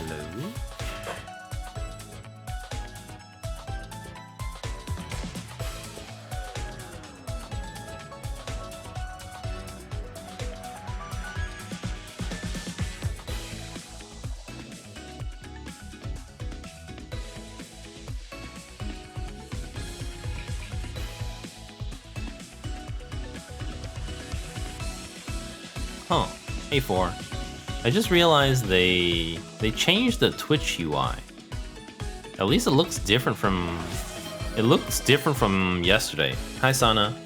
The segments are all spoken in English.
Hello? Huh, A4. I just realized they changed the Twitch UI. At least it looks different from yesterday. Hi Sana.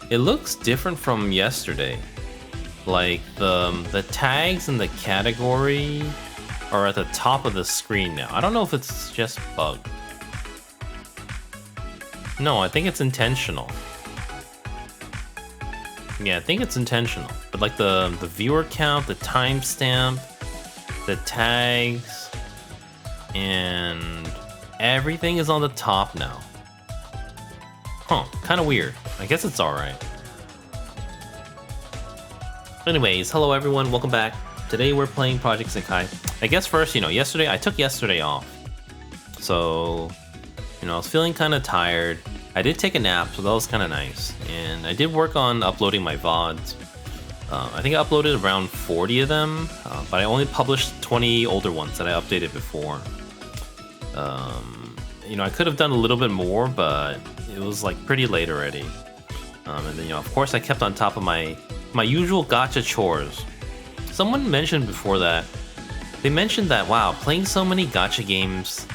It looks different from yesterday. Like the tags and the category are at the top of the screen now. I don't know if it's just bugged. No, I think it's intentional. Yeah, I think it's intentional. But like the viewer count, the timestamp, the tags, and everything is on the top now. Huh, kind of weird. I guess it's alright. Anyways, hello everyone, welcome back. Today we're playing Project Sekai. I guess first, yesterday, I took yesterday off. So, I was feeling kind of tired. I did take a nap, so that was kind of nice. And I did work on uploading my VODs. I think I uploaded around 40 of them, but I only published 20 older ones that I updated before. I could have done a little bit more, but it was like pretty late already. And then, of course, I kept on top of my usual gacha chores. Someone mentioned before that, they mentioned that, wow, playing so many gacha games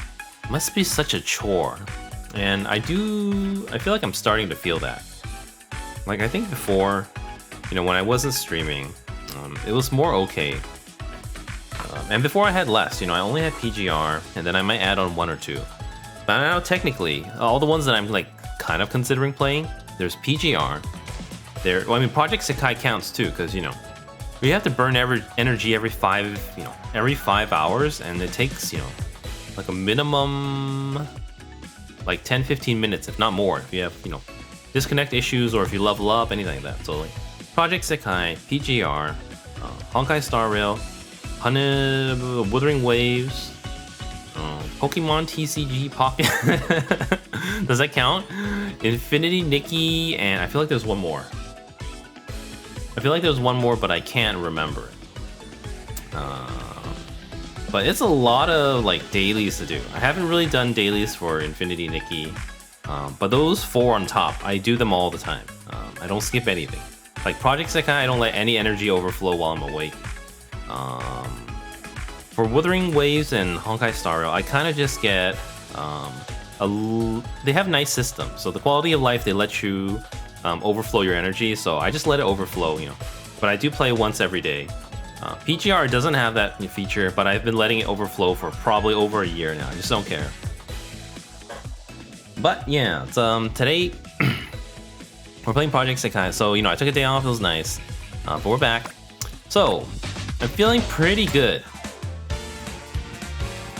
must be such a chore. And I feel like I'm starting to feel that. Like, I think before, when I wasn't streaming, it was more okay. And before I had less, I only had PGR, and then I might add on one or two. But now, technically, all the ones that I'm, like, kind of considering playing, there's PGR. Project Sekai counts, too, because, we have to burn energy every 5 hours, and it takes, like a minimum... like 10-15 minutes, if not more, if you have, disconnect issues or if you level up, anything like that. So like Project Sekai, PGR, Honkai Star Rail, Wuthering Waves, Pokemon TCG Pocket. Does that count? Infinity Nikki, and I feel like there's one more. But I can't remember it. But it's a lot of like dailies to do. I haven't really done dailies for Infinity Nikki, but those 4 on top, I do them all the time. I don't skip anything. Like Project Sekai, I don't let any energy overflow while I'm awake. For Wuthering Waves and Honkai Star Rail, I kind of just get they have nice systems. So the quality of life, they let you overflow your energy. So I just let it overflow, But I do play once every day. PGR doesn't have that feature, but I've been letting it overflow for probably over a year now. I just don't care. But yeah, it's, today we're playing Project Sekai. So, I took a day off, it was nice. But we're back. So, I'm feeling pretty good.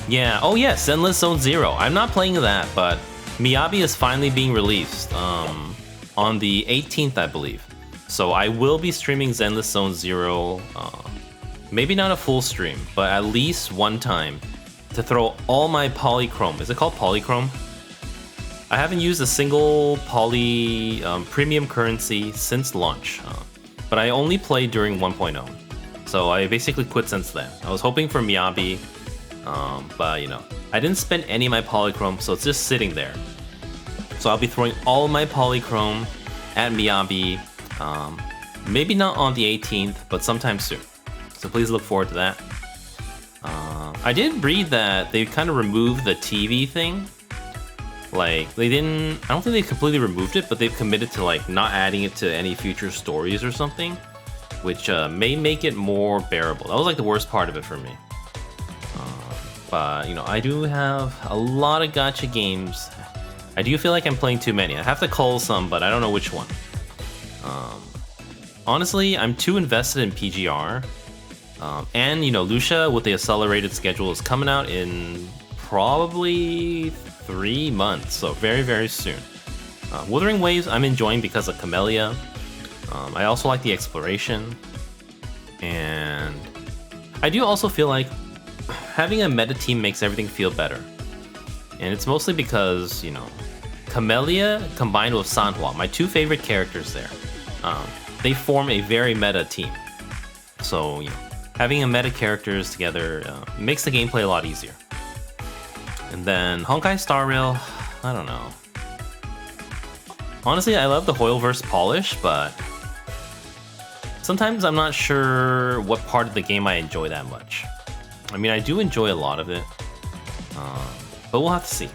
Yeah, oh yes, Endless Zone Zero. I'm not playing that, but Miyabi is finally being released on the 18th, I believe. So I will be streaming Zenless Zone Zero, maybe not a full stream, but at least one time to throw all my polychrome. Is it called polychrome? I haven't used a single poly premium currency since launch, but I only played during 1.0. So I basically quit since then. I was hoping for Miyabi, but I didn't spend any of my polychrome, so it's just sitting there. So I'll be throwing all my polychrome at Miyabi, maybe not on the 18th, but sometime soon. So please look forward to that. I did read that they kind of removed the TV thing. Like, I don't think they completely removed it, but they've committed to like not adding it to any future stories or something, which may make it more bearable. That was like the worst part of it for me. But I do have a lot of gacha games. I do feel like I'm playing too many. I have to cull some, but I don't know which one. Honestly, I'm too invested in PGR. And, Lucia with the accelerated schedule is coming out in probably 3 months, so very, very soon. Wuthering Waves I'm enjoying because of Camellia. I also like the exploration. And I do also feel like having a meta team makes everything feel better. And it's mostly because, you know, Camellia combined with Sanhua, my two favorite characters there, they form a very meta team. So, you know, having a meta characters together makes the gameplay a lot easier. And then Honkai Star Rail, I don't know. Honestly, I love the Hoyoverse polish, but sometimes I'm not sure what part of the game I enjoy that much. I mean, I do enjoy a lot of it, but we'll have to see.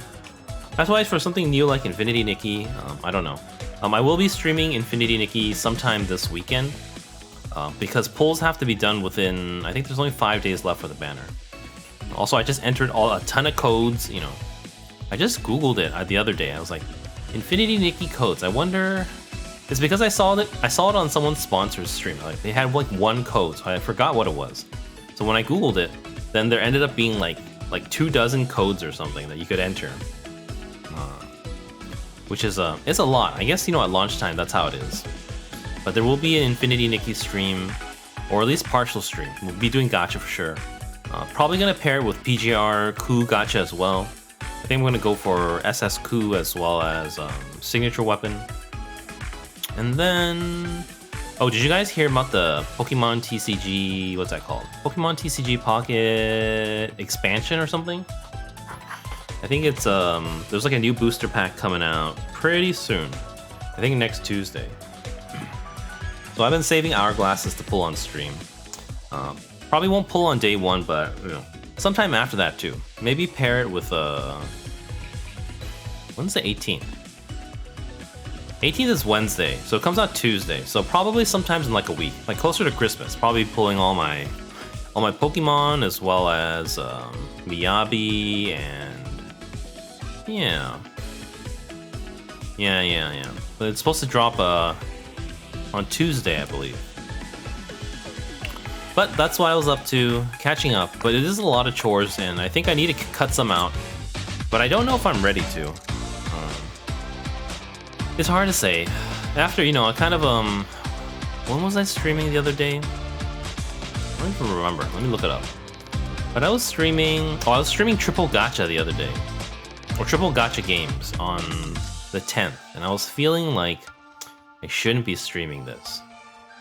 That's why for something new like Infinity Nikki, I don't know. I will be streaming Infinity Nikki sometime this weekend, because polls have to be done within, I think there's only 5 days left for the banner. Also, I just entered a ton of codes, you know. I just Googled it the other day. I was like, Infinity Nikki codes. I wonder... It's because I saw it on someone's sponsor's stream. Like, they had like one code, so I forgot what it was. So when I Googled it, then there ended up being like 24 codes or something that you could enter. Which is it's a lot. I guess, you know, at launch time, that's how it is. But there will be an Infinity Nikki stream, or at least partial stream. We'll be doing gacha for sure. Probably gonna pair it with PGR Ku gacha as well. I think I'm gonna go for SS Ku as well as signature weapon. And then, oh, did you guys hear about the Pokemon TCG? What's that called? Pokemon TCG Pocket expansion or something? I think it's there's like a new booster pack coming out pretty soon. I think next Tuesday. So I've been saving hourglasses to pull on stream. Probably won't pull on day one, but you know, sometime after that too. Maybe pair it with when's the 18th? 18th is Wednesday, so it comes out Tuesday. So probably sometimes in like a week, like closer to Christmas. Probably pulling all my Pokemon as well as Miyabi and yeah. But it's supposed to drop on Tuesday, I believe. But that's what I was up to, catching up. But it is a lot of chores, and I think I need to cut some out. But I don't know if I'm ready to. It's hard to say. After, you know, I kind of, when was I streaming the other day? I don't even remember. Let me look it up. But I was streaming Triple Gacha the other day. Or Triple Gacha Games on the 10th. And I was feeling like I shouldn't be streaming this.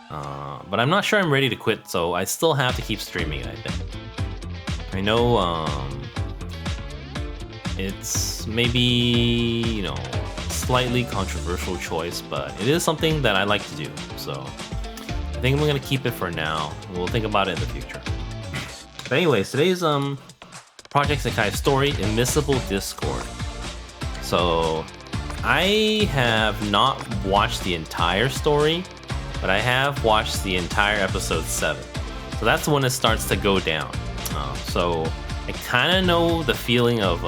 But I'm not sure I'm ready to quit, so I still have to keep streaming it, I think. I know, it's maybe, you know, slightly controversial choice, but it is something that I like to do, so I think I'm gonna keep it for now. We'll think about it in the future. But anyways, today's Project Sekai story, Immiscible Discord. So I have not watched the entire story, but I have watched the entire episode 7. So that's when it starts to go down. So I kind of know the feeling of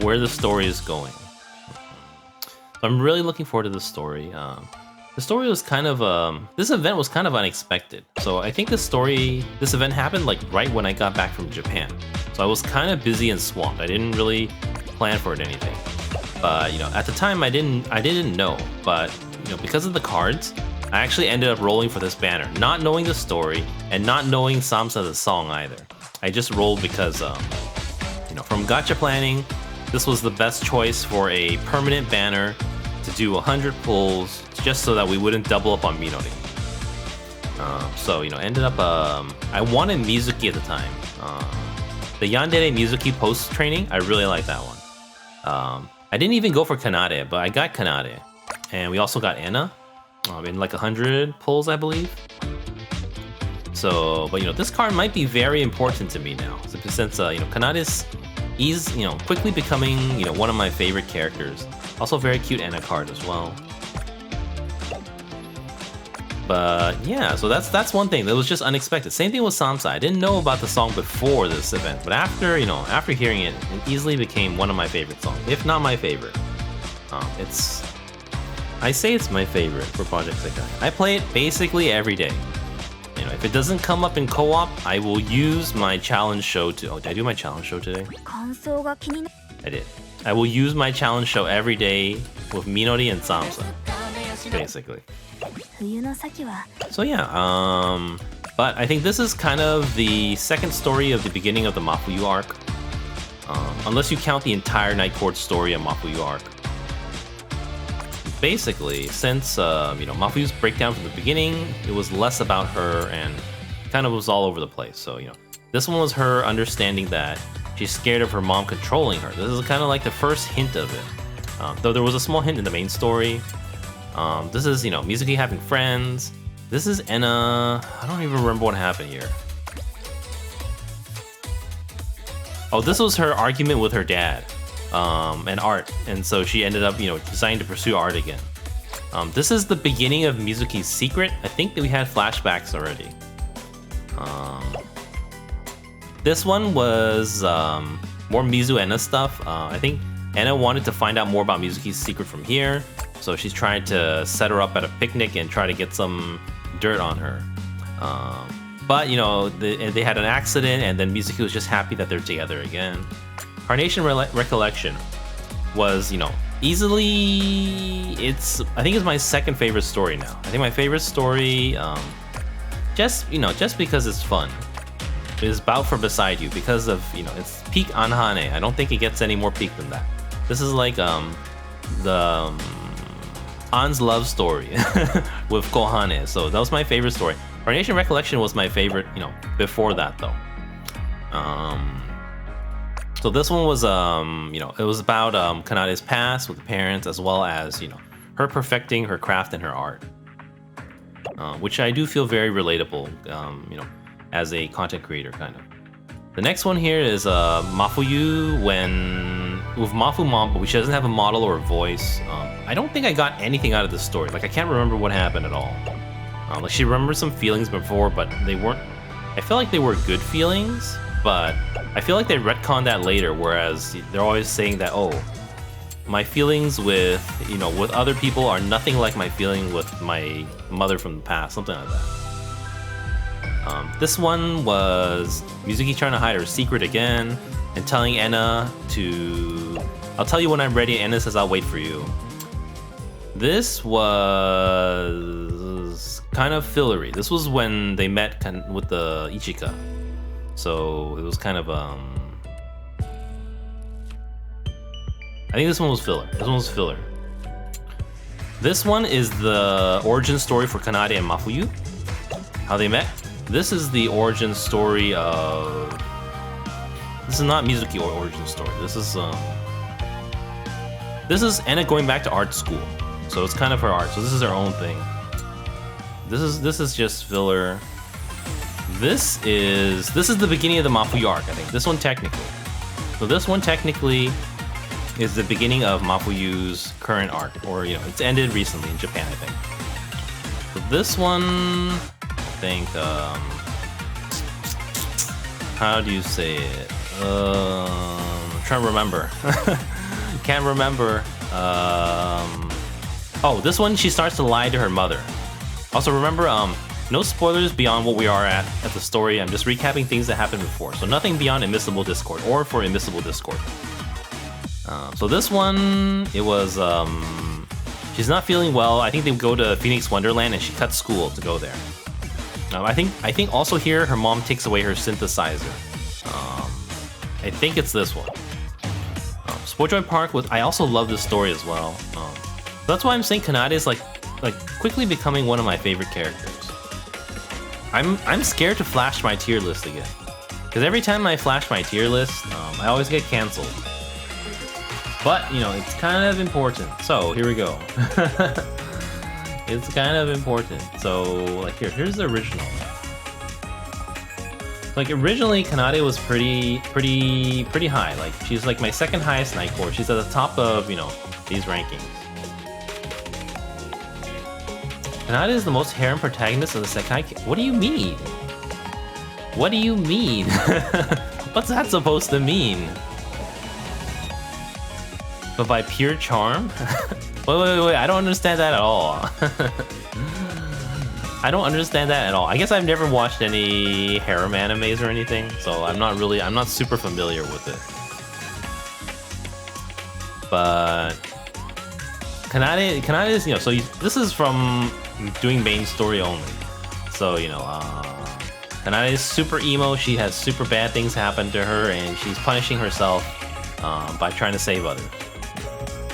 where the story is going. So I'm really looking forward to the story. The story was kind of, this event was kind of unexpected. So I think this event happened like right when I got back from Japan. So I was kind of busy and swamped. I didn't really plan for it anything. But you know, at the time I didn't know. But you know, because of the cards, I actually ended up rolling for this banner, not knowing the story and not knowing Samsa the song either. I just rolled because, you know, from gacha planning, this was the best choice for a permanent banner to do 100 pulls just so that we wouldn't double up on Minori. So, you know, ended up, I wanted Mizuki at the time. The Yandere Mizuki post training, I really like that one. I didn't even go for Kanade, but I got Kanade. And we also got Anna. In like 100 pulls, I believe. So, but you know, this card might be very important to me now, since you know, Kanade is, you know, quickly becoming, you know, one of my favorite characters. Also, very cute Anna card as well. But yeah, so that's one thing that was just unexpected. Same thing with Samsa. I didn't know about the song before this event, but after, you know, after hearing it, it easily became one of my favorite songs, if not my favorite. I say it's my favorite for Project Sekai. I play it basically every day. You know, if it doesn't come up in co-op, I will use my challenge show to... Oh, did I do my challenge show today? I did. I will use my challenge show every day with Minori and Samsa, basically. So yeah, But I think this is kind of the second story of the beginning of the Mafuyu arc. Unless you count the entire Night Court story of Mafuyu arc. Basically, since Mafuyu's breakdown from the beginning, it was less about her and kind of was all over the place. So, this one was her understanding that she's scared of her mom controlling her. This is kind of like the first hint of it. Though there was a small hint in the main story. This is, Mizuki having friends. This is Enna. I don't even remember what happened here. Oh, this was her argument with her dad. And art, and so she ended up, deciding to pursue art again. This is the beginning of Mizuki's secret. I think that we had flashbacks already. This one was more Mizu Enna stuff. I think Enna wanted to find out more about Mizuki's secret from here, so she's trying to set her up at a picnic and try to get some dirt on her. But they had an accident, and then Mizuki was just happy that they're together again. Carnation Recollection was, easily, I think it's my second favorite story now. I think my favorite story, just because it's fun, is Bout for Beside You, because of, it's peak Anhane. I don't think it gets any more peak than that. This is like, the An's love story with Kohane, so that was my favorite story. Carnation Recollection was my favorite, before that, though. So this one was, it was about Kanade's past with the parents, as well as, her perfecting her craft and her art, which I do feel very relatable, as a content creator, kind of. The next one here is Mafuyu with Mafu Mom, but she doesn't have a model or a voice. I don't think I got anything out of this story. Like, I can't remember what happened at all. Like, she remembers some feelings before, but they weren't. I feel like they were good feelings. But I feel like they retcon that later, whereas they're always saying that, oh, my feelings with other people are nothing like my feeling with my mother from the past, something like that. This one was Mizuki trying to hide her secret again and telling Enna I'll tell you when I'm ready. Enna says, I'll wait for you. This was kind of fillery. This was when they met with the Ichika. So it was kind of I think this one was filler. This one is the origin story for Kanade and Mafuyu, how they met. This is the origin story of. This is not Mizuki origin story. This is Enna going back to art school. So it's kind of her art. So this is her own thing. This is just filler. This is the beginning of the Mafuyu arc, I think. This one technically. So this one technically is the beginning of Mafuyu's current arc, or it's ended recently in Japan, I think. So this one, I think, how do you say it? I'm trying to remember. Can't remember. Oh, this one she starts to lie to her mother. Also remember, no spoilers beyond what we are at the story. I'm just recapping things that happened before. So nothing beyond Immiscible Discord or for Immiscible Discord. So this one, it was, she's not feeling well. I think they go to Phoenix Wonderland and she cuts school to go there. I think also here her mom takes away her synthesizer. I think it's this one. Sportjoy Park I also love this story as well. That's why I'm saying Kanade is like quickly becoming one of my favorite characters. I'm scared to flash my tier list again, because every time I flash my tier list, I always get canceled. But it's kind of important. So here we go. It's kind of important. So like here's the original. Like originally, Kanade was pretty high. Like she's like my second highest Night Court. She's at the top of these rankings. Kanade is the most harem protagonist of the Sekai. What do you mean? What do you mean? What's that supposed to mean? But by pure charm? Wait, I don't understand that at all. I don't understand that at all. I guess I've never watched any harem animes or anything, so I'm not super familiar with it. But Kanade is, so this is from doing main story only. So, Kanade is super emo. She has super bad things happen to her, and she's punishing herself by trying to save others.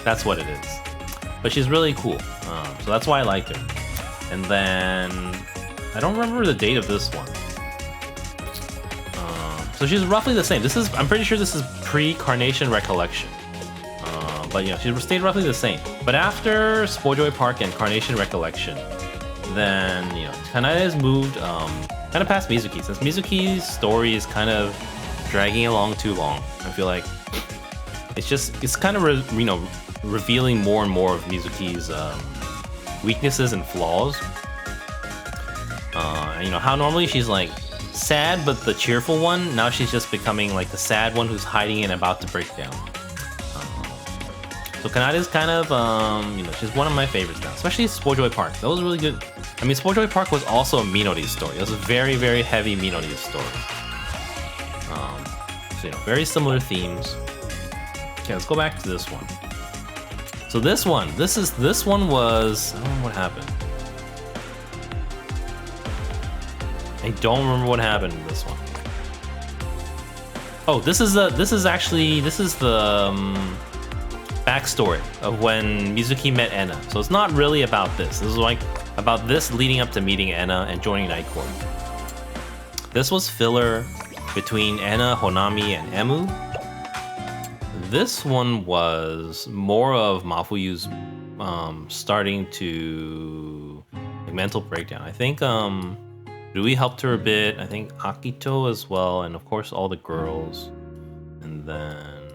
That's what it is. But she's really cool, so that's why I liked her. And then I don't remember the date of this one. So she's roughly the same. I'm pretty sure this is pre-Carnation Recollection. But you know, she stayed roughly the same. But after Spoiljoy Park and Carnation Recollection, then you know, Kanade has moved kind of past Mizuki. Since Mizuki's story is kind of dragging along too long, I feel like it's kind of revealing more and more of Mizuki's weaknesses and flaws. And, you know how normally she's like sad but the cheerful one. Now she's just becoming like the sad one who's hiding and about to break down. So Kanade is kind of you know, she's one of my favorites now, especially Spoiljoy Park. That was really good. I mean, Spoiljoy Park was also a Minori story. It was a very, very heavy Minori story. So you know, very similar themes. Okay, let's go back to this one. So this one was, I don't know what happened. I don't remember what happened in this one. Oh, this is the backstory of when Mizuki met Enna. So it's not really about this. This is like about this leading up to meeting Enna and joining Night Court. This was filler between Enna, Honami, and Emu. This one was more of Mafuyu's starting to like, mental breakdown. I think Rui helped her a bit. I think Akito as well, and of course all the girls. And then,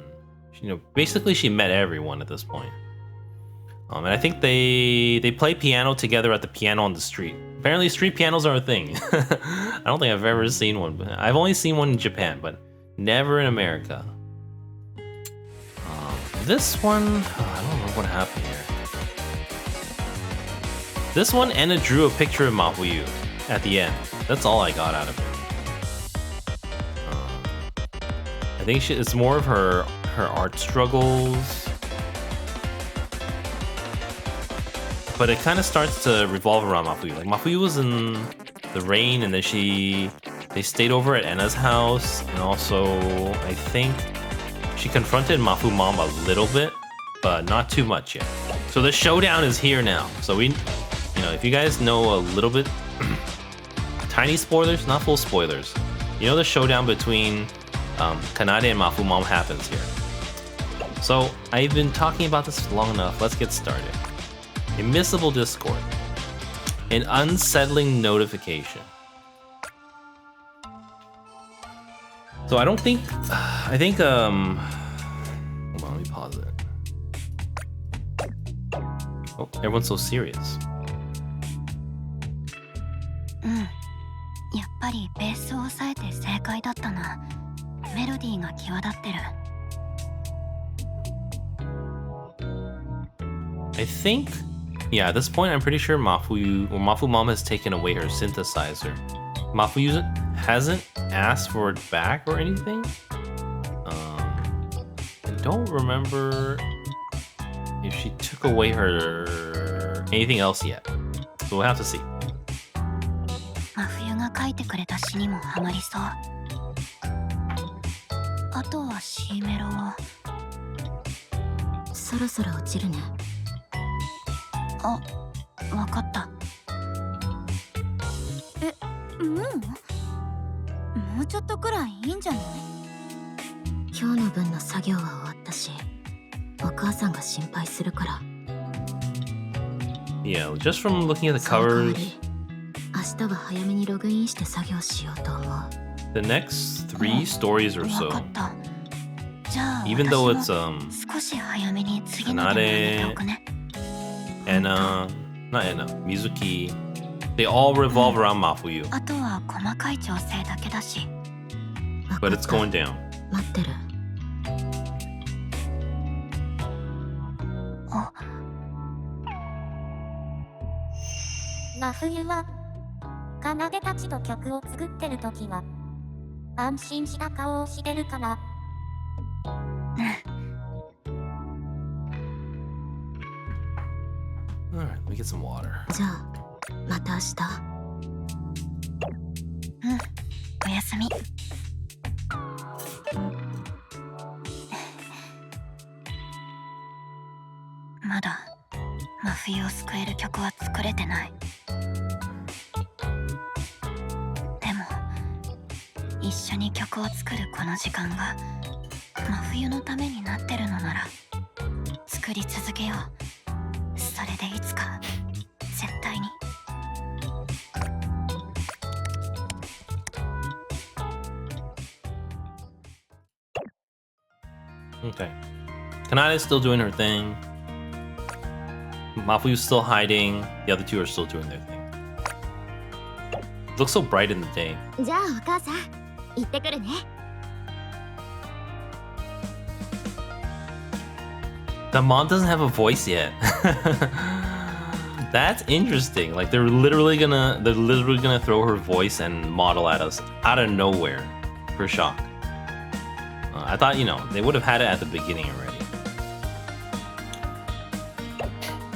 you know, basically she met everyone at this point. And I think they play piano together at the piano on the street. Apparently street pianos are a thing. I don't think I've ever seen one. But I've only seen one in Japan, but never in America. This one, I don't know what happened here. This one, Enna drew a picture of Mafuyu at the end. That's all I got out of it. I think it's more of her art struggles. But it kind of starts to revolve around Mafuyu. Like Mafuyu was in the rain, and then they stayed over at Enna's house, and also I think she confronted Mafu Mom a little bit, but not too much yet. So the showdown is here now. So you know, if you guys know a little bit, tiny spoilers, not full spoilers. You know the showdown between Kanade and Mafu Mom happens here. So I've been talking about this long enough. Let's get started. Immiscible Discord. An unsettling notification. So I think, hold on, let me pause it. Oh, everyone's so serious. やっぱりベースを抑えて正解だったな。メロディーが際立ってる。I think, yeah, at this point, I'm pretty sure Mafu Mom has taken away her synthesizer. Mafuyu hasn't asked for it back or anything. I don't remember if she took away her anything else yet. So we'll have to see. 真冬が書いてくれた詩にもハマりそう。あとは C メロはそろそろ落ちるね。あ、わかった。もうちょっとくらいいいんじゃない？今日の分の作業は終わったし、お母さんが心配するから。Yeah, just from looking at the covers. 明日は早めにログインして作業しようと思う。The next 3 stories or so. Even though it's Kanade, Enna, not Enna, Mizuki, they all revolve around Mafuyu. But it's going down. 待ってる。真冬は奏たちと曲を作ってる時は安心した顔をしてるかな。Alright, let me get some water. じゃあまた明日。すみ。まだ真冬を救える曲は作れてない。でも一緒に曲を作るこの時間が真冬のためになってるのなら作り続けよう。それでいつか絶対に。Okay. Kanade's still doing her thing. Mafuyu's still hiding. The other two are still doing their thing. It looks so bright in the day. じゃあお母さん行ってくるね。The mom doesn't have a voice yet. That's interesting. Like they're literally gonna throw her voice and model at us out of nowhere for shock. I thought, they would have had it at the beginning already.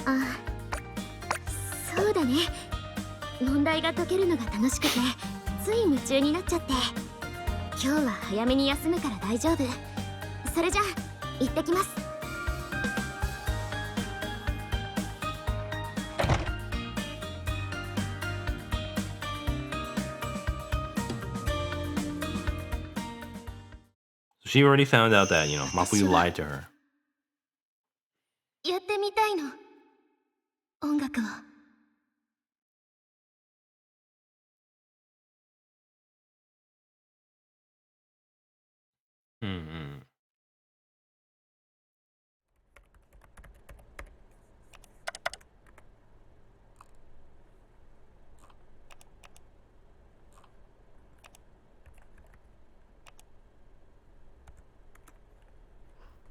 あ、そうだね。問題が解けるのが楽しくてつい夢中になっちゃって。今日は早めに休むから大丈夫。それじゃあ行ってきます。She already found out that, Mafuyu lied to her. やってみたいの。音楽を。Mm-hmm.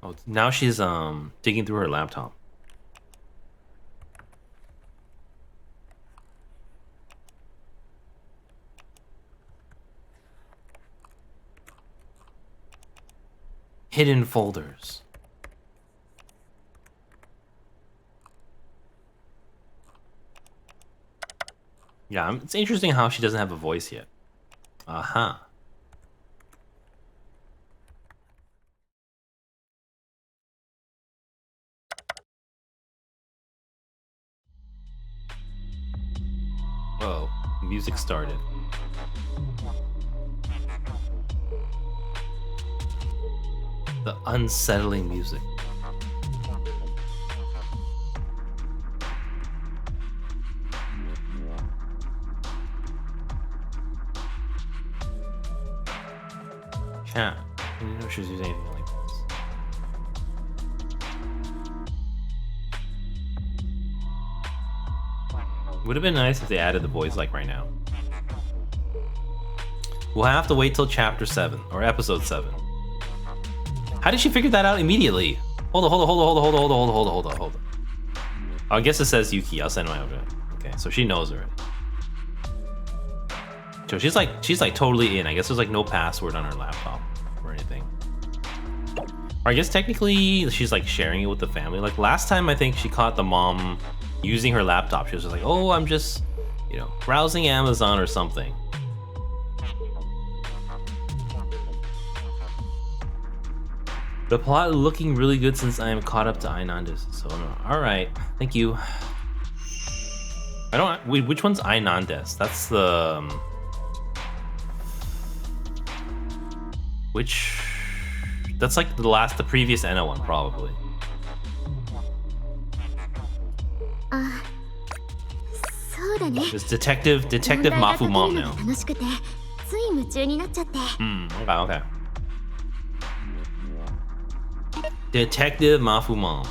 Oh, now she's digging through her laptop. Hidden folders. Yeah, it's interesting how she doesn't have a voice yet. Uh-huh. Whoa, music started. The unsettling music. Chat. I didn't know she was using anything like this. Would have been nice if they added the voice like right now. We'll have to wait till chapter 7 or episode 7. How did she figure that out immediately? Hold on. Oh, I guess it says Yuki. I'll send my over. Okay, so she knows already. So she's like totally in. I guess there's like no password on her laptop or anything. Or I guess technically she's like sharing it with the family. Like last time I think she caught the mom using her laptop. She was just like, oh, I'm just, browsing Amazon or something. The plot looking really good since I am caught up to Ainandes. So alright, thank you. Wait, which one's Ainandes? That's the that's like the previous Enna one probably. It's Detective Mafu Mom now. Okay. Detective Mafu Mom.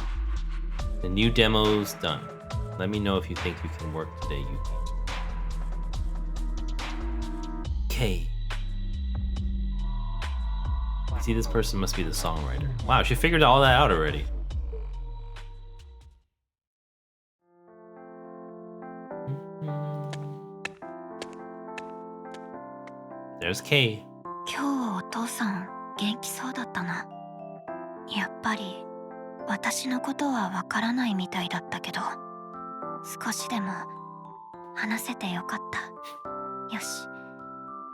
The new demo's done. Let me know if you think you can work today, Yuki. K. See, this person must be the songwriter. Wow, she figured all that out already. There's K. 今日お父さん元気そうだったな。やっぱり私のことはわからないみたいだったけど、少しでも話せてよかった。よし、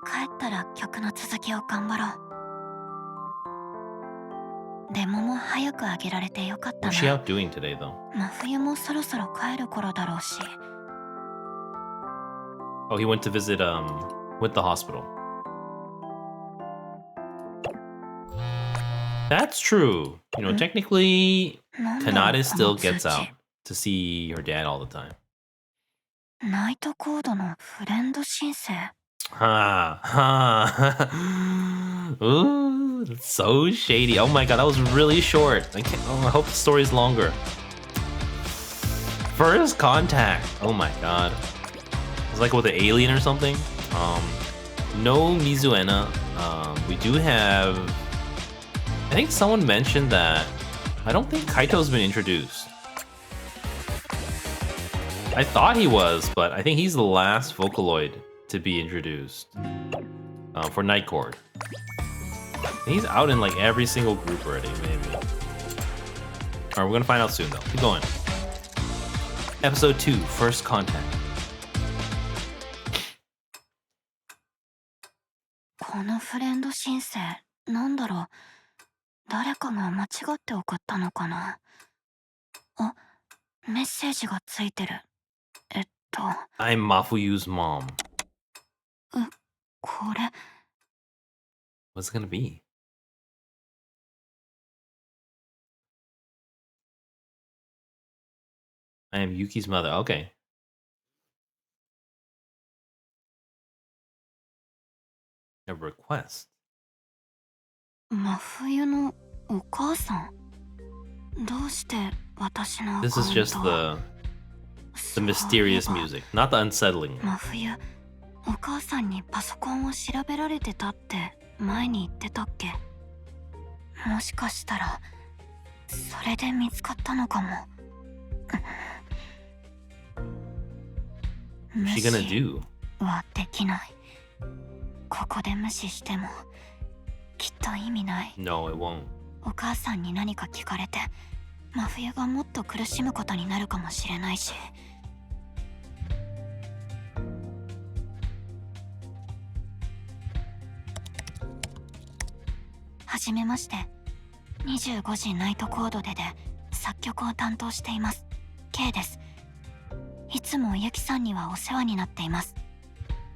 帰ったら曲の続きを頑張ろう。デモも早くあげられてよかったな。 What's she out doing today, though? 真冬もそろそろ帰る頃だろうし。Oh, he went to visit with the hospital. That's true. You know, technically, Kanade still gets out to see her dad all the time. ナイトコードのフレンド申請。Ha ha. Ooh, that's so shady. Oh my god, that was really short. I hope the story's longer. First contact. Oh my god. It's like with an alien or something. No Mizuena. We do have. I think someone mentioned that. I don't think Kaito's been introduced. I thought he was, but I think he's the last Vocaloid to be introduced for Night Court. He's out in like every single group already, maybe. Alright, we're gonna find out soon though. Keep going. Episode 2, First Contact. このフレンド申請、なんだろう。誰かが間違って送ったのかな。あ、メッセージがついてる。I'm Mafuyu's mom. これ。What's it gonna be? I am Yuki's mother. Okay. A request. 真冬のお母さん。どうして私のアカウント This is just the mysterious music, not the unsettling. 真冬、お母さんにパソコンを調べられてたって前に言ってたっけ。もしかしたらそれで見つかったのかも。What's she gonna do? はできない。ここで無視してもきっと意味ない。 No, it won't. お母さんに何か聞かれて真冬がもっと苦しむことになるかもしれないし。はじめまして。25時ナイトコードで作曲を担当しています K です。いつもゆきさんにはお世話になっています。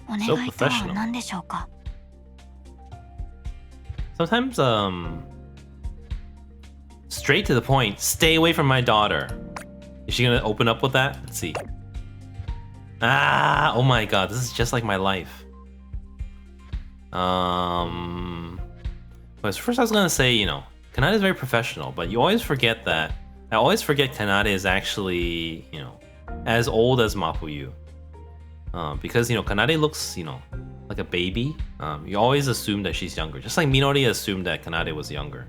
お願いとは何でしょうか。 Sometimes, straight to the point. Stay away from my daughter. Is she gonna open up with that? Let's see. Ah, oh my god, this is just like my life. But first I was gonna say, you know, Kanade is very professional, but you always forget that. I always forget Kanade is actually, you know, as old as Mafuyu. Because, you know, Kanade looks, you know, like a baby. You always assume that she's younger. Just like Minori assumed that Kanade was younger.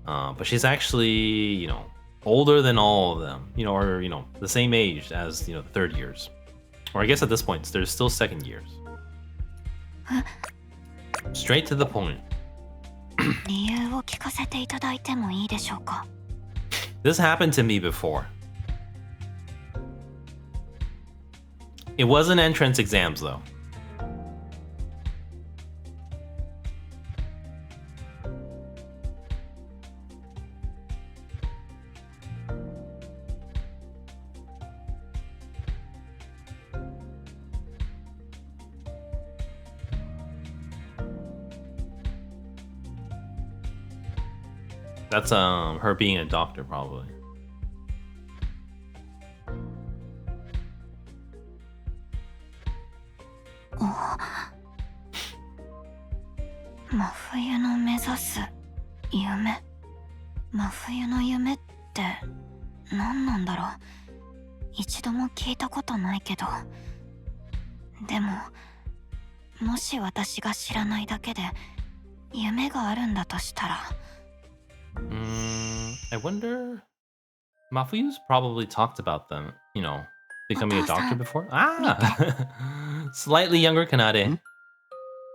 But she's actually, you know, older than all of them. You know, or, you know, the same age as, you know, the third years. Or I guess at this point, there's still second years. Straight to the point. 理由を聞かせていただいてもいいでしょうか。 This happened to me before. It wasn't entrance exams though. That's her being a doctor probably. 真冬の目指す夢。真冬の夢って何なんだろう。一度も聞いたことないけど。でも、もし私が知らないだけで夢があるんだとしたら。I wonder. Mafuyu's probably talked about them, you know, becoming a doctor before. Ah! Slightly younger Kanade.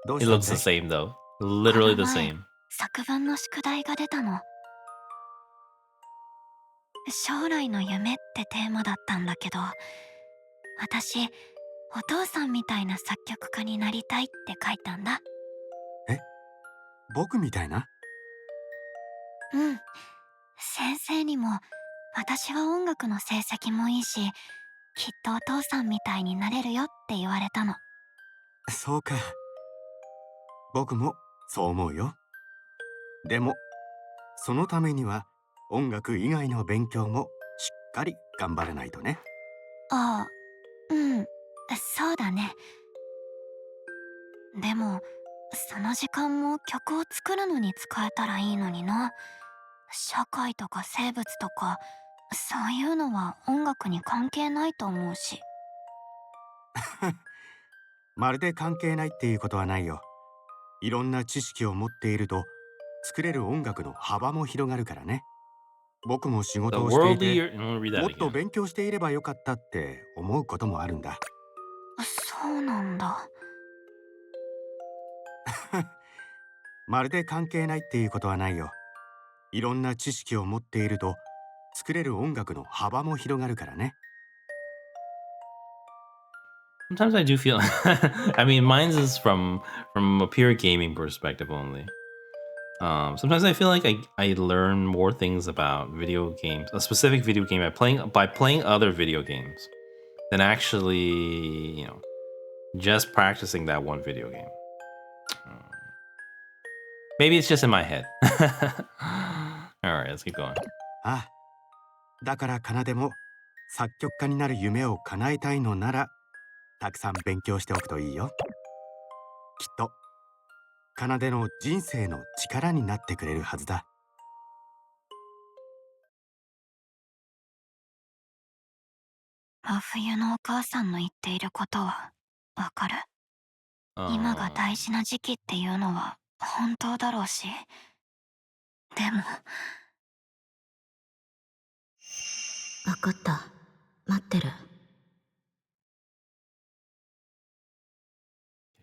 It looks the same though. Literally the same. 作文の宿題が出たの。将来の夢ってテーマだったんだけど、私お父さんみたいな作曲家になりたいって書いたんだ。え、僕みたいな？うん。先生にも私は音楽の成績もいいし、きっとお父さんみたいになれるよって言われたの。そうか。僕もそう思うよ。でも、そのためには音楽以外の勉強もしっかり頑張らないとね。ああ、うん、そうだね。でも、その時間も曲を作るのに使えたらいいのにな。社会とか生物とか、そういうのは音楽に関係ないと思うし。まるで関係ないっていうことはないよ。いろんな知識を持っていると作れる音楽の幅も広がるからね。僕も仕 The 事をしてい worldly. て I'm gonna read that もっと again. 勉強していればよかったって思うこともあるんだ。そうなんだ。まるで関係ないっていうことはないよ。いろんな知識を持っていると作れる音楽の幅も広がるからね。Sometimes I do feel. I mean, mine's is from a pure gaming perspective only. Sometimes I feel like I learn more things about video games, a specific video game by playing other video games, than actually, just practicing that one video game. Maybe it's just in my head. All right, let's keep going. ああ、だから奏も作曲家になる夢を叶えたいのならたくさん勉強しておくといいよ。きっと奏の人生の力になってくれるはずだ。真冬のお母さんの言っていることはわかる。今が Um, 大事な時期っていうのは本当だろうし。でも、わかった。待ってる。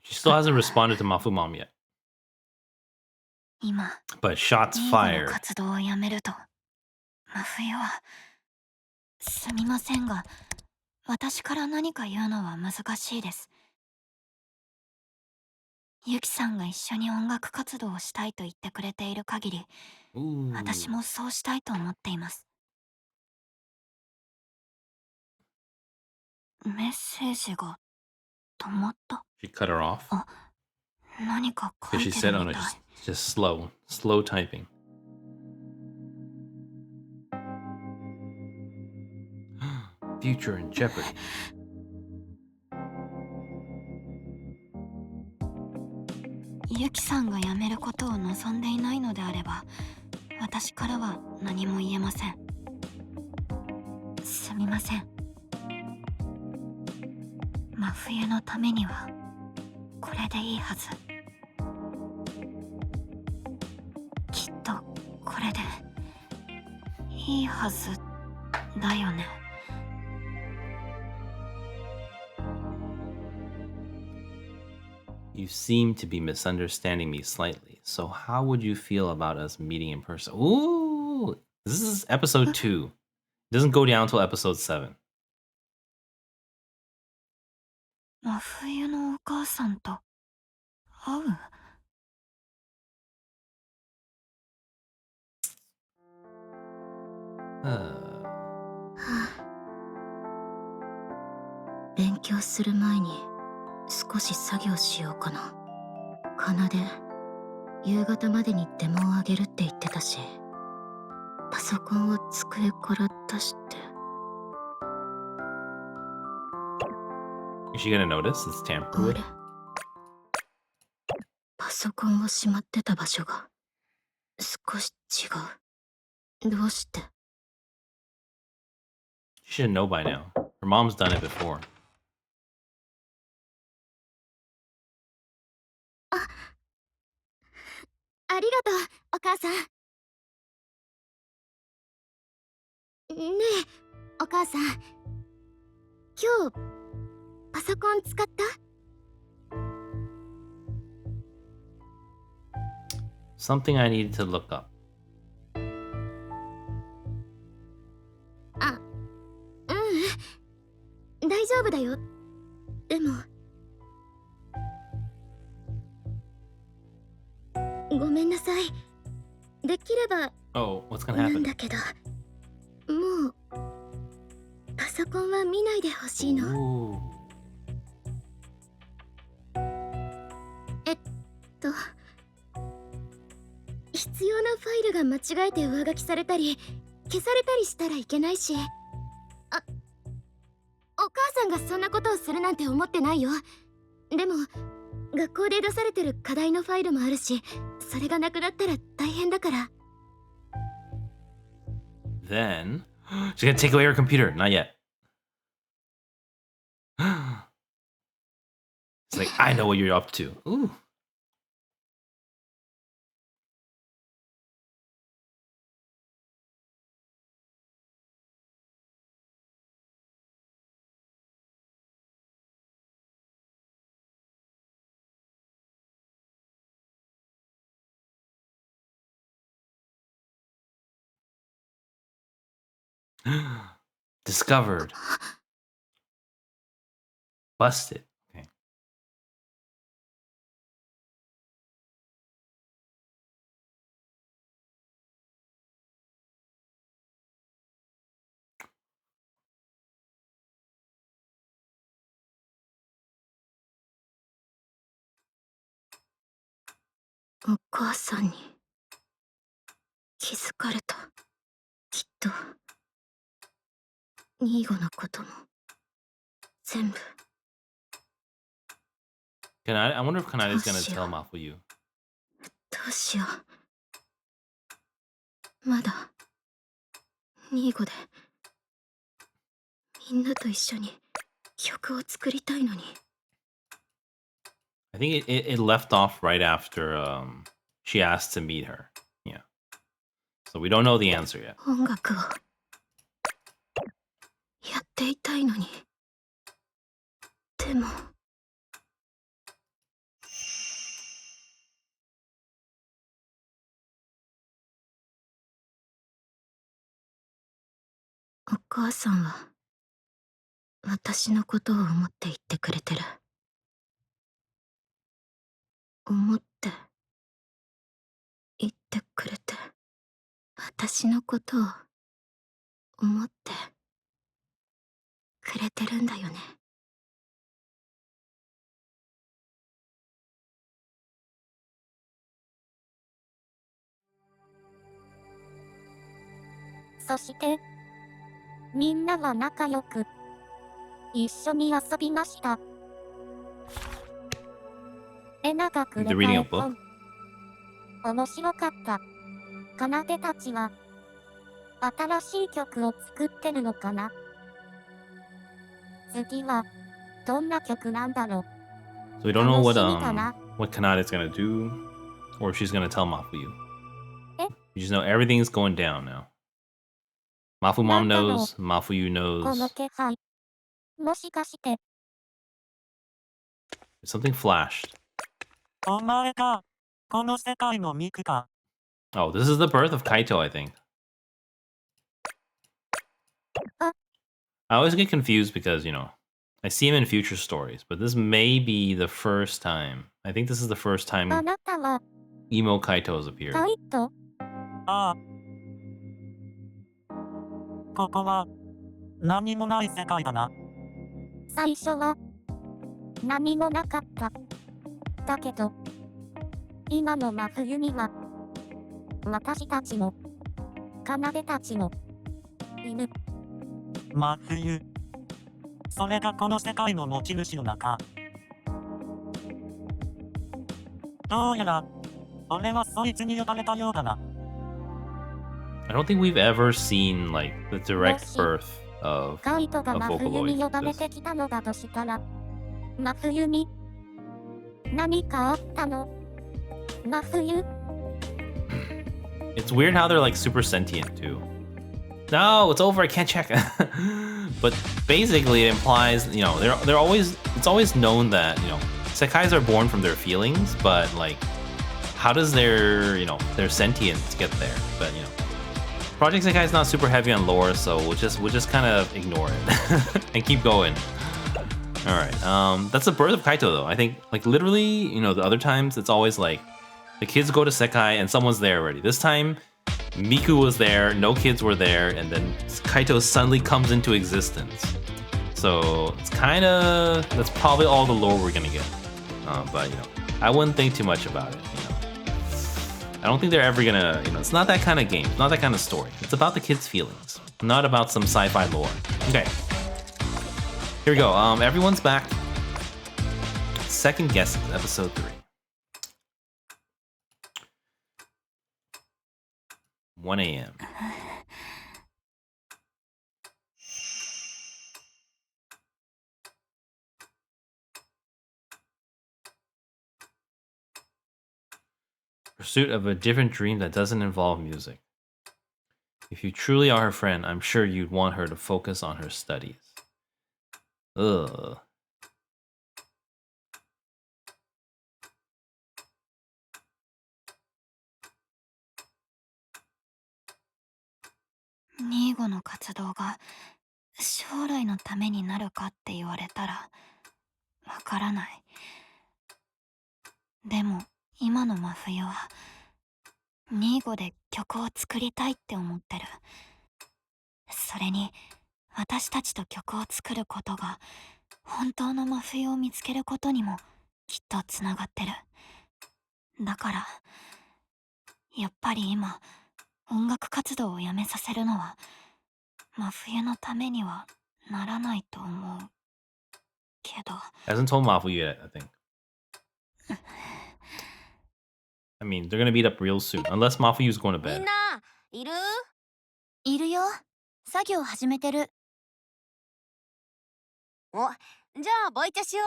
she still hasn't responded to Mafu Mom yet, 今、 but shots ミーゴの fired. 活動をやめると、真冬は、すみませんが、私から何か言うのは難しいです。ユキさんが一緒に音楽活動をしたいと言ってくれている限り、 Ooh. 私もそうしたいと思っています。メッセージが止まった。 She cut her off あ、何か書 because い she て said, る "Oh み no, たい。 just slow typing." Future in jeopardy. ユキさんが辞めることを望んでいないのであれば、私からは何も言えません。すみません。真冬のためにはこれでいいはず。きっとこれでいいはずだよね。You seem to be misunderstanding me slightly. So how would you feel about us meeting in person? Ooh, this is episode 2. It doesn't go down until episode 7. 真冬のお母さんと会う？ 勉強する前に少し作業しようかな。奏、夕方までにデモをあげるって言ってたし、パソコンを机から出して。Is she gonna notice it's あ tampered れ with? パソコンをしまってた場所が少し違う。どうして？ She should know by now. Her mom's done it before. ありがとう、お母さん。ねえ、お母さん。今日、パソコン使った？ Something I needed to look up. あ、大丈夫だよ。でもごめんなさい。できれば Oh, what's gonna なん happen? だけど、もうパソコンは見ないでほしいの。 Ooh. と必要なファイルが間違えて上書きされたり消されたりしたらいけないし、あ、お母さんがそんなことをするなんて思ってないよ。でも学校で出されてる課題のファイルもあるし、それがなくなったら大変だから。 Then she's gonna take away her computer. Not yet. It's like, I know what you're up to. Ooh. 'Discovered. Busted. Okay. お母さんに気づかれた。きっとニーゴのことも全部。 I wonder if Kanade is gonna Toshio. tell Mafuyu. どうしよう。まだニーゴでみんなと一緒に曲を作りたいのに。 I think it left off right after she asked to meet her. Yeah. So we don't know the answer yet. 音楽をやっていたいのに。でもお母さんは私のことを思って言ってくれてる。思って言ってくれて、私のことを思ってくれてるんだよね。そしてみんなは仲良く一緒に遊びました。エナがくれた They're reading a 絵 book? 本。面白かった。奏たちは新しい曲を作ってるのかな。次はどんな曲なんだろう。 So we don't know 楽しみだな。 what Kanade is gonna do, or if she's gonna tell Mafuyu. Eh? You just know everything's going down now. Mafu mom なんだろう。 knows, Mafuyu この knows. 気配。もしかして Something flashed. お前か、この世界のミクか。 Oh, this is the birth of Kaito, I think. I always get confused because, I see him in future stories, but this may be the first time. I think this is the first あ time なたは emo Kaito has appeared. カイト。ああ。ここは何もない世界だな。最初は何もなかった。だけど今の真冬には私たちも奏たちもいる。真冬。それがこの世界の持ち主の中。どうやら俺はそいつに呼ばれたようだな。I don't think we've ever seen, like, the direct Yoshi. birth of カイトが a 真冬に Vocaloid 呼ばれ like て this. きたのだとしたら、真冬に何かあったの。真冬。 It's weird how they're, like, super sentient, too. No, it's over, I can't check. But basically it implies, they're always, it's always known that, Sekais are born from their feelings, but, like, how does their sentience get there? But, Project Sekai is not super heavy on lore, so we'll just kind of ignore it and keep going. All right. That's the birth of Kaito, though. I think, like, literally, you know, the other times it's always like the kids go to Sekai and someone's there already. This time, Miku was there, no kids were there, and then Kaito suddenly comes into existence. So it's kind of, that's probably all the lore we're gonna get. But you know, I wouldn't think too much about it. You know, I don't think they're ever gonna, you know, it's not that kind of game, not that kind of story. It's about the kids' feelings, not about some sci-fi lore. Okay. Here we go. Everyone's back. Second guesses, episode 3. 1 a.m. Pursuit of a different dream that doesn't involve music. If you truly are her friend, I'm sure you'd want her to focus on her studies. Ugh.ニーゴの活動が将来のためになるかって言われたらわからない。でも今の真冬はニーゴで曲を作りたいって思ってる。それに私たちと曲を作ることが本当の真冬を見つけることにもきっとつながってる。だからやっぱり今音楽活動をやめさせるのは真冬のためにはならないと思うけど。 Hasn't told Mafu yet, I think. I mean, they're gonna meet up real soon, unless Mafuyu's going to み bed. んな、いる？いるよ。作業始めてる。お、じゃあボイチャしよう。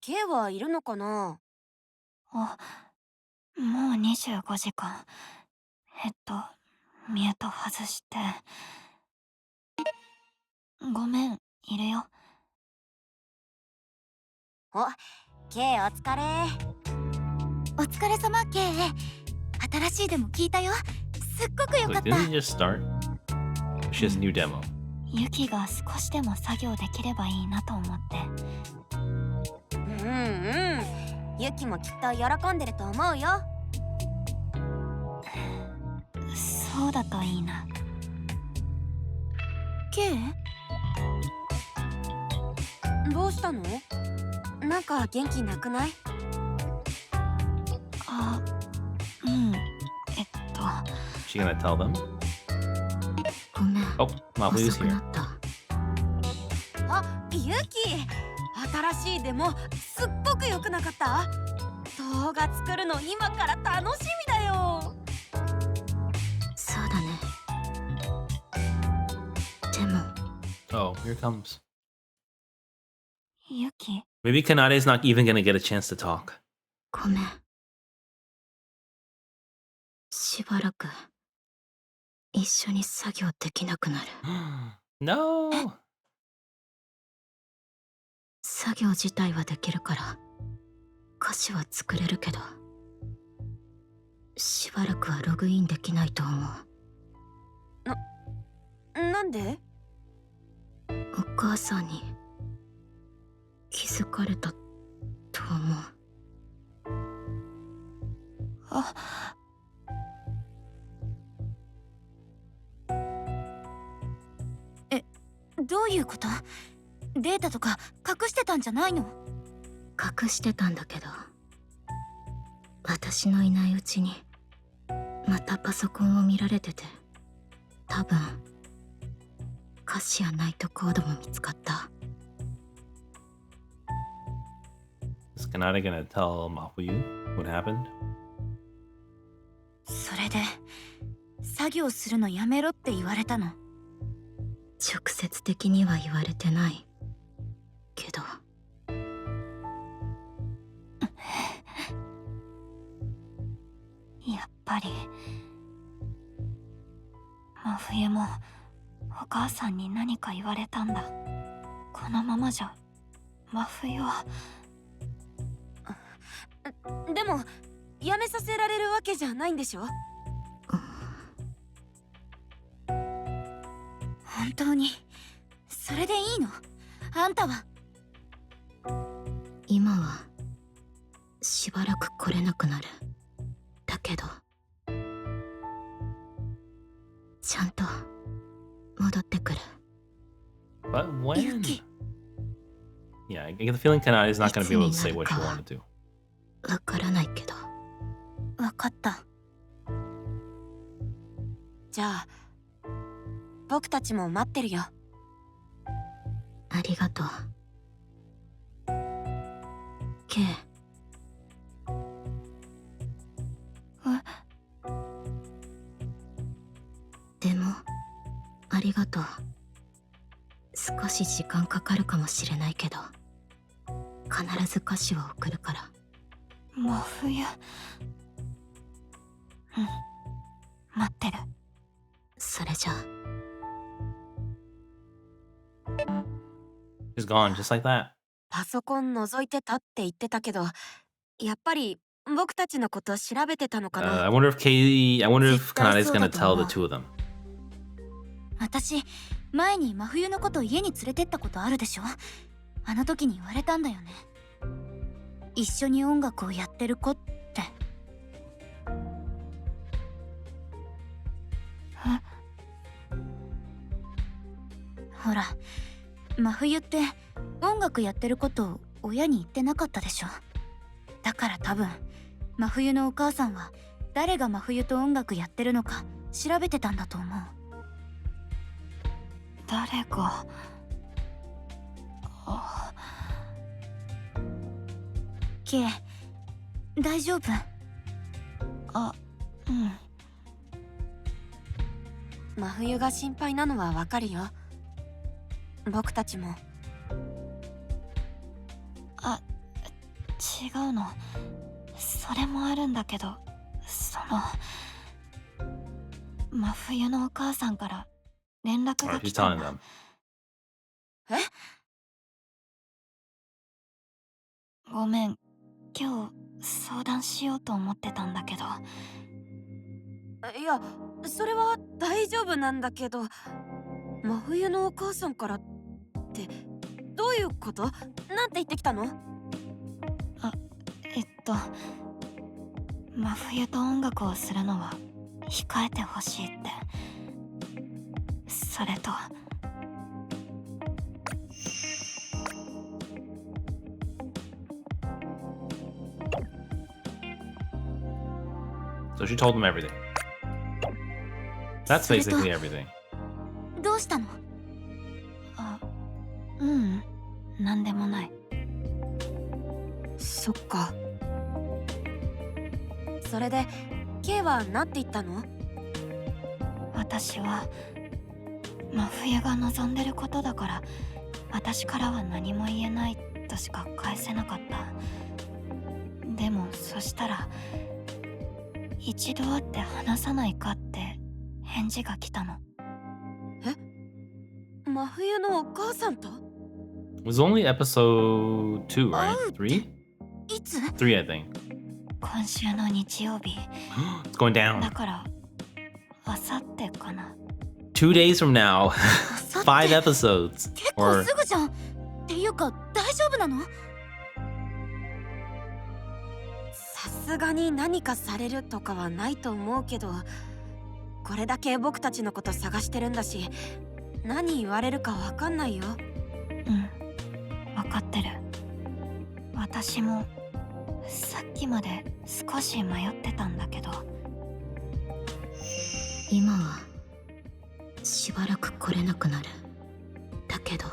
K はいるのかな？あ、もう25時間。ミュート外して。ごめん、いるよ。お、K お疲れ。お疲れ様、K。新しいデモ聞いたよ。すっごくよか Wait, った。 didn't he just start? She has a new demo. ユキが少しでも作業できればいいなと思って。ユキもきっと喜んでると思うよ。そうだといいな。K？ どうしたの？なんか元気なくない？あ、うん。She gonna tell them? ごめん。 Oh, Mafuyu's 遅くな here. った。あ、ユキ！新しいデモすっごく良くなかった？動画作るの今から楽しみだよ。そうだね。でも、 Oh, here it comes. ユキ、 Maybe Kanade's not even gonna get a chance to talk. ごめん。しばらく一緒に作業できなくなる。No! 作業自体はできるから歌詞は作れるけど、しばらくはログインできないと思う。なんで？お母さんに気づかれたと思う。あ、どういうこと？データとか隠してたんじゃないの？隠してたんだけど、私のいないうちにまたパソコンを見られてて、多分歌詞やナイトコードも見つかった。Is Kanade gonna tell Mafuyu what happened? それで作業するのやめろって言われたの。直接的には言われてないけど、やっぱり真冬もお母さんに何か言われたんだ。このままじゃ真冬は。でもやめさせられるわけじゃないんでしょ？本当にそれでいいの？あんたは。今はしばらく来れなくなる。だけどちゃんと戻ってくる。 But when? ユキ、 Yeah, I get the feeling Kanade is not going to be able to say what you want to do. わからないけど。わかった。じゃあ僕たちも待ってるよ。ありがとう。ケイ。でもありがとう。少し時間かかるかもしれないけど必ず歌詞を送るから。真冬。待ってる。それじゃあ。 She's gone just like that. パソコン覗いてたって言ってたけど、やっぱり僕たちのこと調べてたのかな。I wonder if Kanade's gonna tell the two of them. 私前に真冬のこと家に連れてったことあるでしょ。あの時に言われたんだよね。一緒に音楽をやってる子って。ほら、真冬って音楽やってることを親に言ってなかったでしょ。だから多分真冬のお母さんは誰が真冬と音楽やってるのか調べてたんだと思う。誰が。ケイ、大丈夫？うん。真冬が心配なのはわかるよ。僕たちも。違うの。それもあるんだけど、真冬のお母さんから連絡が来たんだ。え？ごめん、今日相談しようと思ってたんだけど。いや、それは大丈夫なんだけど、真冬のお母さんからってどういうこと？なんて言ってきたの？真冬と音楽をするのは控えてほしいって。それとSo she told him everything. That's basically everything. どうしたの？なんでもない。そっか。それで K は何て言ったの？私は真冬が望んでることだから私からは何も言えないとしか返せなかった。でもそしたら一度会って話さないかって返事が来たの。え？真冬のお母さんと？ It was only episode 2, right? 3? いつ？ 3, I think. 今週の日曜日。It's going down. だからあさってかな。2 days from now. 5 episodes. 結構すぐじゃん。っていうか大丈夫なの？さすがに何かされるとかはないと思うけど、これだけ僕たちのこと探してるんだし、何言われるかわかんないよ。わかってる。私もさっきまで少し迷ってたんだけど。今はしばらく来れなくなる。だけど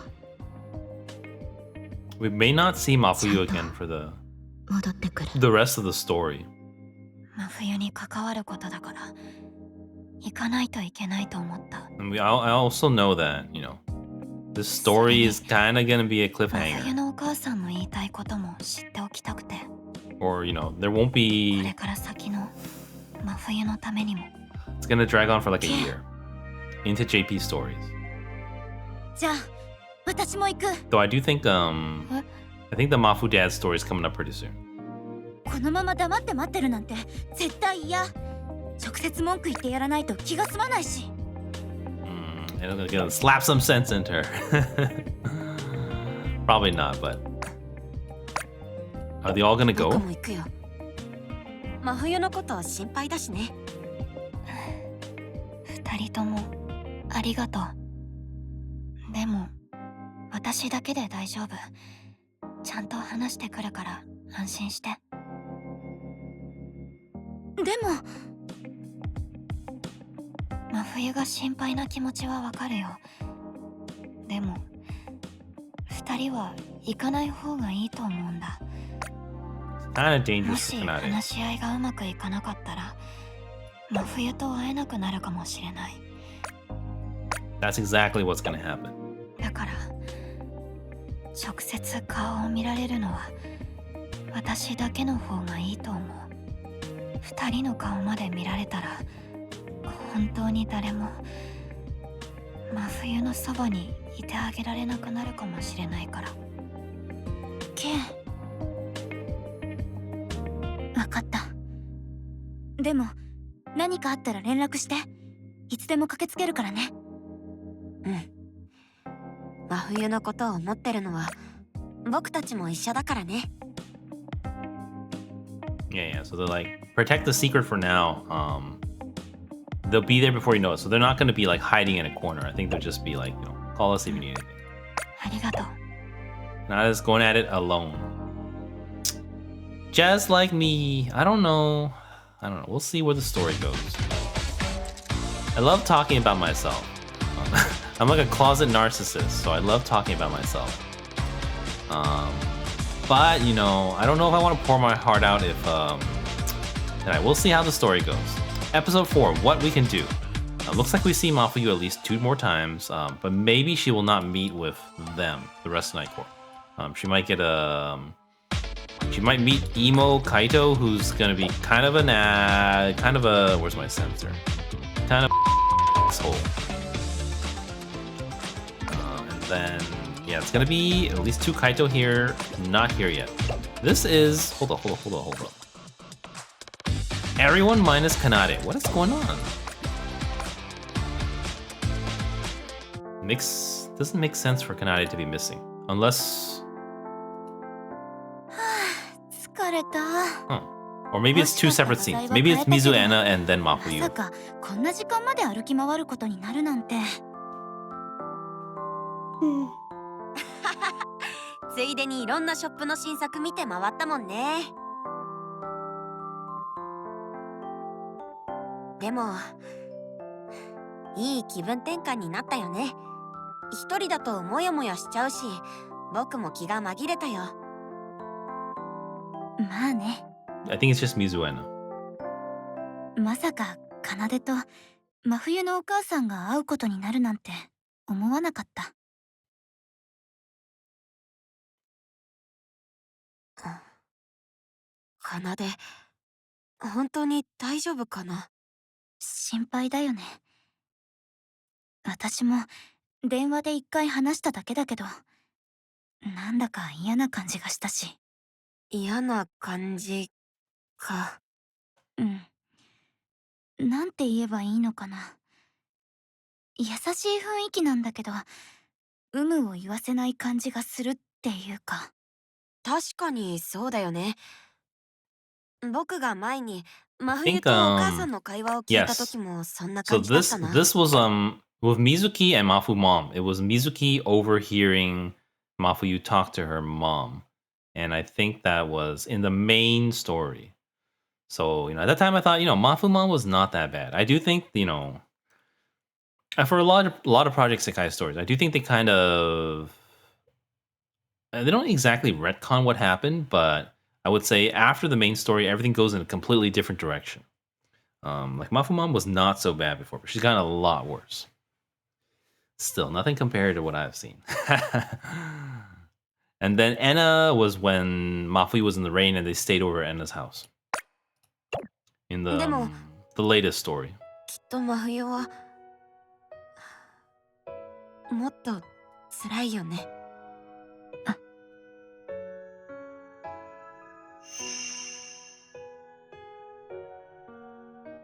We may not see Mafuyu again for 戻ってくる。 the rest of the story. 真冬に関わることだから行かないといけないと思った。And I also know that, this story is kind of gonna be a 真冬 cliffhanger. のお母さんの言いたいことも知っておきたくて。 Or, there won't こ be... れから先の真冬のためにも。 It's gonna drag on for like a year. Into JP stories. じゃあ私も行く。 Though I do think, I think the Mafu dad story is coming up pretty soon. このまま黙って待ってるなんて絶対嫌。直接文句言ってやらないと気が済まないし。And I'm gonna slap some sense into her. Probably not, but Are they all gonna 僕 go? も行くよ。真冬のこと心配だしね。二人ともありがとう。でも私だけで大丈夫。ちゃんと話してくるから安心して。でも真冬が心配な気持ちはわかるよ。でも二人は行かない方がいいと思うんだ。Kind of も dangerous し for Kanade. 話し合いがうまくいかなかったら真冬と会えなくなるかもしれない。 That's exactly what's gonna happen. だから直接顔を見られるのは私だけの方がいいと思う。二人の顔まで見られたら本当に誰も真冬のそばにいてあげられなくなるかもしれないから。ケン、分かった。でも何かあったら連絡して。いつでも駆けつけるからね。うん。真冬のことを思ってるのは僕たちも一緒だからね。 Yeah, so they're like, protect the secret for now. They'll be there before you know it. So they're not gonna be like hiding in a corner. I think they'll just be like, call us if you need anything. ありがとう。 Nada's going at it alone. Just like me. I don't know. We'll see where the story goes. I love talking about myself. I'm like a closet narcissist, so I love talking about myself. But, I don't know if I want to pour my heart out if, Alright, we'll see how the story goes. Episode 4, what we can do. Looks like we see Mafuyu at least 2 more times, but maybe she will not meet with them the rest of Night Court. She might get she might meet Emo Kaito, who's gonna be kind of a, where's my sensor? Kind of asshole. And then, yeah, it's gonna be at least 2 Kaito here, not here yet. This is, hold up. Everyone minus Kanade. What is going on? Doesn't make sense for Kanade to be missing. Unless... 疲れた。 Or maybe it's 2 separate scenes. Maybe it's Mizuana and then ま Mafuyu. さかこんな時間まで歩き回ることになるなんて。ついでにいろんなショップの新作見て回ったもんね。でもいい気分転換になったよね。一人だとモヤモヤしちゃうし、僕も気が紛れたよ。まあね。 I think it's just Mizuana. まさか奏と真冬のお母さんが会うことになるなんて思わなかった。奏、本当に大丈夫かな。心配だよね。私も電話で一回話しただけだけど、なんだか嫌な感じがしたし。嫌な感じか。うん。なんて言えばいいのかな。優しい雰囲気なんだけど、有無を言わせない感じがするっていうか。確かにそうだよね。僕が前に真冬とお母さんの会話を聞いた時もそんな So 感じだったな。this was with Mizuki and Mafu mom. It was Mizuki overhearing Mafuyu talk to her mom. And I think that was in the main story. So, at that time I thought, Mafu mom was not that bad. I do think, for a lot of Project Sekai stories, I do think they kind of they don't exactly retcon what happened, but I would say after the main story, everything goes in a completely different direction. Like Mafumon was not so bad before, but she's gotten a lot worse. Still, nothing compared to what I've seen. And then Enna was when Mafuyu was in the rain and they stayed over at Enna's house. In the latest story. きっと真冬はもっと辛いよね。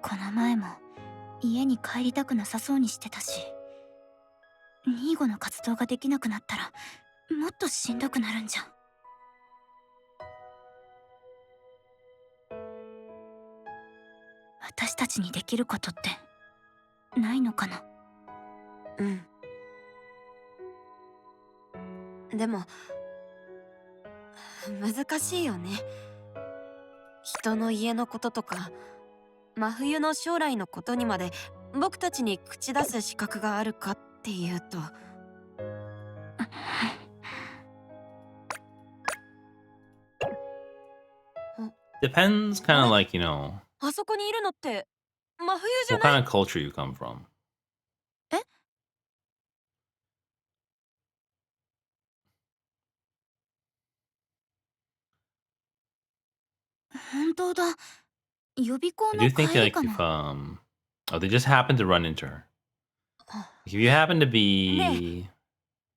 この前も家に帰りたくなさそうにしてたし、ニーゴの活動ができなくなったらもっとしんどくなるんじゃん。私たちにできることってないのかな。うん。でも難しいよね。人の家のこととか真冬の将来のことにまで僕たちに口出す資格があるかっていうと。Depends, kind of like, you know, あそこにいるのって真冬じゃ what ない？ kind of culture you come from. 本当だ。予備校 I の do think 帰り like か if な。oh, they just happen to run into her. If you happen to be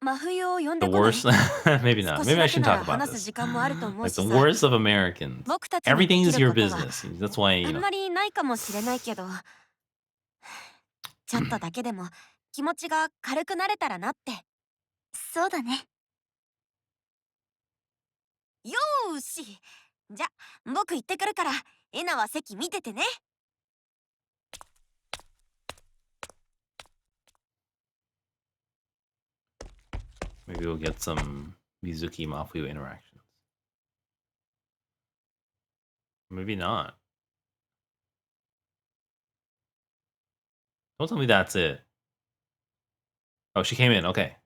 真冬を呼ん the でこない？ worst, maybe not. 少 Maybe し I だけ shouldn't な talk ら about 話す this. 時間もあると思う Like し the さ。 worst of Americans. 僕たちにで Everything き is る your ことは business. That's why, あ you ん know. まりないかもしれないけど、ちょっとだけでも気持ちが軽くなれたらなって。そうだね。よーし、じゃ僕行ってくるからエナは席見ててね。Maybe we'll get some Mizuki Mafuyu interactions. Maybe not. Don't tell me that's it. Oh, she came in. Okay.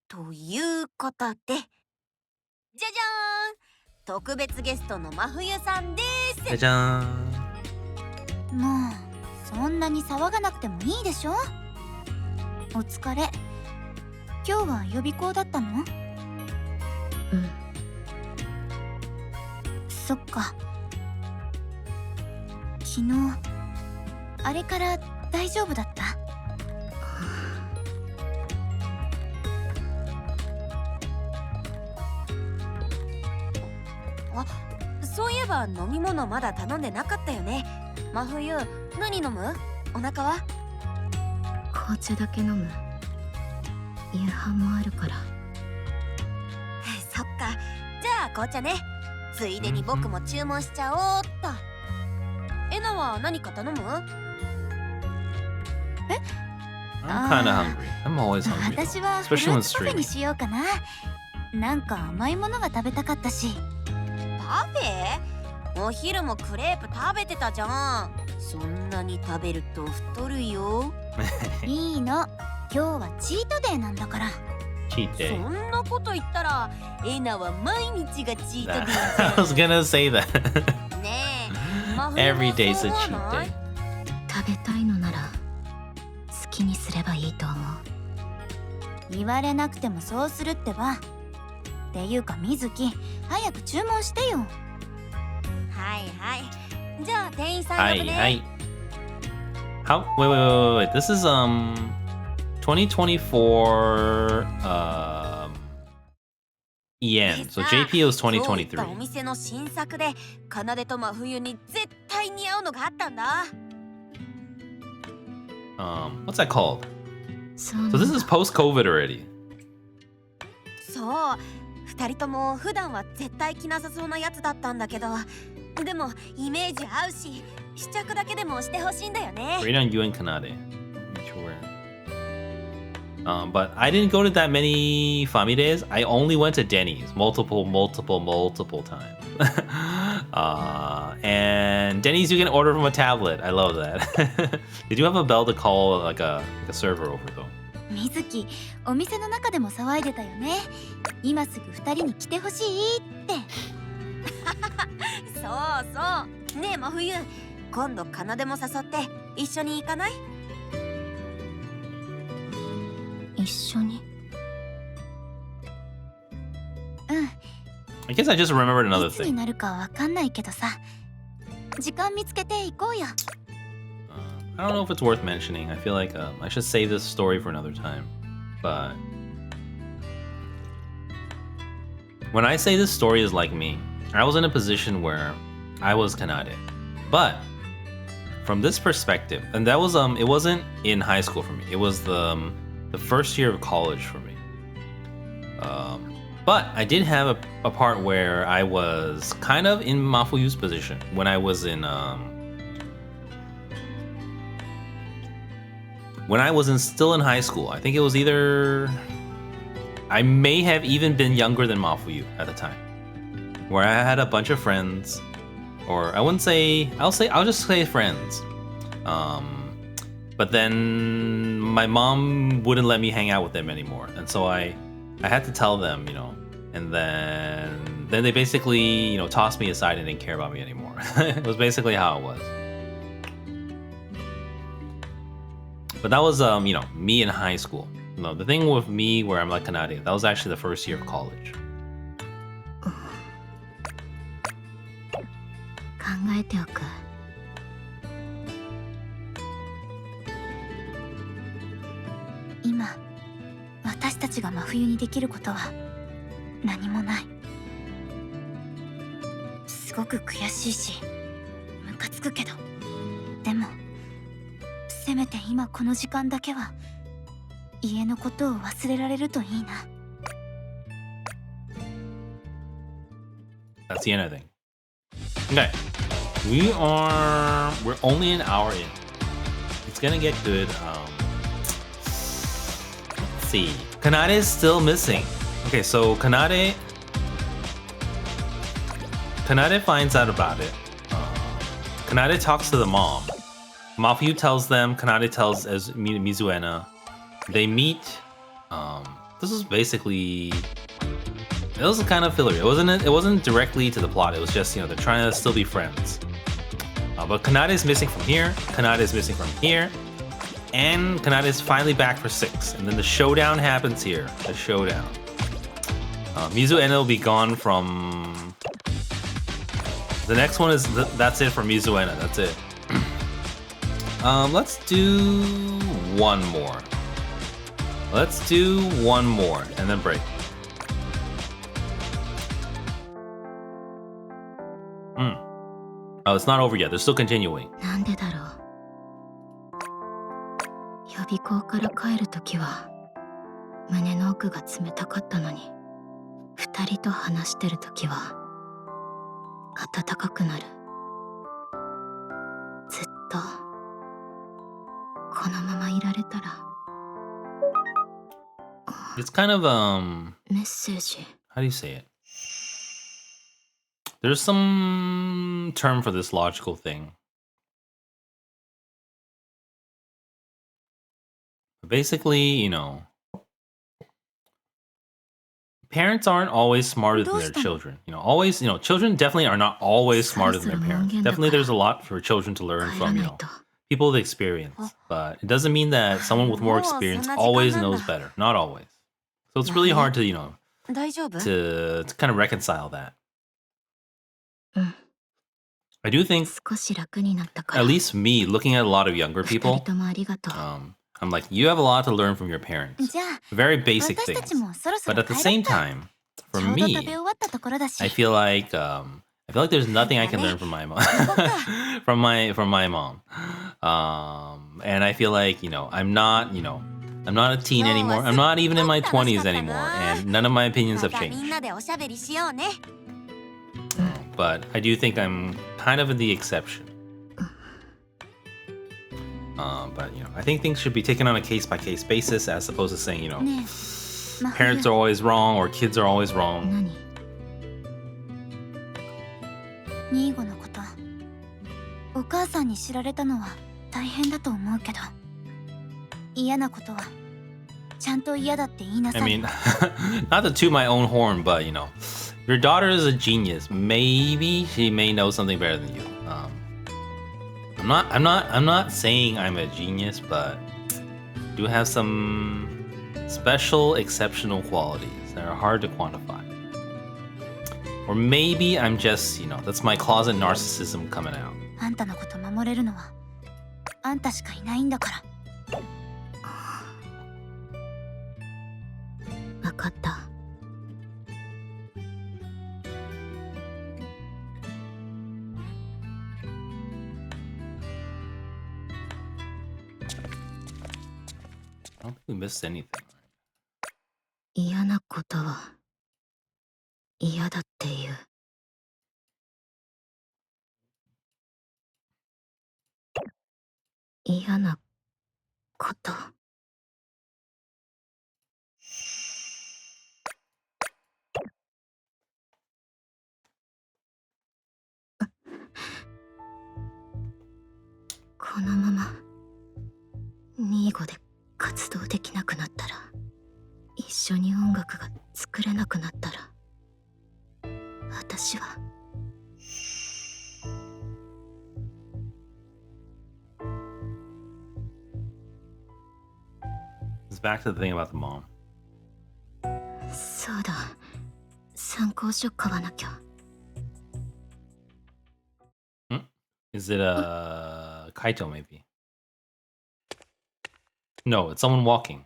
ということで、じゃじゃーん、特別ゲストの真冬さんです。 じゃじゃーん。もうそんなに騒がなくてもいいでしょ。お疲れ。今日は予備校だったの？うん。そっか。昨日あれから大丈夫だった？あ、そういえば飲み物まだ頼んでなかったよね。真冬、何飲む？お腹は？紅茶だけ飲む。夕飯もあるから。そっか、じゃあ紅茶ね。ついでに僕も注文しちゃおうっと。エナは何か頼む？ I'm kind of hungry. I'm always hungry. 私は though, フル especially ー when ツパフェに streaming. しようかな。なんか甘いものが食べたかったし。パフェ？お昼もクレープ食べてたじゃん。そんなに食べると太るよ。いいの。今日はチートデーなんだから。Cheat そ day. んなこと言ったらエナは毎日がチートデー I was gonna say that. ねえ、真冬 Every も day's そう a 思 cheat わない？ day. 食べたいのなら好きにすればいいと思う。言われなくてもそうするってば。っていうか水木、早く注文してよ。はいはい。じゃあ店員さん呼 Hi, ぶね。 hi. How? Wait. This is 2024 yen. So JP was 今日行ったお 2023. 店の新作で、奏と真冬に絶対似合うのがあったんだ。What's that called? そう So this is post-COVID already. そう、二人とも普段は絶対着なさそうなやつだったんだけど、でもイメージ合うし、試着だけでもしてほしいんだよね。 Right on you and Kanade. But I didn't go to that many Famides. I only went to Denny's multiple times. And Denny's you can order from a tablet. I love that. They do have a bell to call like a server over though. 水木、お店の中でも騒いでたよね。今すぐ二人に来てほしいって。そうそう。ねえ真冬、今度奏も誘って一緒に行かない？一緒に。I guess I just remembered another いつに thing. なるかわかんないけどさ。時間見つけて行こうよ。I don't know if it's worth mentioning. I feel like I should save this story for another time. But when I say this story is like me, I was in a position where I was Kanade. But from this perspective, and that was it wasn't in high school for me. It was the first year of college for me. But I did have a part where I was kind of in Mafuyu's position when I was still in high school. I think it was either I may have even been younger than Mafuyu at the time, where I had a bunch of friends, or I wouldn't say I'll just say friends. But then my mom wouldn't let me hang out with them anymore, and so I had to tell them, and then they basically, tossed me aside and didn't care about me anymore. It was basically how it was. But that was, me in high school. The thing with me where I'm like Kanade, that was actually the first year of college. 考えておく。今、私たちが真冬にできることは何もない。すごく悔しいし、ムカつくけど、でもせめて今この時間だけは家のことを忘れられるといいな。That's the end of the thing. Okay. We're only an hour in. It's gonna get good. Let's see. Kanade is still missing. Okay, so Kanade finds out about it. Kanade talks to the mom. Mafuyu tells them, Kanade tells as Mizuena. They meet. This is basically. It was kind of filler. It wasn't directly to the plot. It was just, they're trying to still be friends. But Kanade is missing from here. Kanade is missing from here. And Kanade is finally back for 6. And then the showdown happens here. The showdown. Mizuena will be gone from... The next one is... That's it for Mizuena. That's it. Let's do one more. Let's do one more. And then break. Oh, it's not over yet. They're still continuing. なんでだろう。予備校から帰るときは胸の奥が冷たかったのに、二人と話してるときは暖かくなる。ずっとこのままいられたら。It's kind of メッセージ。 how do you say it? There's some term for this logical thing. Basically, parents aren't always smarter than their children. Always, children definitely are not always smarter than their parents. Definitely there's a lot for children to learn from, people with experience. But it doesn't mean that someone with more experience always knows better. Not always. So it's really hard to, to kind of reconcile that. I do think, at least me, looking at a lot of younger people, I'm like, you have a lot to learn from your parents. Very basic things. But at the same time, for me, I feel like there's nothing I can learn from my mom. from my mom. And I feel like, I'm not a teen anymore. I'm not even in my 20s anymore, and none of my opinions have changed. But I do think I'm kind of in the exception. But I think things should be taken on a case-by-case basis as opposed to saying, parents are always wrong or kids are always wrong. ニーゴのこと、お母さんに知られたのは大変だと思うけど、嫌なことはちゃんと嫌だって言いなさい。I mean, not to toot my own horn, but your daughter is a genius. Maybe she may know something better than you. I'm not saying I'm a genius, but I do have some special, exceptional qualities that are hard to quantify. Or maybe I'm just, that's my closet narcissism coming out. あんたのこと守れるのはあんたしかいないんだから。わかった。I don't think we missed anything. 嫌なことは嫌だっていう。嫌なこと。このままミーゴで活動できなくなったら、一緒に音楽が作れなくなったら、私はIt's back to the thing about the mom. そうだ、参考書買わなきゃ。Is it Kaito maybe? No, it's someone walking.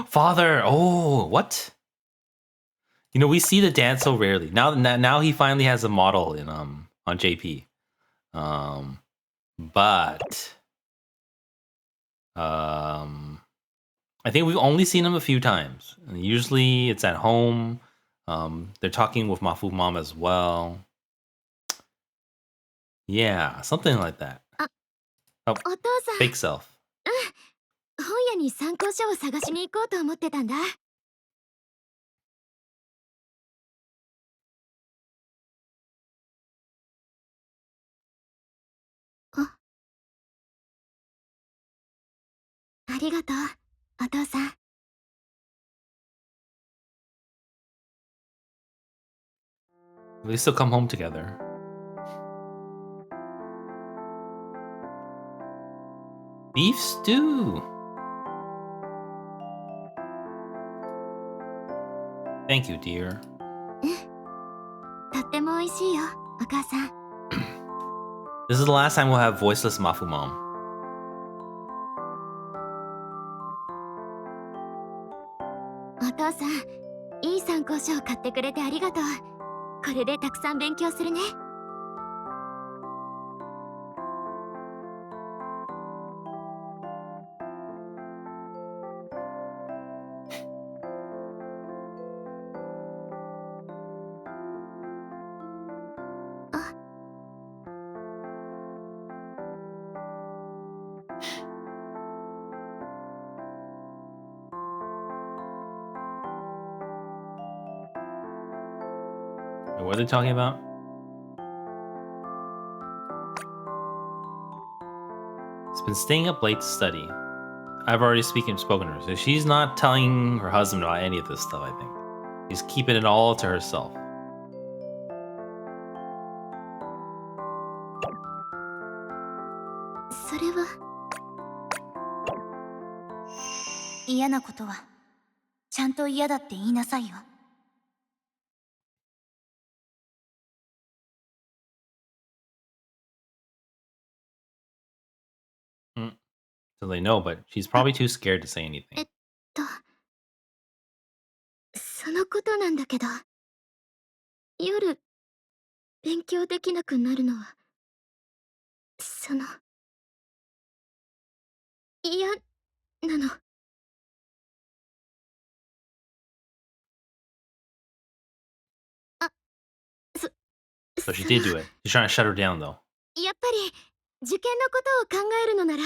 Father! Oh, what? You know, we see the dad so rarely. Now he finally has a model in on JP. But I think we've only seen him a few times. And usually it's at home. They're talking with Mafu mom as well. Yeah, something like that. Oh, お父さん、 fake self. 本屋に参考書を探しに行こうと思ってたんだ。ありがとう、お父さん。They still come home together. Beef stew. Thank you, dear. とっても美味しいよ、お母さん。This is the last time we'll have voiceless Mafu mom. お父さん、いい参考書を買ってくれてありがとう。これでたくさん勉強するね。What are they talking about? She's been staying up late to study. I've already spoken to her, so she's not telling her husband about any of this stuff, I think. She's keeping it all to herself. それは嫌なことはちゃんと嫌だって言いなさいよ。So they know, but she's probably too scared to say anything. そのことなんだけど、夜勉強できなくなるのは嫌なの。So she did do it. She's trying to shut her down, though. やっぱり受験のことを考えるのなら、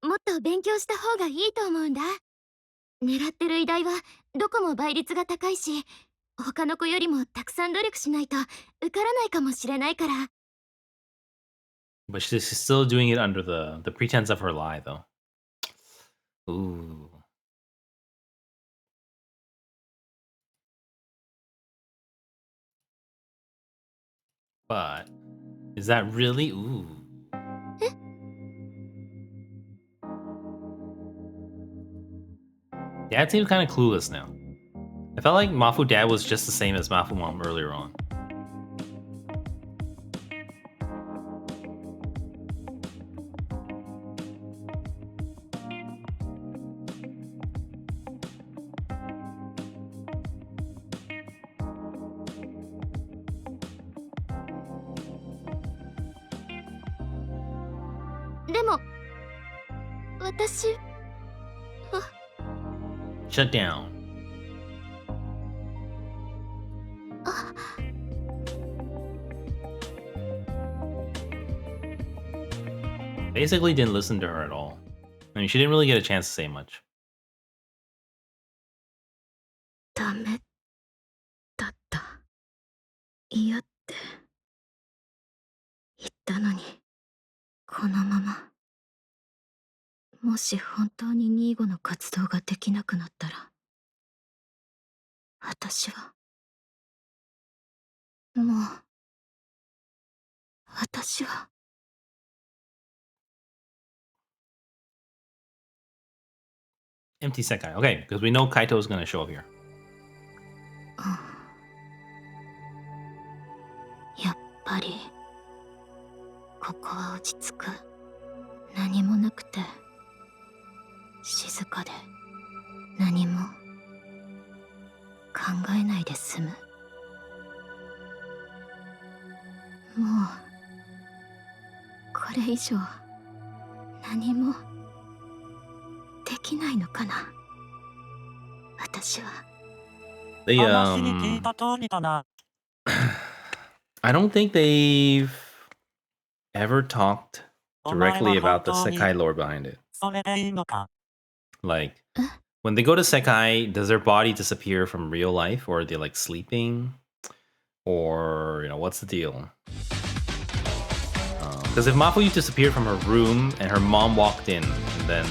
もっと勉強した方がいいと思うんだ。狙ってる医大はどこも倍率が高いし、他の子よりもたくさん努力しないと受からないかもしれないから。But she's still doing it under the pretense of her lie, though. Ooh. But is that really? Ooh. Dad seems kind of clueless now. I felt like Mafu dad was just the same as Mafu mom earlier on. Shut down. あ、Basically didn't listen to her at all. I mean, she didn't really get a chance to say much. ダメだった。嫌って言ったのに、このまま。もし本当にニーゴの活動ができなくなったら、私はもう、私は。Empty Sekai. Okay, because we know Kaito is going to show up here. やっぱりここは落ち着く。何もなくて静かで何も考えないで済む。もうこれ以上何もできないのかな、私は。They I don't think they've ever talked directly about the Sekai lore behind it. Like, when they go to Sekai, does their body disappear from real life, or are they like sleeping, or what's the deal? Because if Mafuyu disappeared from her room and her mom walked in and then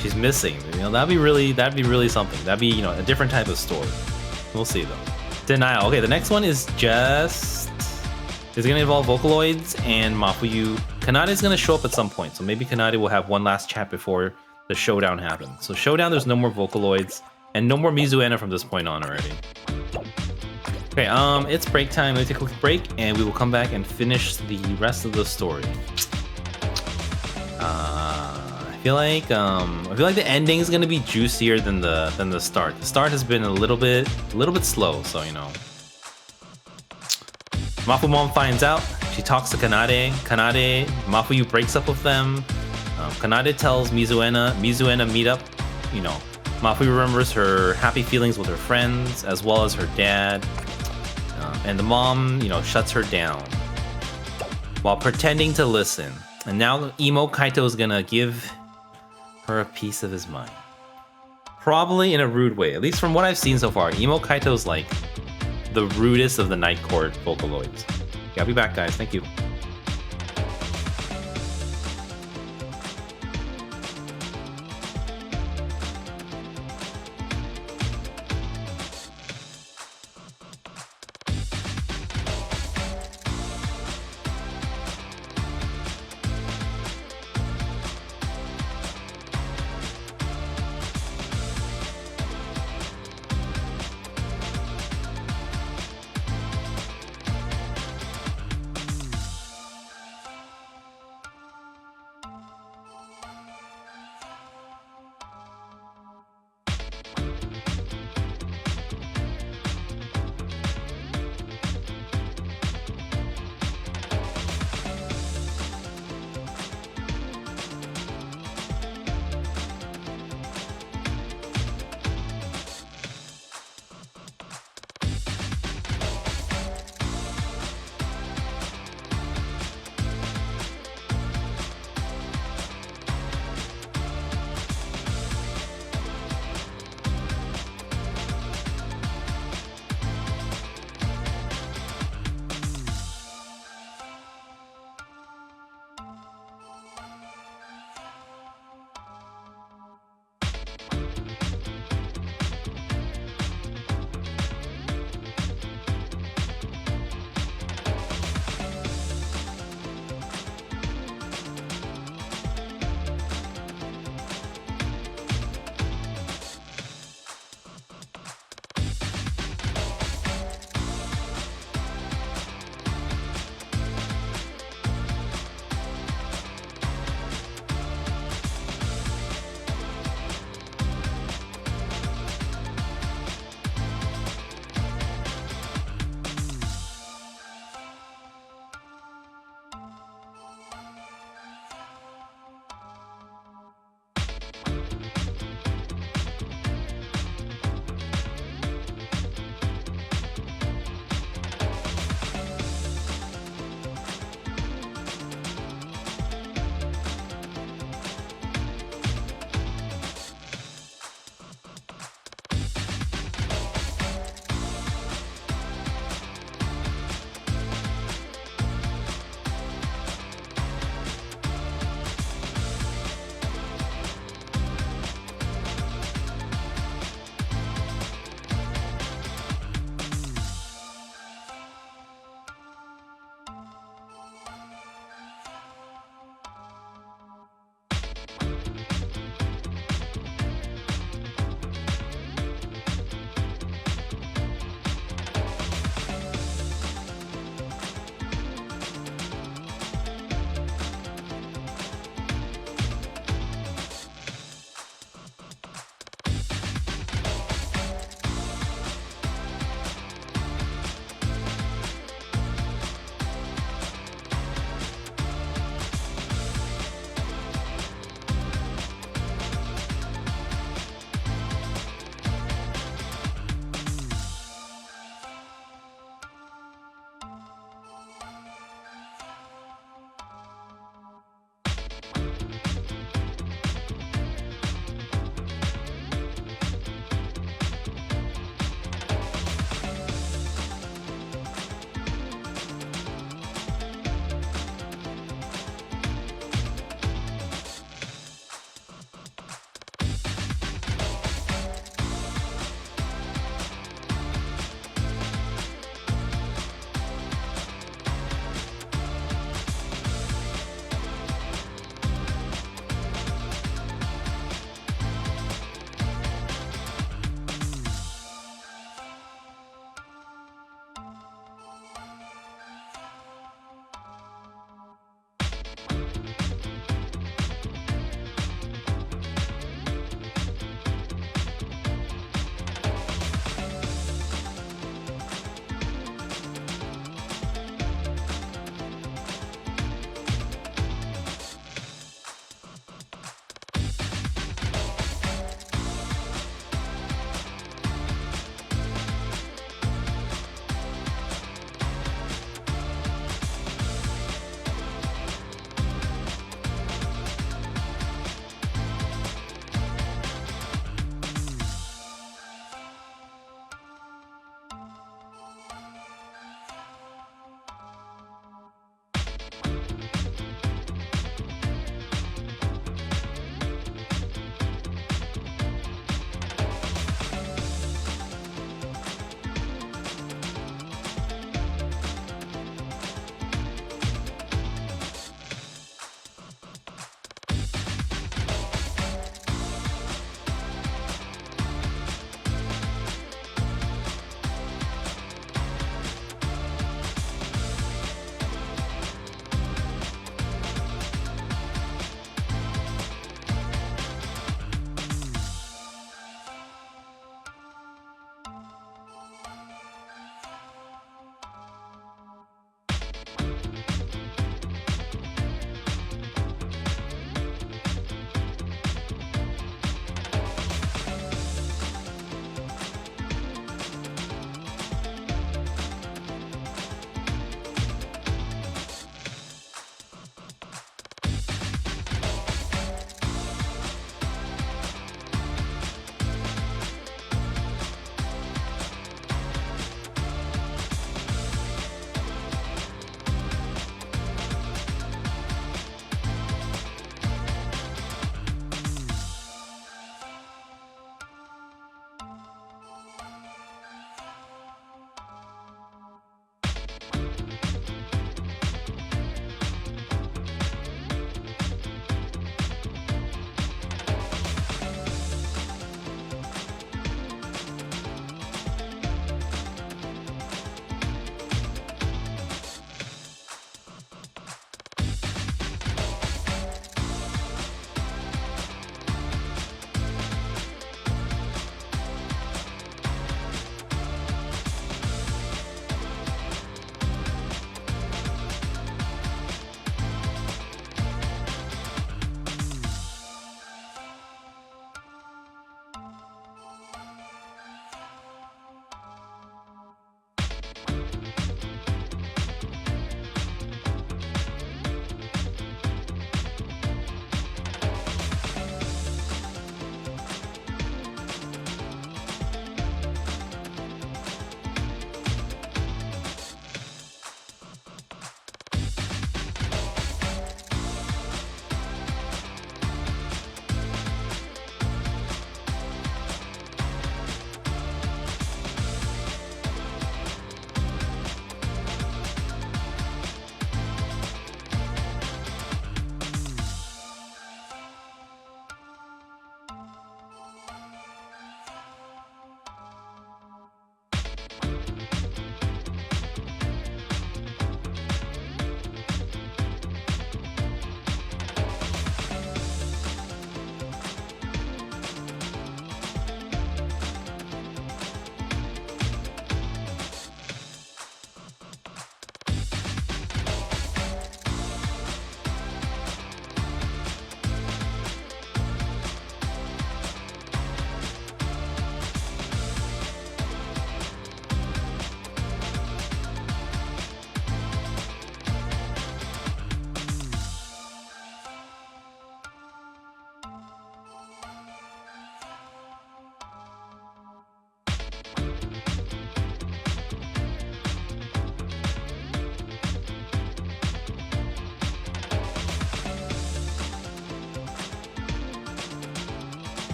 she's missing, that'd be really something. That'd be a different type of story. We'll see though. Denial. Okay, the next one is it's gonna involve Vocaloids and Mafuyu. Kanade is gonna show up at some point, so maybe Kanade will have one last chat before the showdown happens. So showdown, there's no more Vocaloids and no more Mizuki from this point on already. Okay, it's break time. Let's take a quick break, and we will come back and finish the rest of the story. I feel like the ending is gonna be juicier than the start. The start has been a little bit slow, so Mafu mom finds out. She talks to Kanade. Mafuyu breaks up with them. Kanade tells Mizuki meet up. Mafuyu remembers her happy feelings with her friends as well as her dad. And the mom, shuts her down while pretending to listen. And now Emo Kaito is gonna give her a piece of his mind. Probably in a rude way. At least from what I've seen so far, Emo Kaito's like the rudest of the Night Court Vocaloids. Okay, I'll be back, guys. Thank you.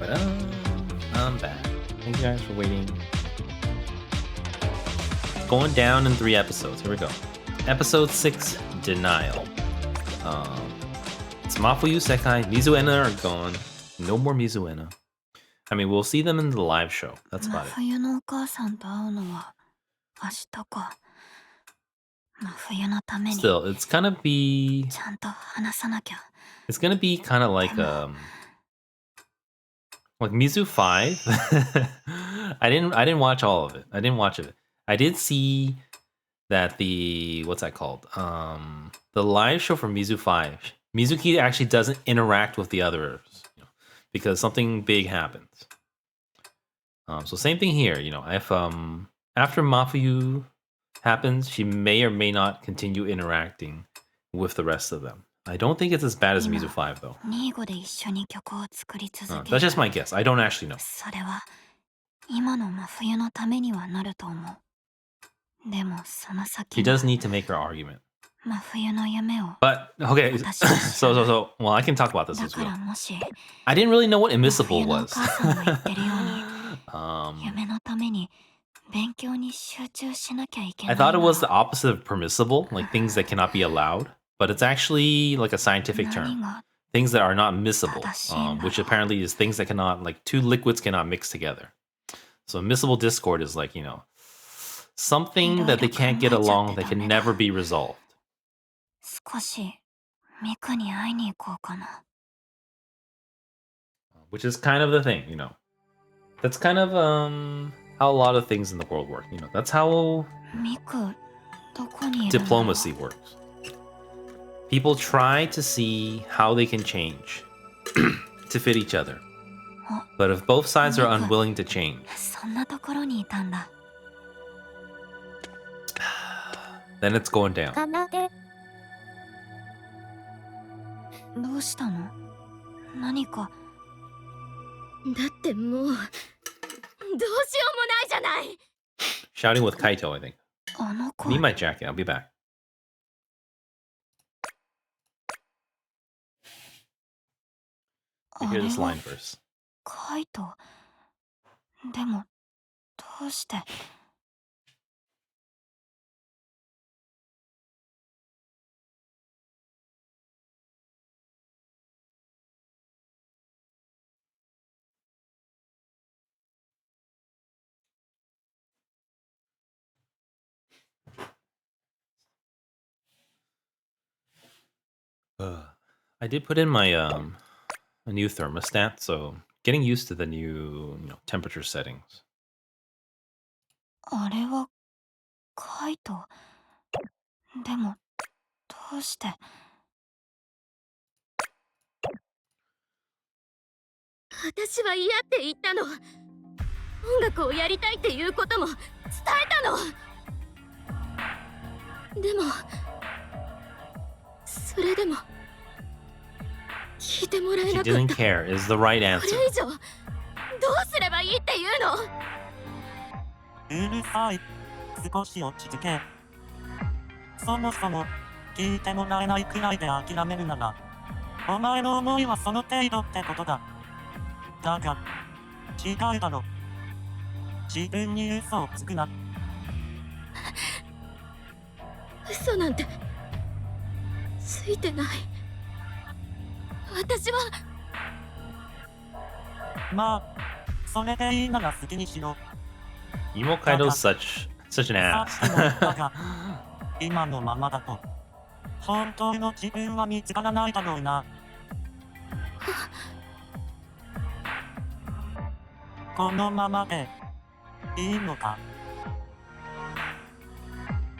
I'm back. Thank you guys for waiting. Going down in 3 episodes. Here we go. Episode 6, Denial. It's Mafuyu, Sekai, Mizuena are gone. No more Mizuena. I mean, we'll see them in the live show. That's about it. 冬のお母さんと会うのは明日か。冬のために Still, it's gonna be ちゃんと話さなきゃ。 it's gonna be kind of like Mizu 5. I didn't watch all of it. I didn't watch it. I did see that the what's that called? The live show for Mizu 5. Mizuki actually doesn't interact with the others, because something big happens. So same thing here, if after Mafuyu happens, she may or may not continue interacting with the rest of them. I don't think it's as bad as Mizu 5 though. 25で一緒に曲を作り続け That's る。 just my guess. I don't actually know. それは今の真冬のためにはなると思う。でもその She 先 does の need to make her argument. 真冬の夢を But okay, so well, I can talk about this だ as か well. らもし I didn't really know what 真 Immiscible 冬のお was. 母さんが言ってるように um, 夢のために勉強に集中しなきゃいけな I いな thought it ら was the opposite of permissible, like things that cannot be allowed. But it's actually like a scientific 何 term. が Things that are not miscible, 正しいんだろう。 which apparently is things that cannot, like 2 liquids cannot mix together. So miscible discord is like, something that they can't get along that can never be resolved. 少しミクに会いに行こうかな。 Which is kind of the thing, That's kind of how a lot of things in the world work. That's how ミクどこにいるの？ diplomacy works. People try to see how they can change to fit each other. But if both sides are unwilling to change, そんなところにいたんだ。 then it's going down. かなで、どうしたの？何かだってもうどうしようもないじゃない。 Shouting with Kaito, I think. あの I 子 need my jacket. I'll be back. I あ hear れ this は line first. カイト。でもどうして？ I did put in my a new thermostat, so getting used to the new temperature settings. あれはカイト。でもどうして？ 私は嫌って言ったの。音楽をやりたいっていうことも伝えたの。でもそれでも聞いてもらえ She なか didn't った。 care is the right こ answer. れ以上どうすればいいっていうの？うるさい。少し落ち着け。そもそも、聞いてもらえないくらいで諦めるなら、お前の思いはその程度ってことだ。だが、違うだろ。自分に嘘をつくな。嘘なんてついてない。私はまあ、それでいいなら好きにしろ。 Emo Kaido's such an さっきも言った ass. が、今のままだと、本当の自分は見つからないだろうな。このままで、いいのか？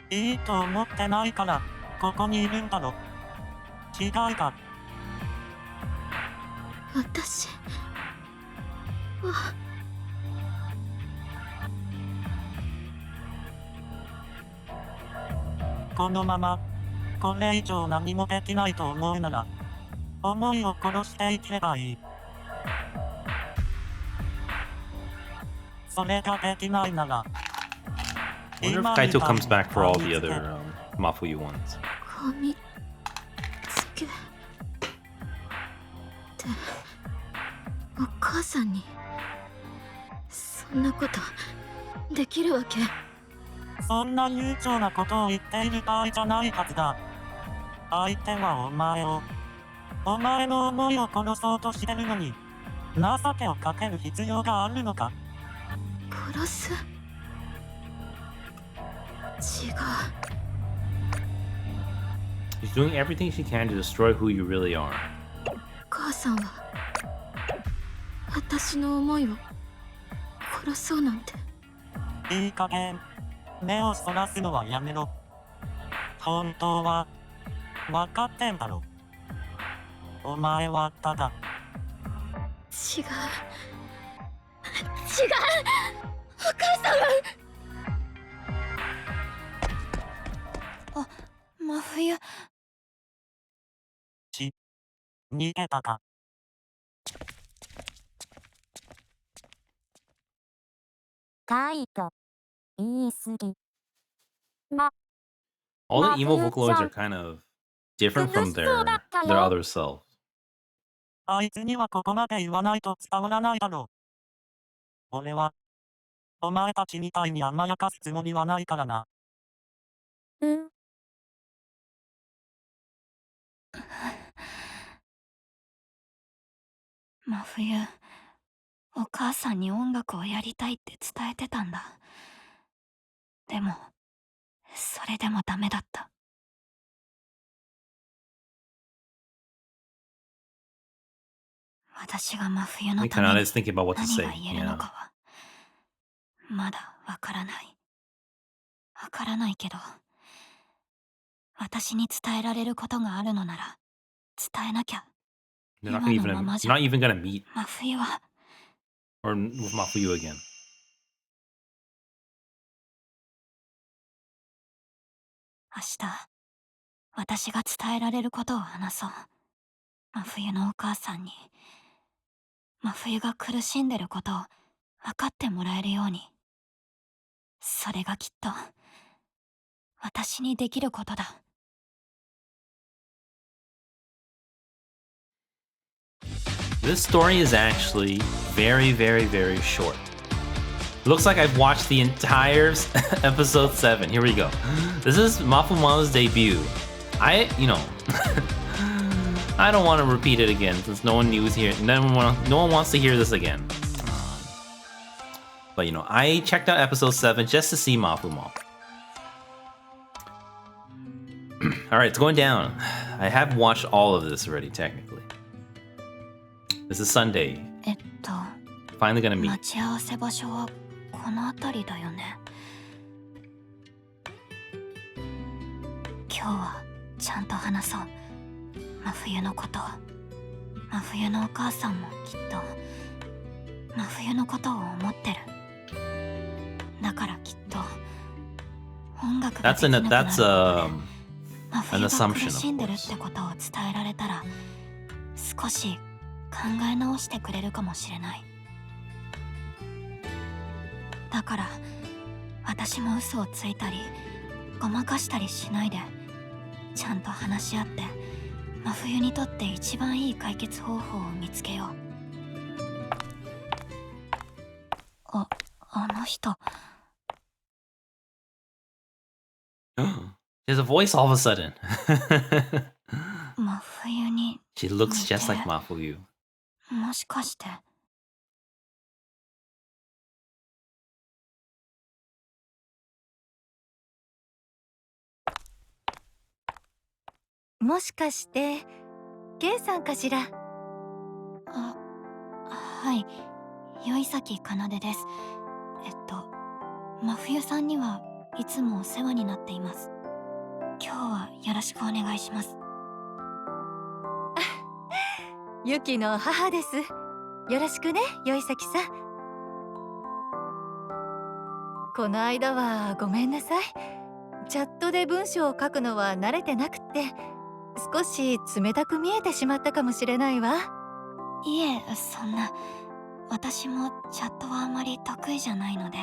いいと思ってないから、ここにいるんだろ。違うか？私はこのまま、これ以上何もできないと思うなら、思いを殺していけばいい。それができないなら、 I wonder if Kaito comes back for all the other Mafuyu ones. 噛みつけってお母さんにそんなことできるわけ。そんな悠長なことを言っている場合じゃないはずだ。相手はお前を、お前の思いを殺そうとしてるのに、情けをかける必要があるのか？殺す？違う。 She's doing everything she can to destroy who you really are. 母さんは私の思いを殺そうなんて。いい加減、目をそらすのはやめろ。本当は、分かってんだろ。お前はただ。違う。違う。お母さんは。あ、真冬。逃げたか。カイト、言い過ぎ。All the emo Vocaloids are kind of different from their other selves. あいつにはここまで言わないと伝わらないだろう。俺は、お前たちみたいに甘やかすつもりはないからな。うん。真冬、お母さんに音楽をやりたいって伝えてたんだ。でも、それでもダメだった。私が真冬の I think ため Kanade に is thinking about what to 何 say. が言えるの Yeah. かは、まだわからない。わからないけど、私に伝えられることがあるのなら、伝えなきゃ。 You're not even gonna meet 真冬は or with Mafuyu again. 明日、私が伝えられることを話そう。真冬のお母さんに、真冬が苦しんでることを分かってもらえるように。それがきっと、私にできることだ。This story is actually very, very, very short. Looks like I've watched the entire episode 7. Here we go. This is Mafuma's debut. I don't want to repeat it again since no one wants to hear this again. But I checked out episode 7 just to see Mafuma. Alright, it's going down. I have watched all of this already, technically. This is Sunday. Finally gonna meet. 待ち合わせ場所はこの辺りだよね。今日はちゃんと話そう。真冬のこと。真冬のお母さんもきっと真冬のことを思ってる。だからきっと音楽ができなくなる。That's an 真冬が assumption, 苦 of しんでるっ course. てことを伝えられたら少し考え直してくれるかもしれない。だから私も嘘をついたりごまかしたりしないでちゃんと話し合って真冬にとって一番いい解決方法を見つけよう。あの人。There's a voice all of a sudden. 真冬に She looks just like Mafuyu. もしかして。もしかして、K さんかしら。はい、よいさきかなでです。真冬さんにはいつもお世話になっています。今日はよろしくお願いします。ユキの母です。よろしくね、よいさきさん。この間はごめんなさい。チャットで文章を書くのは慣れてなくって、少し冷たく見えてしまったかもしれないわ。いえ、そんな。私もチャットはあまり得意じゃないので。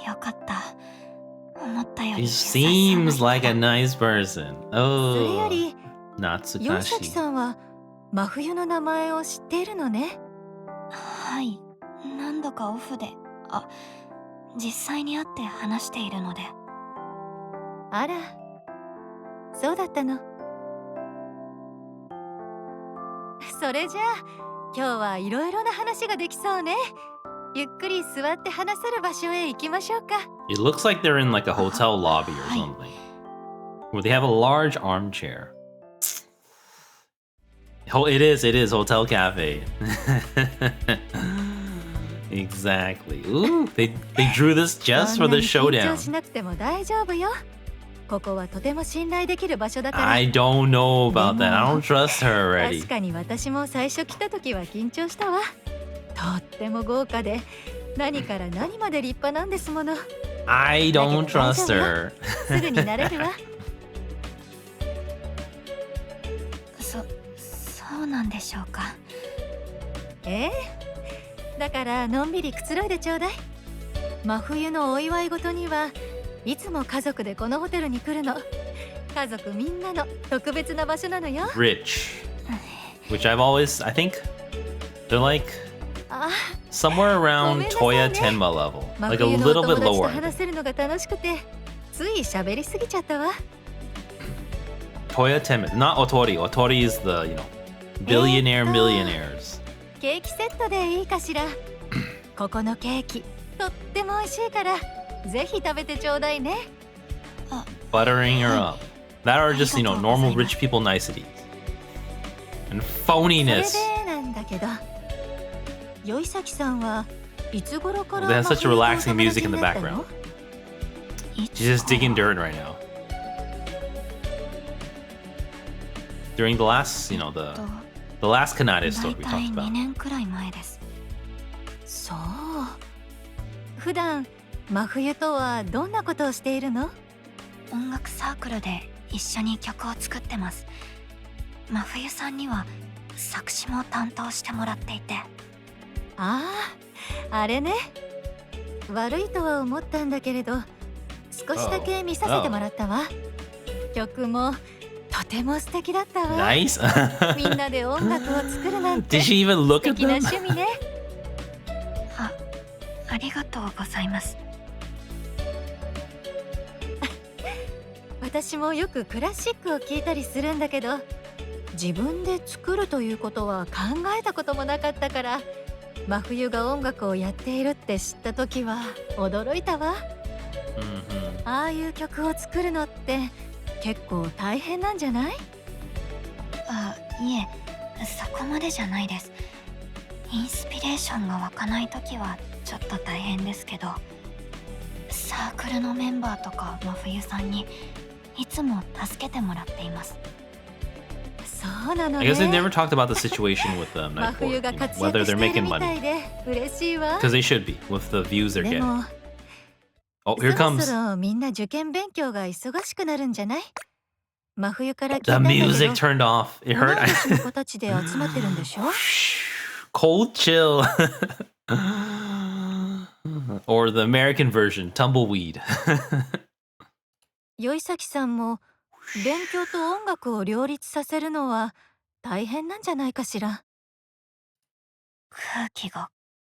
よかった。思ったより She seems like a nice person. それよ Oh, り、よいさき Natsukashi. さんは真冬の名前を知っているのね。はい、何度かオフで、実際に会って話しているので。あら、そうだったの。それじゃあ今日はいろいろな話ができそうね。ゆっくり座って話せる場所へ行きましょうか。 It looks like they're in like a hotel lobby or something, where they have a large armchair. Oh, it is hotel cafe. Exactly. Ooh, they drew this just for the そんなに緊 showdown. 張しなくても大丈夫よ。ここはとても信頼できる場所だから。 I don't know about that. I don't trust her 確 already. かに私も最初来た時は緊張したわ。とっても豪華で何から何まで立派なんですもの。 I don't trust her. すぐに慣れるわ。そうなんでしょうか。だからのんびりくつろいでちょうだい。真冬のお祝い事にはいつも家族でこのホテルに来るの。家族みんなの特別な場所なのよ。 Rich, which I think they're like あ、 somewhere ご around めんなさいね。 Toya Tenma level, 真 like a 冬のお little 友 bit 達と lower. 話せるのが楽しくてつい喋りすぎちゃったわ。 Toya Tenma, not Otori. Otori is the, billionaire millionaires. ケーキセットでいいかしら。ここのケーキとっても美味しいからぜひ食べてちょうだいね。 Buttering her up. That are just, normal rich people niceties. And それ phoniness. でなんだけど、よいさきさんはいつ頃から They have 真 such 冬とお relaxing 友 music 達 in に the なった background. の？ She's just digging dirt right now. During the last, the last Kanade だ story い we たい talked 2 about. 年くらい前です。そう。普段真冬とはどんなことをしているの？音楽サークルで一緒に曲を作ってます。真冬さんには作詞も担当してもらっていて。ああ、あれね。悪いとは思ったんだけれど少しだけ見させてもらったわ。曲もとても素敵だったわ。 Nice. みんなで音楽を作るなんて Did she even 素 look at 敵な them? 趣味ね。ありがとうございます。私もよくクラシックを聴いたりするんだけど自分で作るということは考えたこともなかったから真冬が音楽をやっているって知った時は驚いたわ。 Mhm. ああいう曲を作るのって結構大変なんじゃない？いえ、そこまでじゃないです。インスピレーションが湧かない時はちょっと大変ですけど、サークルのメンバーとか真冬さんにいつも助けてもらっています。そうなの I guess they ね。 never talked about the situation with 真 Night 冬 Court, が活 whether 躍 they're している making みた money. いで嬉しいわ。 Because they should be, with the views they're で getting. も Oh, そ here ろ comes そろみんな受験勉強が忙しくなるんじゃない？真冬から聞い the たんだけど music turned off. It 同い hurt. 年の子たちで集まってるんでしょ？ Cold chill. Or the American version, tumbleweed. よいさきさんも勉強と音楽を両立させるのは大変なんじゃないかしら。空気が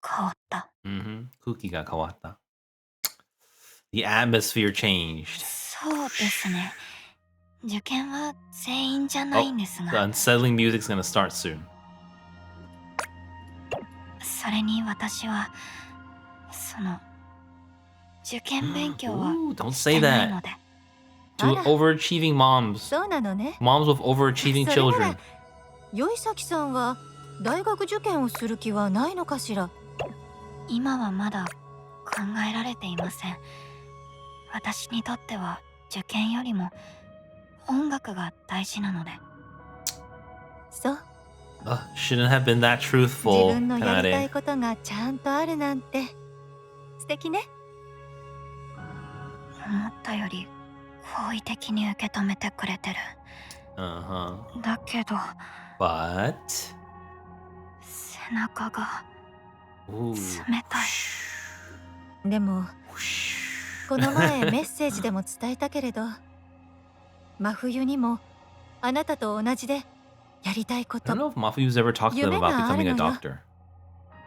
変わった。空気が変わった。The atmosphere changed. そうですね。受験は全員じゃないんです The が、 unsettling music's gonna start soon. それに私は受験勉強は Ooh, don't し say てない that. ので。To あら。 overachieving moms. そうなのね。 Moms with overachieving それな children. らよいさきさんは大学受験をする気はないのかしら。今はまだ考えられていません。私にとっては受験よりも音楽が大事なので。そう。 Shouldn't have been that 自 truthful, 分のやりた Kanade. いことがちゃんとあるなんて素敵ね。思ったより好意的に受け止めてくれてる。 Uh-huh. だけど But 背中が ooh. 冷たい。でもこの前メッセージでも伝えたけれど真冬にもあなたと同じでやりたいこ I don't と know if Mafuyu's ever talked to them about becoming a Yumena doctor.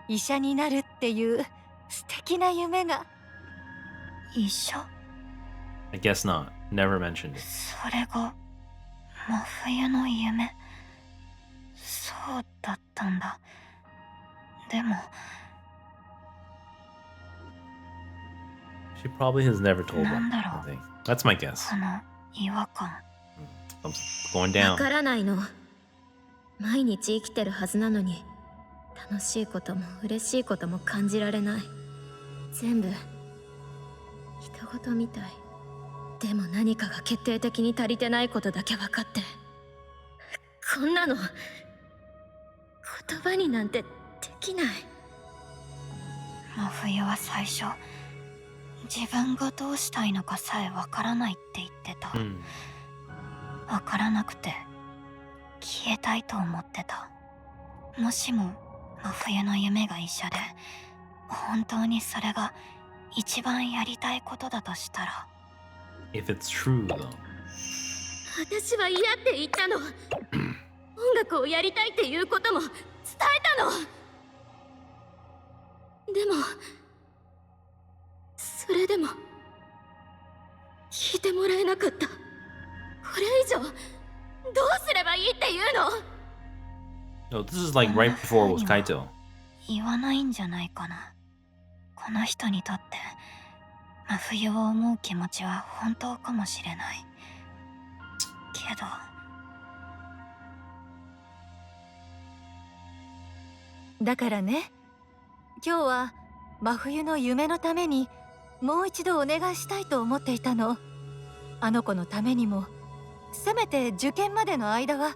医者になるっていう素敵な夢が。医者？ I guess not. Never mentioned it. それが真冬の夢。そうだったんだ。でも She probably has never told them. なんだろう。 I think. That's my guess. この違和感。 Something's going わ down. からないの。毎日生きてるはずなのに、楽しいことも嬉しいことも感じられない。全部人事みたい。でも何かが決定的に足りてないことだけ分かって、こんなの言葉になんてできない。真冬は最初、自分がどうしたいのかさえわからないって言ってた。わからなくて消えたいと思ってた。もしも真冬の夢が医者で、本当にそれが一番やりたいことだとしたら。 If it's true, though. 私は嫌って言ったの。音楽をやりたいっていうことも伝えたの。でもそれでも聞いてもらえなかった。これ以上どうすればいいっていうの？ No, this is like right before with Kaito. 言わないんじゃないかな。この人にとって真冬を思う気持ちは本当かもしれないけど。だからね、今日は真冬の夢のためにもう一度お願いしたいと思っていたの。あの子のためにも、せめて受験までの間は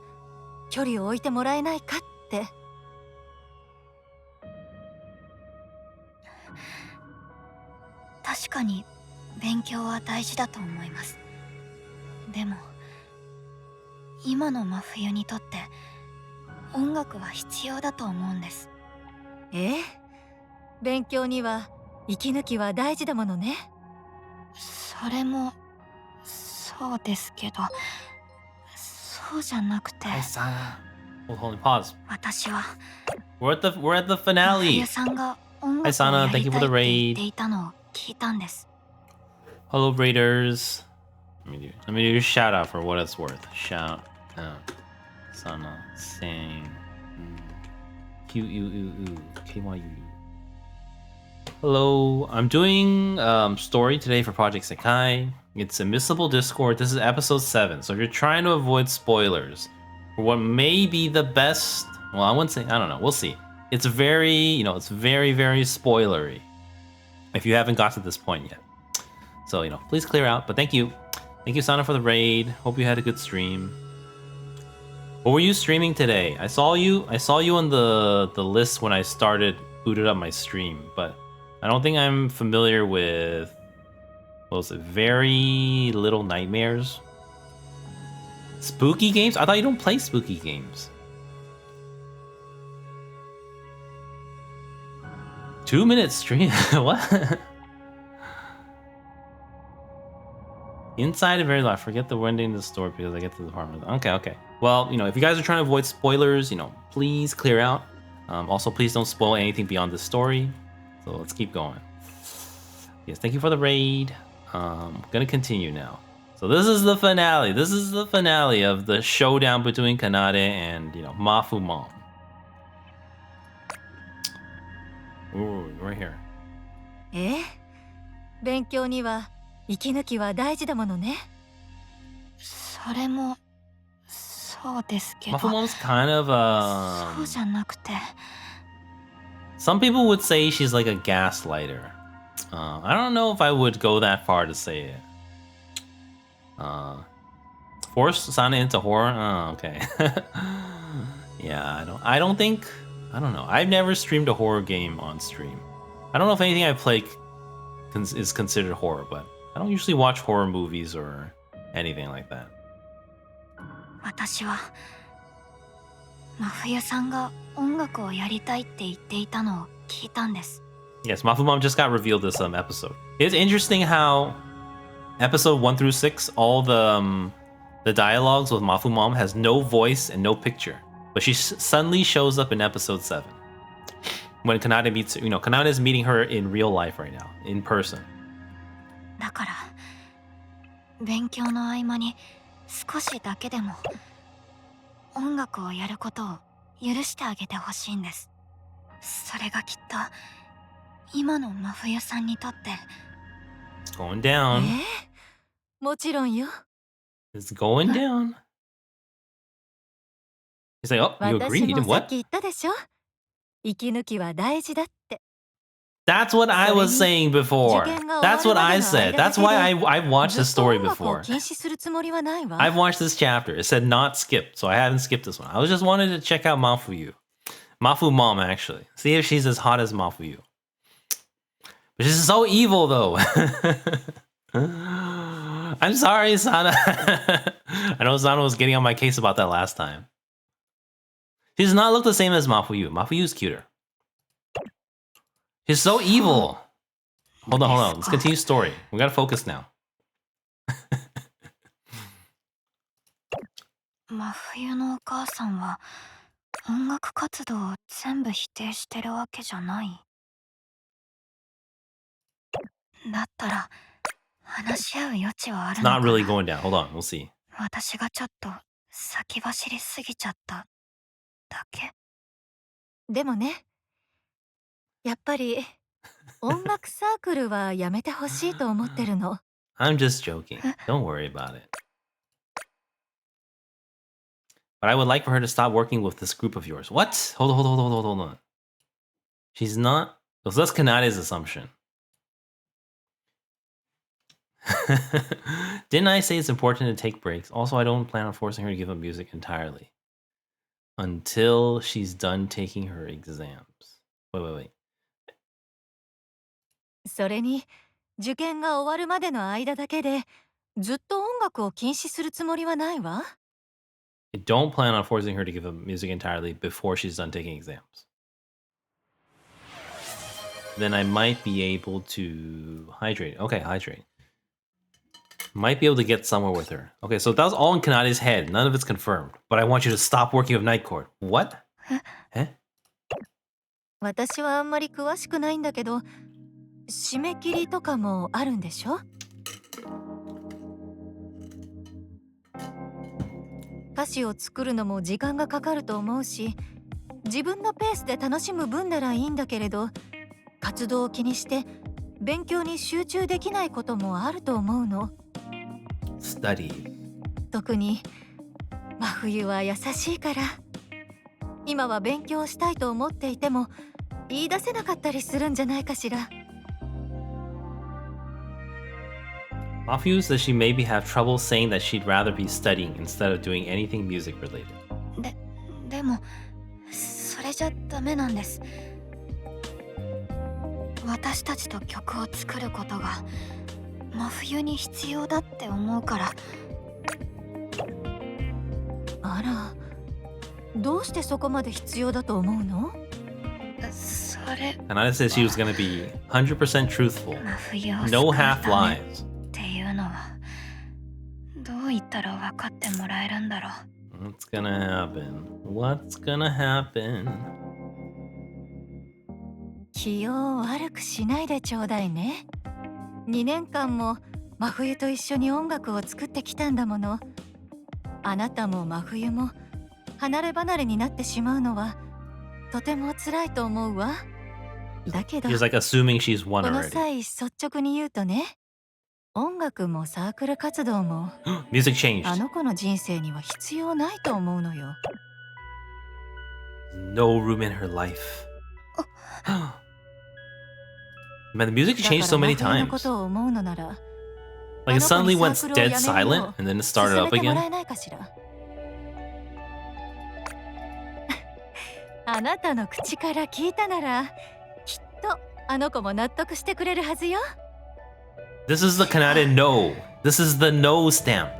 距離を置いてもらえないかって。確かに勉強は大事だと思います。でも今の真冬にとって音楽は必要だと思うんです。ええ、勉強には息抜きは大事だものね。それもそうですけど、そうじゃなくて。Hold on, pause. 私は We're at the 真 finale. 冬さんが音楽を Sana, や thank り you た for い the って言 raid. っていたのを聞いたんです。 Hello, Raiders. Let me do a shout out for what it's worth. Shout out. Sana, sing. KYU. Hello, I'm doing story today for Project Sekai. It's Immiscible Discord. This is episode 7. So if you're trying to avoid spoilers for what may be the best, well, I wouldn't say, I don't know, we'll see. It's very, it's very, very spoilery if you haven't got to this point yet. So, please clear out. But thank you. Thank you, Sana, for the raid. Hope you had a good stream. What were you streaming today? I saw you on the list when I booted up my stream, but I don't think I'm familiar with, what was it, Very Little Nightmares? Spooky games? I thought you don't play spooky games. 2-minute stream? What? Inside of very low. I forget the ending of the story because I get to the apartment. Okay. Well, if you guys are trying to avoid spoilers, please clear out. Also, please don't spoil anything beyond the story. So let's keep going. Yes, thank you for the raid. Gonna continue now. So this is the finale. This is the finale of the showdown between Kanade and, Mafu Mom. Ooh, right here. ええ、勉強には息抜きは大事だものね。それもそうですけど。 Mafu Mom's kind of そうじゃなくて。 Some people would say she's like a gaslighter. I don't know if I would go that far to say it. Force Sana into horror? Oh, okay. Yeah, I don't know. I've never streamed a horror game on stream. I don't know if anything I play is considered horror, but I don't usually watch horror movies or anything like that. 私は真冬さんが音楽をやりたいって言っていたのを聞いたんです。 Yes, Mafumam just got revealed this episode. It's interesting how episode 1 through 6, all the dialogues with Mafumam has no voice and no picture, but she suddenly shows up in episode 7. when Kanade meets, Kanade is meeting her in real life right now, in person. だから勉強の合間に少しだけでも音楽をやることを許してあげてほしいんです。それがきっと今の真冬さんにとって。 It's going down. もちろんよ。 It's going down. He's like, oh, you 私 agreed? もさっ What? き言ったでしょ。息抜きは大事だって。 That's what I was saying before. That's what I said. That's why I've watched this story before. 禁止するつもりはないわ。 I've watched this chapter. It said not skipped, so I haven't skipped this one. I was just wanted to check out Mafuyu. Mafu Mom, actually. See if she's as hot as Mafuyu. But she's so evil, though. I'm sorry, Sana. I know Sana was getting on my case about that last time. She does not look the same as Mafuyu. Mafuyu's cuter. She's so evil. Hold on. Let's continue story. We gotta focus now. 真冬のお母さんは音楽活動を全部否定してるわけじゃない。だったら話し合う余地はある It's のか not な。 really going down. Hold on, we'll see. 私がちょっと先走りすぎちゃっただけ。でもね、やっぱり音楽サークルはやめてほしいと思ってるの。 I'm just joking. Don't worry about it. But I would like for her to stop working with this group of yours. What? Hold on. She's not. So that's Kanade's assumption. Didn't I say it's important to take breaks? Also, I don't plan on forcing her to give up music entirely until she's done taking her exams. Wait. それに受験が終わるまでの間だけでずっと音楽を禁止するつもりはないわ。 I don't plan on forcing her to give up music entirely before she's done taking exams. Then I might be able to hydrate. Okay, hydrate. Might be able to get somewhere with her. Okay, so that was all in Kanade's head. None of it's confirmed. But I want you to stop working with Night Court. What? Eh? 私はあんまり詳しくないんだけど、締め切りとかもあるんでしょ？歌詞を作るのも時間がかかると思うし、自分のペースで楽しむ分ならいいんだけれど、活動を気にして勉強に集中できないこともあると思うの。Study. 特に真冬は優しいから、今は勉強したいと思っていても言い出せなかったりするんじゃないかしら。Mafuyu says she maybe have trouble saying that she'd rather be studying instead of doing anything music related. でもそれじゃダメなんです。私たちと曲を作ることが真冬に必要だって思うから。あら、どうしてそこまで必要だと思うの？それ。 Kanade says she was gonna be 100% truthful. No half lies. っていうのはどう言ったら分かってもらえるんだろう。 What's gonna happen? 気を悪くしないでちょうだいね。2年間も真冬と一緒に音楽を作ってきたんだもの。あなたも真冬も離れ離れになってしまうのはとても辛いと思うわ。だけど、She's like assuming she's won この already. 際率直に言うとね、音楽もサークル活動も Music changed. あの子の人生には必要ないと思うのよ。No room in her life. Man, the music changed so many だから真冬の times. ことを思うのなら、 Like it あの子 suddenly に went サークルを dead やめるよ silent and then it started 進 up めてもら again. えないかしら。あなたの口から聞いたなら、きっとあの子も納得してくれるはずよ。This is the Kanade no. This is the no stamp.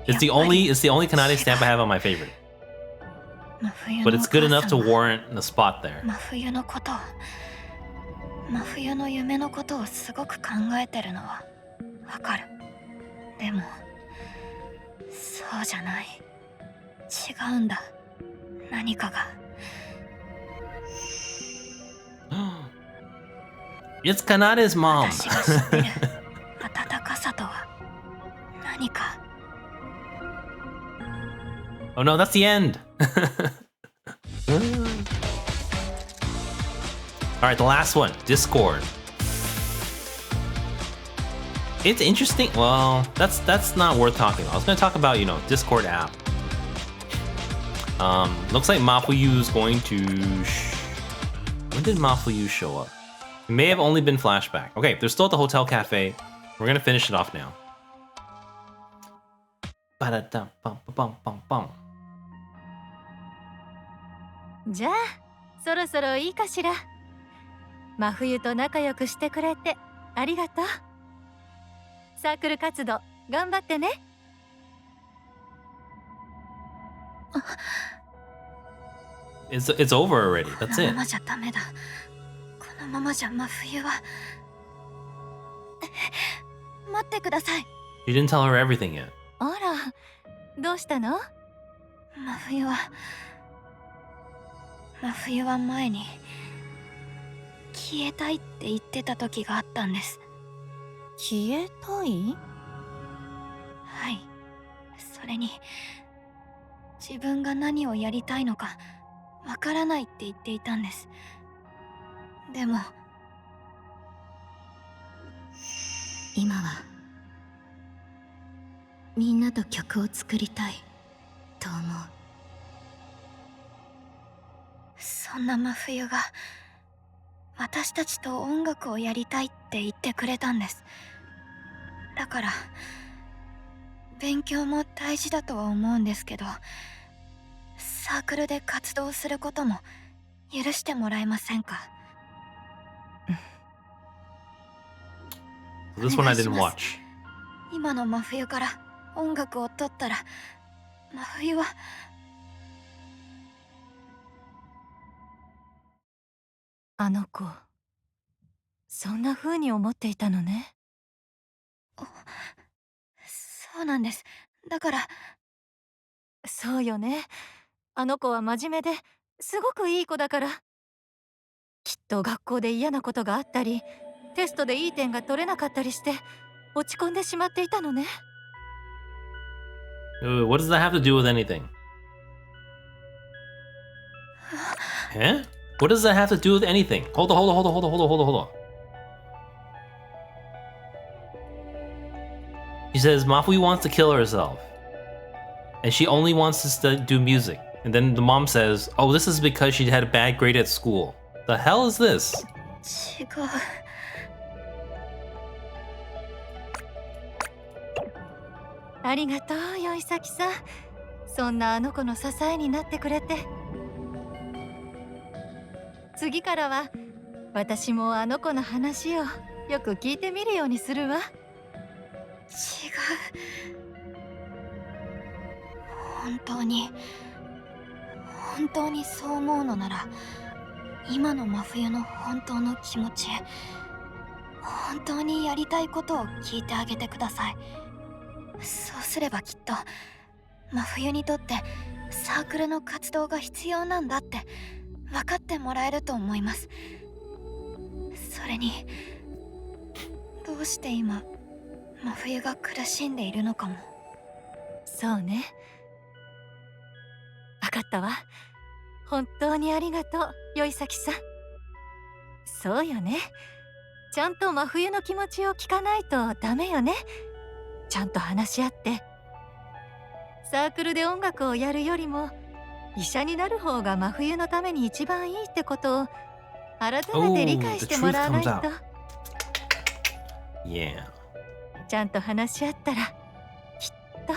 It's the only Kanade stamp I have on my favorite. But it's good enough to warrant the spot there. 真冬のこと、真冬の夢のことをすごく考えてるのはわかる。でもそうじゃない。違うんだ。何かが。It's Kanade's mom. 私が知ってる温かさとは何か。 Oh no, that's the end. Alright, the last one. Discord. It's interesting. Well, that's not worth talking about. I was gonna talk about, Discord app. Looks like Mafuyu is going to... When did Mafuyu show up? It may have only been flashback. Okay, they're still at the hotel cafe. We're gonna finish it off now. Ba-da-dum-bum-bum-bum-bum. じゃあそろそろいいかしら。真冬と仲良くしてくれてありがとう。サークル活動頑張ってね。It's over already. That's この it. ままじゃダメだ。このままじゃ真冬は。待ってください。 You didn't tell her everything yet. あら、どうしたの？真冬は前に消えたいって言ってた時があったんです。消えたい？はい。それに自分が何をやりたいのかわからないって言っていたんです。でも今はみんなと曲を作りたいと思う。そんな真冬が私たちと音楽をやりたいって言ってくれたんです。だから勉強も大事だとは思うんですけど、サークルで活動することも許してもらえませんか？ This one I didn't watch. 今の真冬から音楽を取ったら真冬はあの子、そんな風に思っていたのね。そうなんです。だからそうよね。あの子は真面目ですごくいい子だから。きっと学校で嫌なことがあったり、テストでいい点が取れなかったりして落ち込んでしまっていたのね。What does that have to do with anything? Huh? What does that have to do with anything? Hold on. She says Mafuyu wants to kill herself. And she only wants to do music. And then the mom says, oh, this is because she had a bad grade at school. The hell is this? 違う。ありがとう、よいさきさん。そんなあの子の支えになってくれて。次からは私もあの子の話をよく聞いてみるようにするわ。違う。本当にそう思うのなら、今の真冬の本当の気持ち、本当にやりたいことを聞いてあげてください。そうすればきっと真冬にとってサークルの活動が必要なんだって分かってもらえると思います。それにどうして今真冬が苦しんでいるのかも。そうね。わかったわ。本当にありがとう、よいさきさん。そうよね。ちゃんと真冬の気持ちを聞かないとダメよね。ちゃんと話し合って。サークルで音楽をやるよりも医者になる方が真冬のために一番いいってことを改めて理解してもらわないと。Yeah. ちゃんと話し合ったらきっと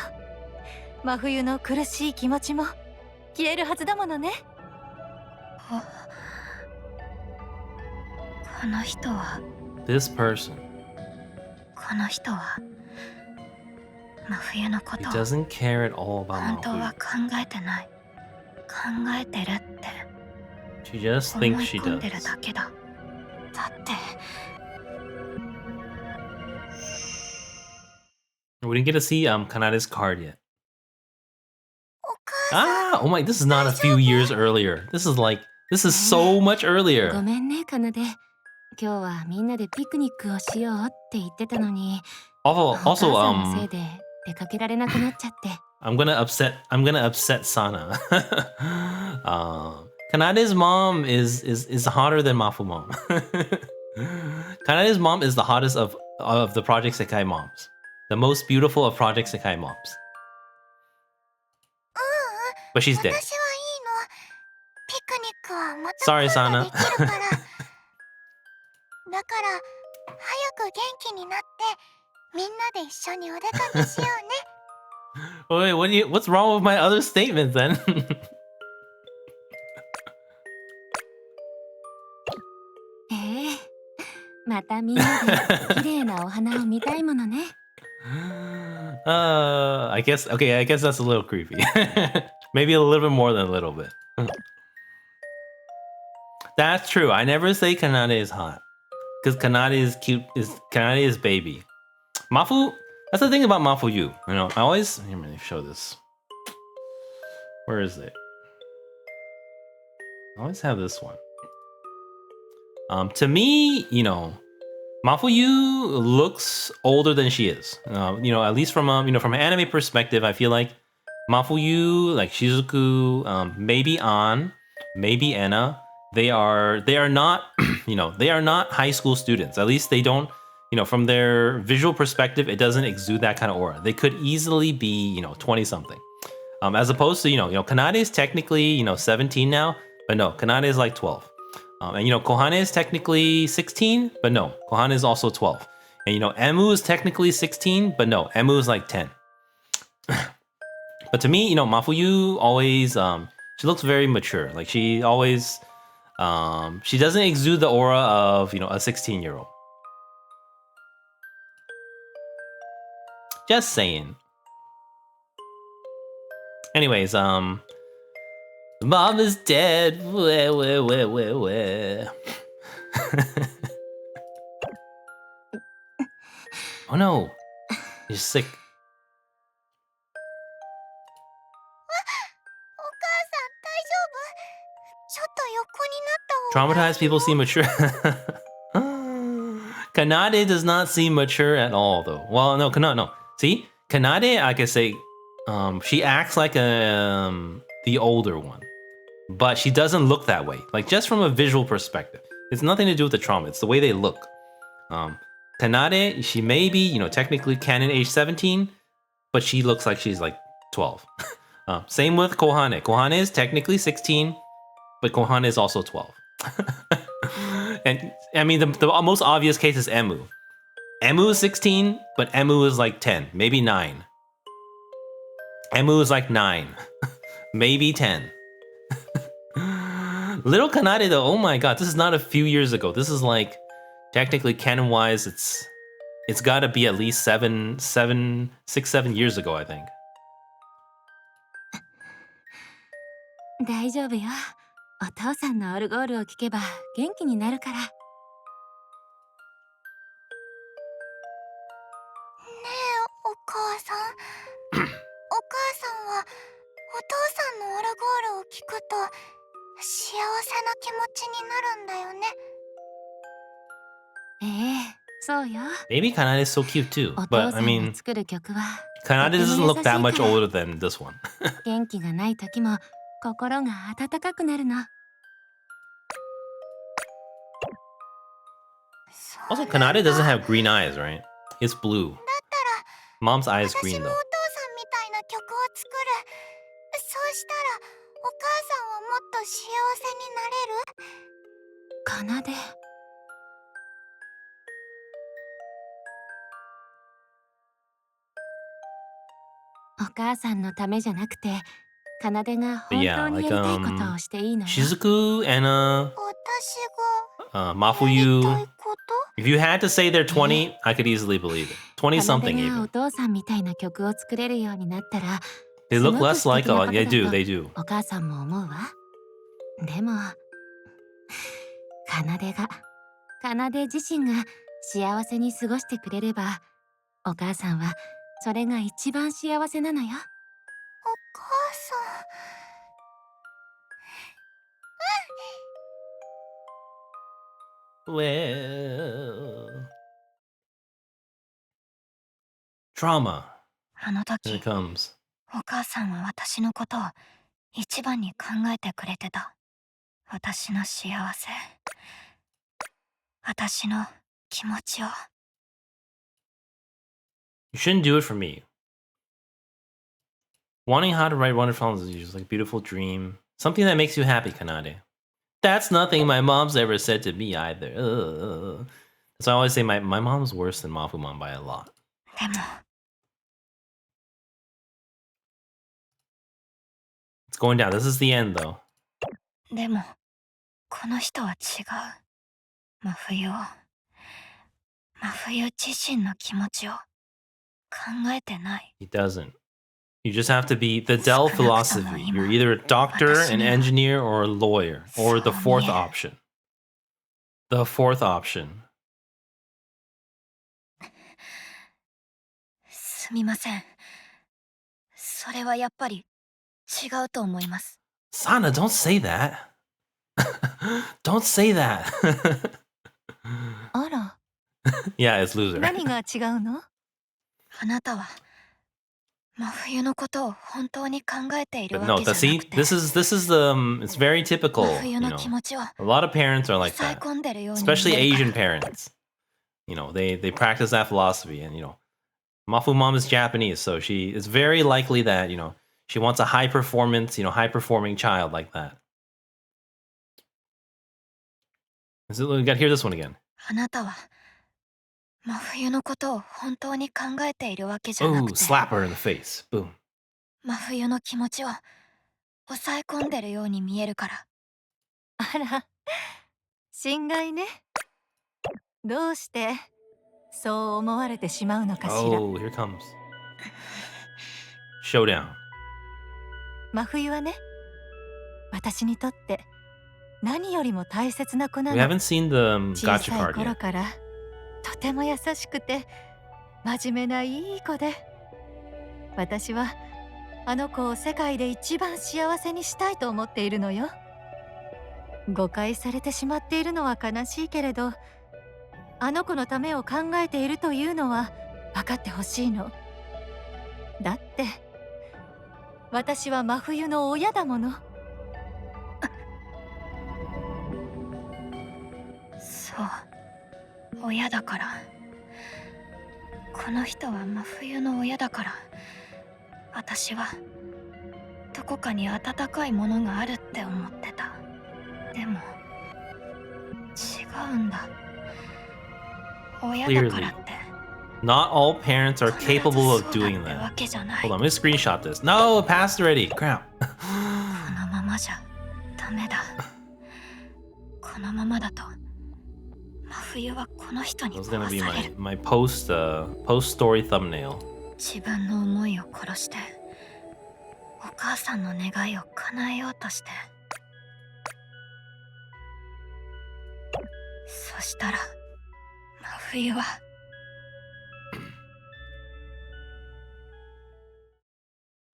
真冬の苦しい気持ちも消えるはずだものね。この人は This person. この人は真冬のこ He とを doesn't care at all 本 about 当は Mafuyu. 考えてない。考えてるって She just 思い thinks she 込んでる does. だけだ。だって We didn't get to see Kanade's card yet. お母さん Ah, oh my, this is not a few years earlier. This is so much ご earlier. めんね、かなで。今日はみんなでピクニックをしようって言ってたのに、 Also, お also, 母さんのせいで出かけられなくなっちゃって。I'm gonna upset Sana. Kanade's mom is hotter than Mafu mom. Kanade's mom is the hottest of the Project Sekai moms. The most beautiful of Project Sekai moms. But she's dead. 私はいいの。ピクニックはまた Sorry, 今度 Sana. できるから。だから早く元気になってみんなで一緒にお出かけしようね。Wait, what's wrong with my other statement then? またみんなで綺麗なお花を見たいものね。I guess that's a little creepy. Maybe a little bit more than a little bit. That's true. I never say Kanade is hot. Because Kanade is cute. Kanade is baby. Mafu, that's the thing about Mafu Yu. You know, I always, let me show this. Where is it? I always have this one. To me, you know, Mafu Yu looks older than she is. You know, at least from from an anime perspective, I feel like Mafu Yu, like Shizuku, maybe An, maybe Enna, they are not, you know, they are not high school students. At least they don't, you know, from their visual perspective, it doesn't exude that kind of aura. They could easily be, you know, 20 something. As opposed to, you know, Kanade is technically, you know, 17 now, but no, Kanade is like 12. And you know, Kohane is technically 16, but no, Kohane is also 12. And you know, Emu is technically 16, but no, Emu is like 10. But to me, you know, Mafuyu always, she looks very mature. Like she always, she doesn't exude the aura of, you know, a 16-year-old. Just saying. Anyways, Mom is dead. Where. Oh no, you're sick. お母さん大丈夫？ちょっと横になった方がいいよ。 Traumatized people seem mature. Kanade does not seem mature at all, though. Well, no. See, Kanade, I could say, she acts like the older one, but she doesn't look that way. Like just from a visual perspective, it's nothing to do with the trauma. It's the way they look. Kanade, she may be, you know, technically canon age 17, but she looks like she's like 12. Same with Kohane. Kohane is technically 16, but Kohane is also 12. And I mean, the most obvious case is Emu. Emu is 16, but Emu is like 10, maybe 9. Emu is like 9, maybe 10. Little Kanade though, oh my god, this is not a few years ago. This is like, technically canon-wise, it's gotta be at least 6, 7 years ago, I think. 大丈夫よ。お父さんのオルゴールを聞けば元気になるから。ねえ、お母さん。お母さんはお父さんのオルゴールを聞くと幸せな気持ちになるんだよね。そうよ。 Maybe Kanade is so cute too, but I mean, 作る曲は Kanade doesn't look that much older than this one. 元気がない時も心が温かくなるの。 Also, Kanade doesn't have green eyes, right? It's blue. だったら Mom's eye is green 私も though. お父さんみたいな曲を作る。そうしたらお母さんはもっと幸せになれる？奏で。お母さんのためじゃなくて、奏が本当にやりたいことをしていいのよ。 Shizuku, Anna, 私がやり Mafuyu. たいこと？ If you had to say they're 20, I could easily believe it. 20 something 奏がお even. 父さんみたいな曲を作れるようになったら、 They look すごく less 素敵 like な a こと they だ do, と they do. お母さんも思うわ。でも、奏自身が幸せに過ごしてくれれば、お母さんはそれが一番幸せなのよ。お母さん。Well. Trauma. あの Here 時 it comes. お母さんは私のことを一番に考えてくれてた。私の幸せ、私の気持ちを。 You shouldn't do it for me. Wanting how to write wonderful songs is just like a beautiful dream. Something that makes you happy, Kanade. That's nothing my mom's ever said to me either. So I always say my mom's worse than Mafumon by a lot. でも It's going down. This is the end, though. でもこの人は違う。真冬自身の気持ちを考えてない。 He doesn't. You just have to be the Dell philosophy. You're either a doctor, an engineer, or a lawyer. Or the fourth option. The fourth option. すみません。それはやっぱり違うと思います。 Sana, don't say that. Don't say that. あら、 Yeah, it's loser. 何が違うの？あなたは真冬のことを本当に考えている But わ no, けじゃな see, くて、 this is the it's very typical. 真冬 You の know, 気持ちを a lot of parents are like 抑え that, 込んでるように especially 見える Asian から。 parents. You know, they practice that philosophy, and Mafu mom is Japanese, so she it's very likely that she wants a high performance, high performing child like that. So we got to hear this one again. あなたは真冬のことを本当に考えているわけじゃな Ooh, くて、 slap her in the face. Boom. 真冬の気持ちを抑え込んでるように見えるから。 あら、心外ね。どうしてそう思われてしまうのかしら。 Oh, here comes showdown. 真冬はね、私にとって何よりも大切な子な We の。 haven't seen the 小 gotcha さい card 頃 yet. からとても優しくて真面目ないい子で、私はあの子を世界で一番幸せにしたいと思っているのよ。誤解されてしまっているのは悲しいけれど、あの子のためを考えているというのは分かってほしいの。だって私は真冬の親だもの。そう、親だから。この人は真冬の親だから、私はどこかに温かいものがあるって思ってた。でも違うんだ。親だからって Not all parents are 必ず capable of そうだ doing ってわ that. けじゃない。 Hold on, let me screenshot this. No, it passed already. Crap. このままじゃダメだ。このままだと真冬はこの人に This is 壊 gonna be される。 my post story thumbnail. 自分の思いを殺してお母さんの願いを叶えようとして、そしたら真冬は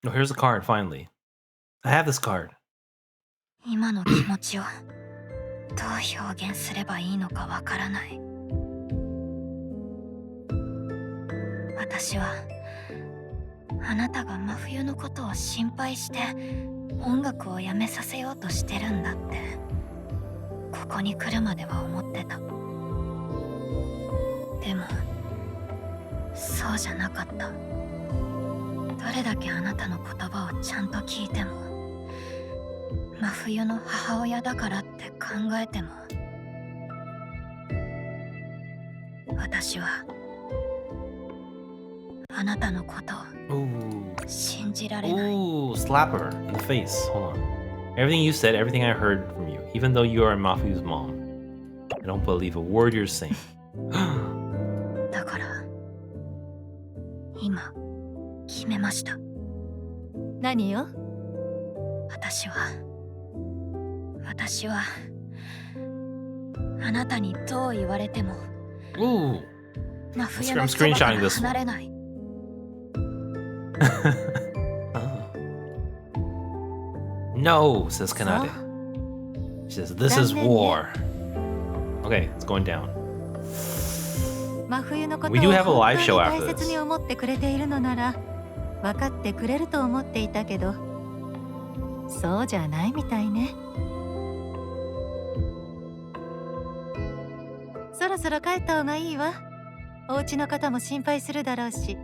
Oh, here's a card finally. I have this card. 今の気持ちをどう表現すればいいのかわからない。私はあなたが真冬のことを心配して音楽をやめさせようとしてるんだってここに来るまでは思ってた。でもそうじゃなかった。どれだけあなたの言葉をちゃんと聞いても、真冬の母親だからって考えても、私はあなたのことを Ooh. 信じられない。 Ooh, slap her in the face. Hold on. Everything you said, everything I heard from you, even though you are Mafu's mom, I don't believe a word you're saying. だから今決めました。何よ？私はあなたにどう言われても Ooh. 真冬のそばから離れない。 No, says Kanade. She says, this is war. Okay, it's going down. 真冬のこと We を do have a 本 live 当 show に after 大切 this. に思ってくれているのなら分かってくれると思っていたけどそうじゃないみたいね。そろそろ帰った方がいいわ。お家の方も心配するだろうし。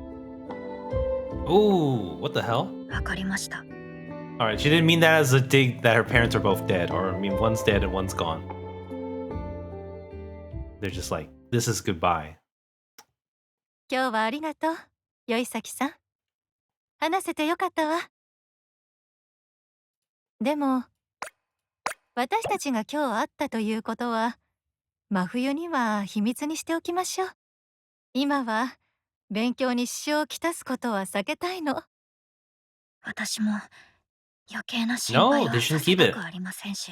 Oh, what the hell? わかりました。 Alright, she didn't mean that as a dig that her parents are both dead, or I mean one's dead and one's gone. They're just like, this is goodbye. 今日はありがとう、よいさきさん。話せてよかったわ。でも、私たちが今日会ったということは、真冬には秘密にしておきましょう。今は勉強に支障をきたすことは避けたいの。私も余計な心配 No, は they さ shouldn't せ keep た it. くありませんし、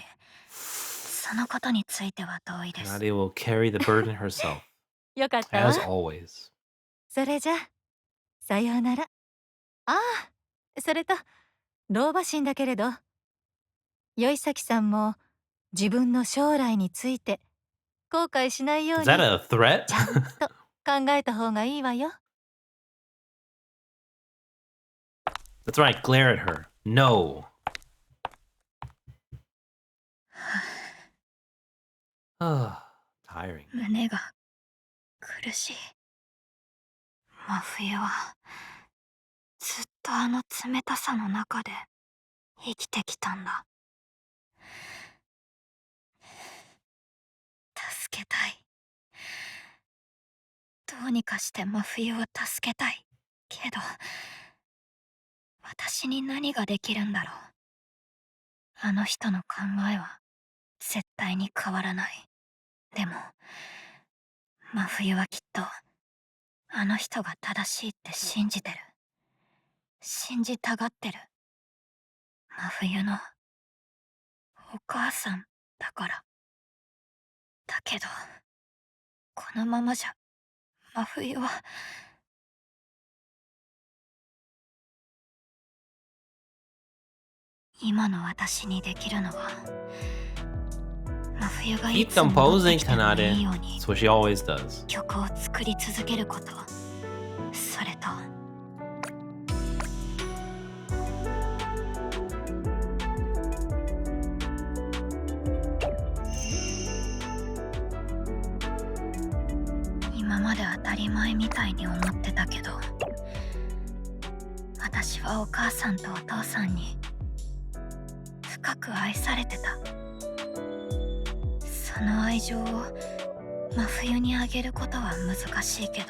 そのことについては同意です。 Kanade will carry the burden herself, よかったわ。 as always. それじゃ、さようなら。ああ、それと、老婆心だけれど、よいさきさんも自分の将来について後悔しないよう Is に that a threat? ちゃんと考えた方がいいわよ。 That's right, glare at her. No. Tiring. 胸が苦しい。真冬はずっとあの冷たさの中で生きてきたんだ。助けたい。どうにかして真冬を助けたい。けど、私に何ができるんだろう。あの人の考えは絶対に変わらない。でも、真冬はきっとあの人が正しいって信じてる。信じたがってる。真冬のお母さんだから。だけど、このままじゃ真冬は今の私にできるのは真冬がい Keep つ戻って composing, きてもい Kanade. いように That's what she always does. 曲を作り続けること。それと今まで当たり前みたいに思ってたけど、私はお母さんとお父さんに深く愛されてた。その愛情を真冬にあげることは難しいけど、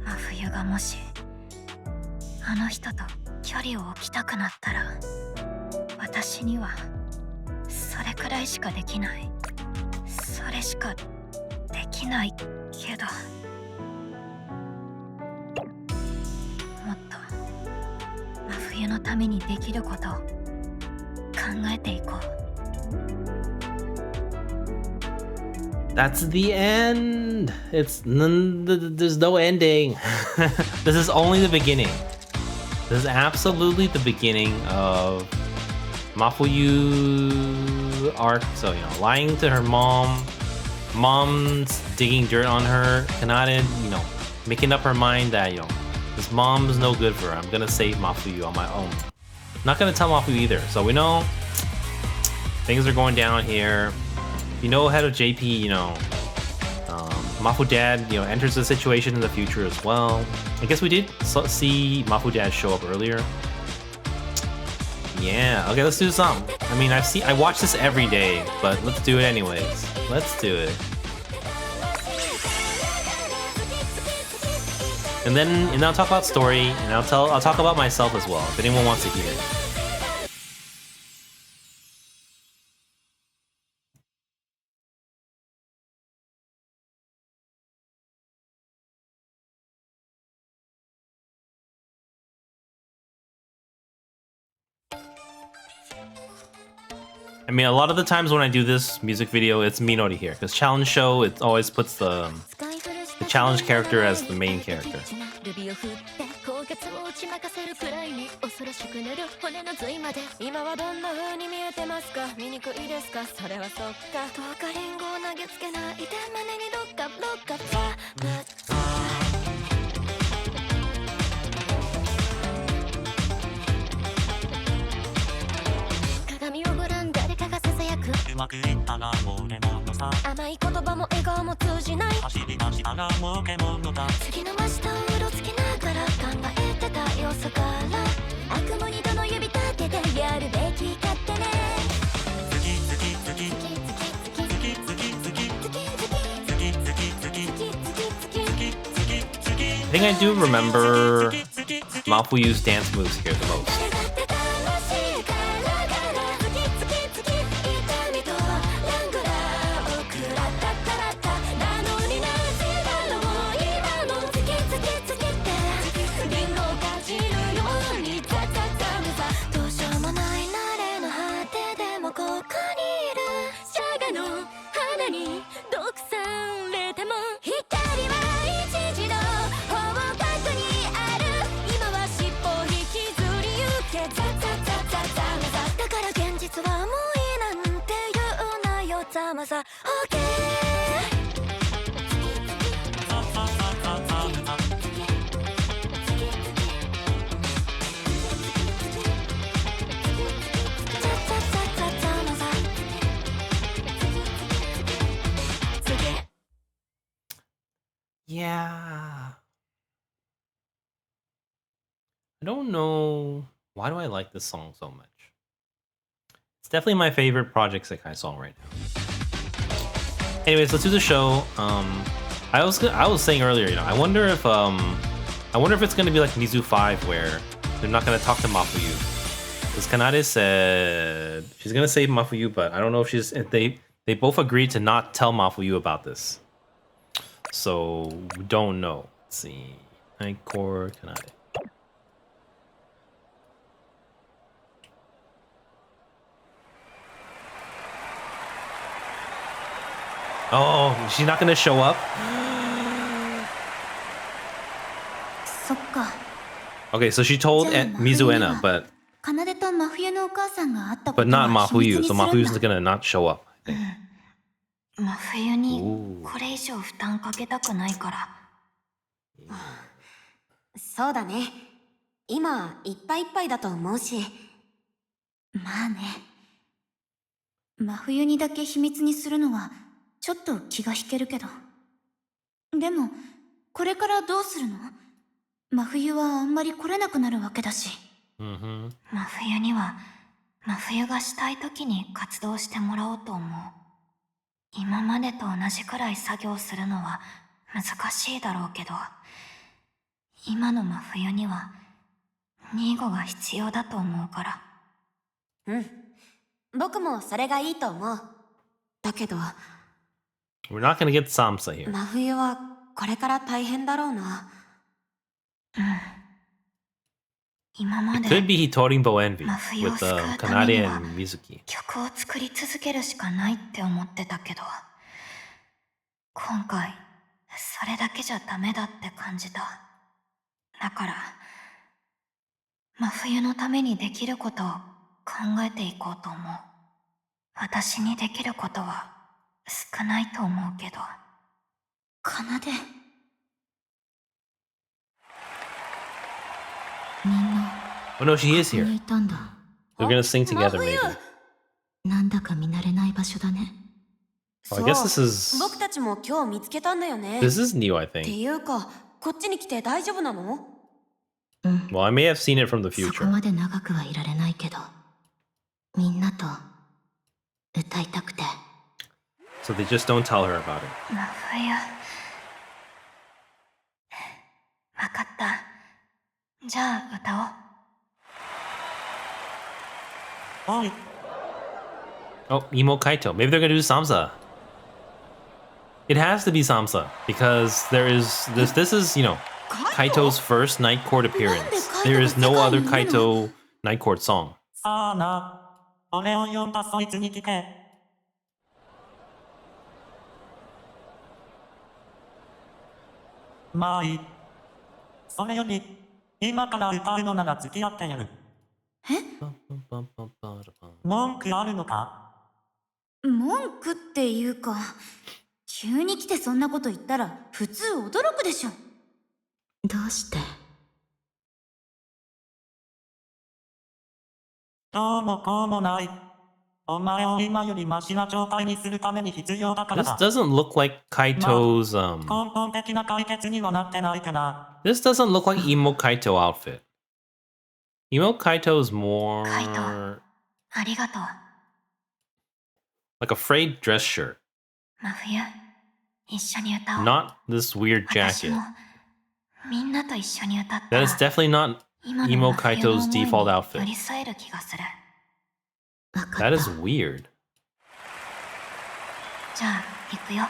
真冬がもしあの人と距離を置きたくなったら、私にはそれくらいしかできない。それしかできないけど、もっと真冬のためにできることを考えていこう。That's the end. There's no ending. This is only the beginning. This is absolutely the beginning of Mafuyu arc. So, you know, lying to her mom's digging dirt on her, Kanade, you know, making up her mind that, you know, this mom's no good for her. I'm gonna save Mafuyu on my own. Not gonna tell Mafuyu either. So we know things are going down here. You know, head of JP, you know, Mafu Dad, you know, enters the situation in the future as well. I guess we did see Mafu Dad show up earlier. Yeah, okay, let's do some. I mean, I watch this every day, but let's do it anyways. Let's do it. And then I'll talk about story, and I'll talk about myself as well, if anyone wants to hear. I mean, a lot of the times when I do this music video, it's Minori here, because challenge show, it always puts the challenge character as the main character. まで今はどんな風に見えてますか？見にくいですか？それはそっか。どうかリンゴを投げつけないで胸にロッカロッカ鏡をご覧誰かがささやくうまくいったらもうレモンのさ甘い言葉も笑顔も通じない走り出したらもう獣だ次の真下をうろつきながら考えてた様子から悪夢にどの指立ててやるべき勝手ね次次次次次次次次 I think I do remember Mafuyu's dance moves here the most. Yeah. I don't know. Why do I like this song so much? It's definitely my favorite Project Sekai song right now. Anyways, let's do the show. I was saying earlier, you know, I wonder if it's gonna be like Mizu 5 where they're not gonna talk to Mafuyu. Because Kanade said she's gonna save Mafuyu, but I don't know if they both agreed to not tell Mafuyu about this. So we don't know. Let's see. Nightcore Kanade. Oh, she's not gonna show up? Okay, so she told Mizuena, but not Mafuyu, so Mafuyu's gonna not show up, I think. 真冬にこれ以上負担かけたくないから。そうだね。今いっぱいいっぱいだと思うし。まあね。真冬にだけ秘密にするのはちょっと気が引けるけど。でもこれからどうするの？真冬はあんまり来れなくなるわけだし。真冬には真冬がしたい時に活動してもらおうと思う。今までと同じくらい作業するのは難しいだろうけど、今の真冬にはニーゴが必要だと思うから。うん、僕もそれがいいと思う。だけど We're not gonna get Samsa here. 真冬はこれから大変だろうな。うん。今ま It で could be Hitorimbo Envy 真冬を with 救うために Kanade は and Mizuki. 曲を作り続けるしかないって思ってたけど、今回それだけじゃダメだって感じた。だから真冬のためにできることを考えていこうと思う。私にできることは少ないと思うけど。奏。みんな Oh no, she is ここ here. にいたんだ。 They're gonna sing together, maybe. なんだか見慣れない場所だね。 Oh, I guess this is 僕たちも今日見つけたんだよね。 this is new, I って think. いうか、こっちに来て大丈夫なの？うん。 Well, I may have seen it from the そこ future. まで長くはいられないけど、みんなと歌いたくて。 So they just don't tell her about it. 真冬。わかった。じゃあ歌おう。おい Oh, Emo Kaito. Maybe they're gonna do Samsa. It has to be Samsa because there is this. This is, you know, Kaito's first night court appearance. There is no other Kaito night court song. さあな俺を呼んだそいつに聞けまあいいそれより今から歌うのなら付き合ってやる文句あるのか？文句っていうか、急に来てそんなこと言ったら普通驚くでしょ。どうして？どうもこうもない。お前を今よりマシな状態にするために必要だから This だ。 doesn't look like Kaito's 根本的な解決にはなってないかな。 This doesn't look like Emo Kaito outfit. Emo Kaito is more カイト、ありがとう。 like a frayed dress shirt, 真冬、一緒に歌おう。 not this weird 私 jacket. もみんなと一緒に歌った That ら is definitely not 今の Emo 真冬の Kaito's 思いに default 寄 outfit. り添える気がする。 わか That っ is た。 weird. じゃあ行くよ。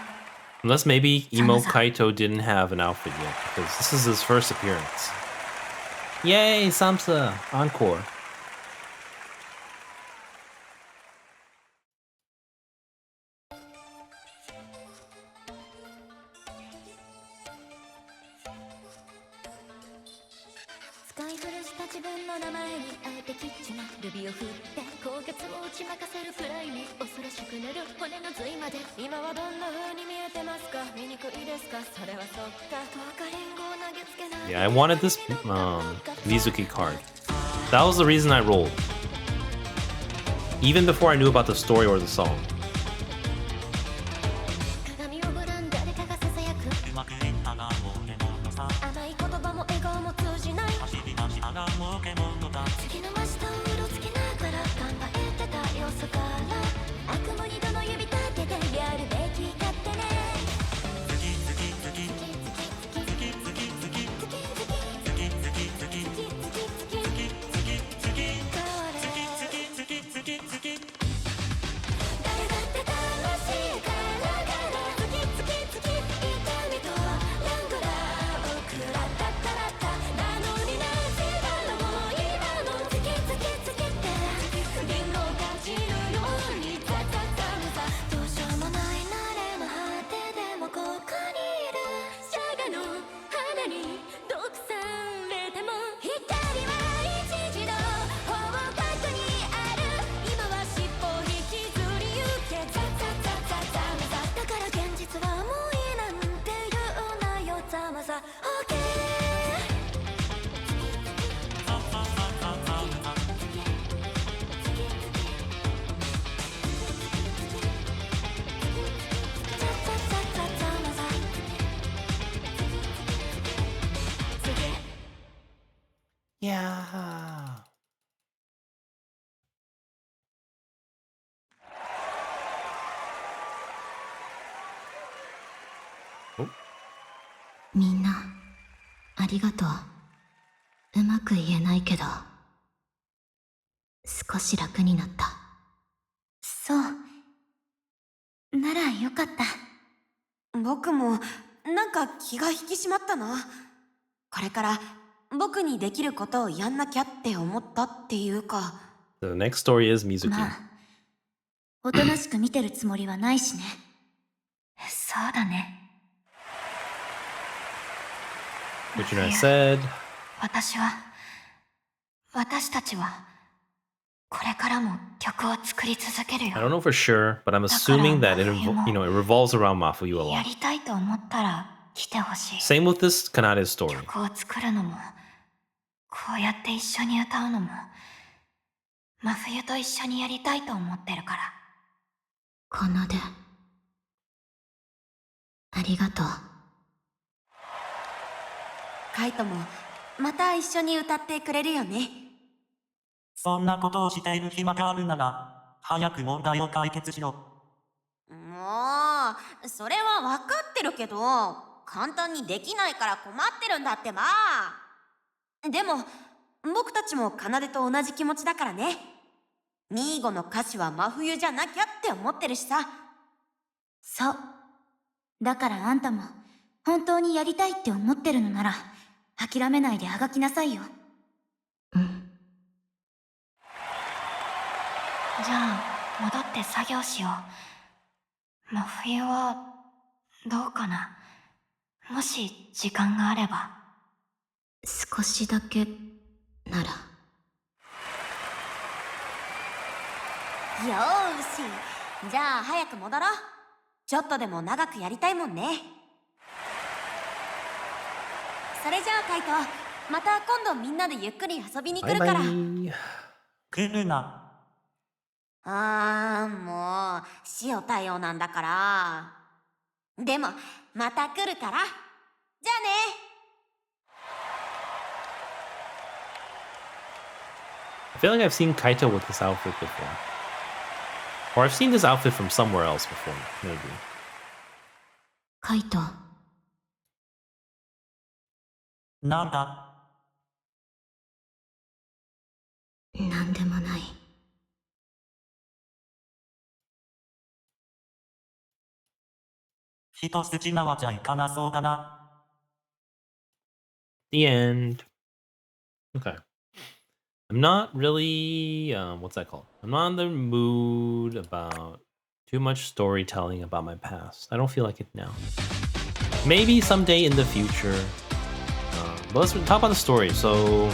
Unless maybe Emo Samsa. Kaito didn't have an outfit yet, because this is his first appearance. Yay, Samsa! Encore. Yeah, I wanted this Mizuki card. That was the reason I rolled. Even before I knew about the story or the song. うまくいったが儲けものさ。甘い言葉も笑顔も通じない。走り出したが儲けものだ。次の真下をうろつきながら頑張ってた様子から悪夢にどの指立ててやるべき勝手ね。Yeah. みんなありがとう。うまく言えないけど少し楽になった。そうならよかった。僕もなんか気が引き締まったな。これから僕にできることをやんなきゃって思ったっていうか。 The next story is Mizuki. まあおとなしく見てるつもりはないしね。そうだね。 Which said, 私たちはこれからも曲を作り続ける I よ。 don't know for sure, but I'm assuming that it it revolves around Mafuyu a や lot. りたいと思ったら来てほしい。 Same with this Kanade story. 曲を作るのもこうやって一緒に歌うのも真冬と一緒にやりたいと思ってるから。奏でありがとう。カイトもまた一緒に歌ってくれるよね。そんなことをしている暇があるなら早く問題を解決しろ。もうそれは分かってるけど簡単にできないから困ってるんだってば。でも僕たちも奏と同じ気持ちだからね。ミーゴの歌詞は真冬じゃなきゃって思ってるしさ。そうだからあんたも本当にやりたいって思ってるのなら諦めないであがきなさいよ。うん。じゃあ戻って作業しよう。真冬はどうかな。もし時間があれば。少しだけなら。よーし、じゃあ早く戻ろう。ちょっとでも長くやりたいもんね。それじゃあカイト、また今度みんなでゆっくり遊びに来るから。Bye. 来るな。もう塩対応なんだから。でもまた来るから。じゃあね。I feel like I've seen Kaito with this outfit before. Or I've seen this outfit from somewhere else before, maybe. カイト、なんだ。なんでもない。一筋縄じゃいかなそうだな。The end. Okay. I'm not really, what's that called? I'm not in the mood about too much storytelling about my past. I don't feel like it now. Maybe someday in the future. But let's talk about the story. So,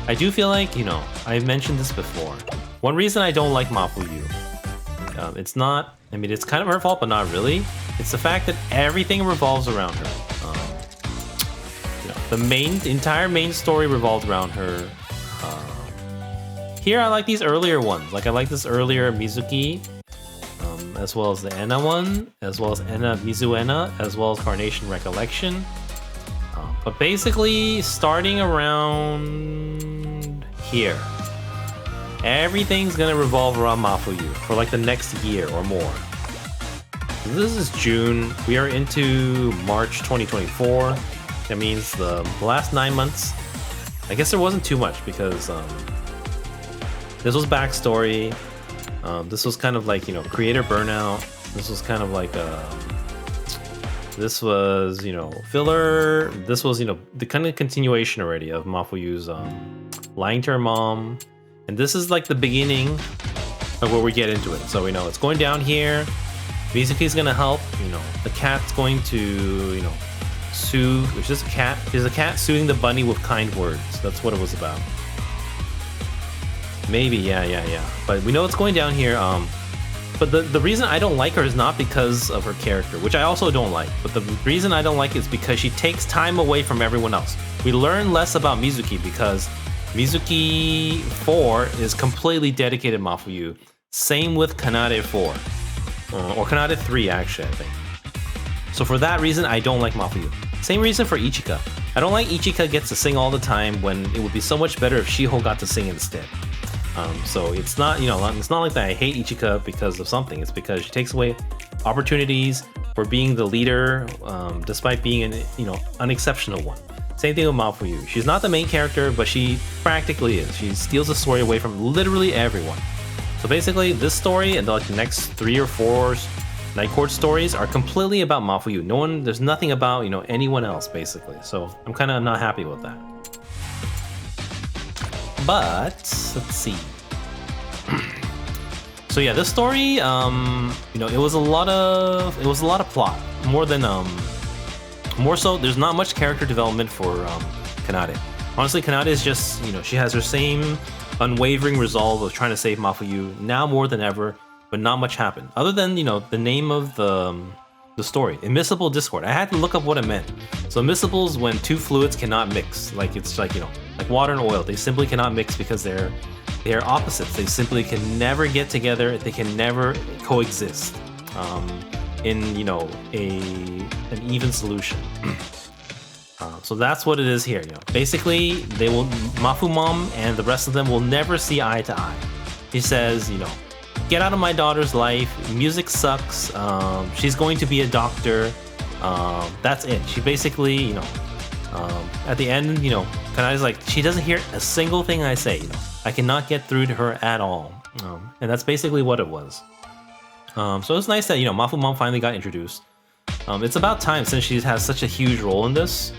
I do feel like, you know, I've mentioned this before. One reason I don't like Mafuyu, it's not, I mean, it's kind of her fault, but not really. It's the fact that everything revolves around her. You know, the entire main story revolved around her. Here I like these earlier ones. Like I like this earlier Mizuki, as well as the Enna one, as well as Enna Mizuena, as well as Carnation Recollection. But basically, starting around here, everything's gonna revolve around Mafuyu for like the next year or more. This is June. We are into March 2024. That means the last 9 months. I guess there wasn't too much because this was backstory. This was kind of like, you know, creator burnout. This was kind of like this was, you know, filler. This was, you know, the kind of continuation already of Mafuyu's lying to her mom. And this is like the beginning of where we get into it. So we know it's going down here. Mizuki's gonna help, you know, the cat's going to, you know, soothe, which is a cat. There's a cat soothing the bunny with kind words. That's what it was about. Maybe, yeah. But we know it's going down here. But the reason I don't like her is not because of her character, which I also don't like. But the reason I don't like it is because she takes time away from everyone else. We learn less about Mizuki because Mizuki 4 is completely dedicated to Mafuyu. Same with Kanade 4. Or Kanade 3, actually, I think. So for that reason, I don't like Mafuyu. Same reason for Ichika. I don't like Ichika gets to sing all the time when it would be so much better if Shiho got to sing instead. So it's not, you know, it's not like that I hate Ichika because of something. It's because she takes away opportunities for being the leader, despite being an, you know, unexceptional one. Same thing with Mafuyu. She's not the main character, but she practically is. She steals the story away from literally everyone. So basically, this story and like the next 3 or 4 Night Court stories are completely about Mafuyu. There's nothing about, you know, anyone else basically. So I'm kind of not happy with that. But let's see. So yeah, this story, you know, it was a lot of plot. More so. There's not much character development for Kanade. Honestly, Kanade is just, you know, she has her same unwavering resolve of trying to save Mafuyu now more than ever, but not much happened. Other than, you know, the name of the story, Immiscible Discord. I had to look up what it meant. So Immiscible is when two fluids cannot mix. Like it's like, you know, like water and oil. They simply cannot mix because they're opposites. They simply can never get together. They can never coexist in, you know, an even solution. So that's what it is here. You know, basically, Mafu Mom and the rest of them will never see eye to eye. He says, you know, get out of my daughter's life. Music sucks. She's going to be a doctor. That's it. She basically, you know, at the end, you know, Kanade's like, she doesn't hear a single thing I say. You know, I cannot get through to her at all. And that's basically what it was. So it's nice that, you know, Mafu Mom finally got introduced. It's about time since she has such a huge role in this.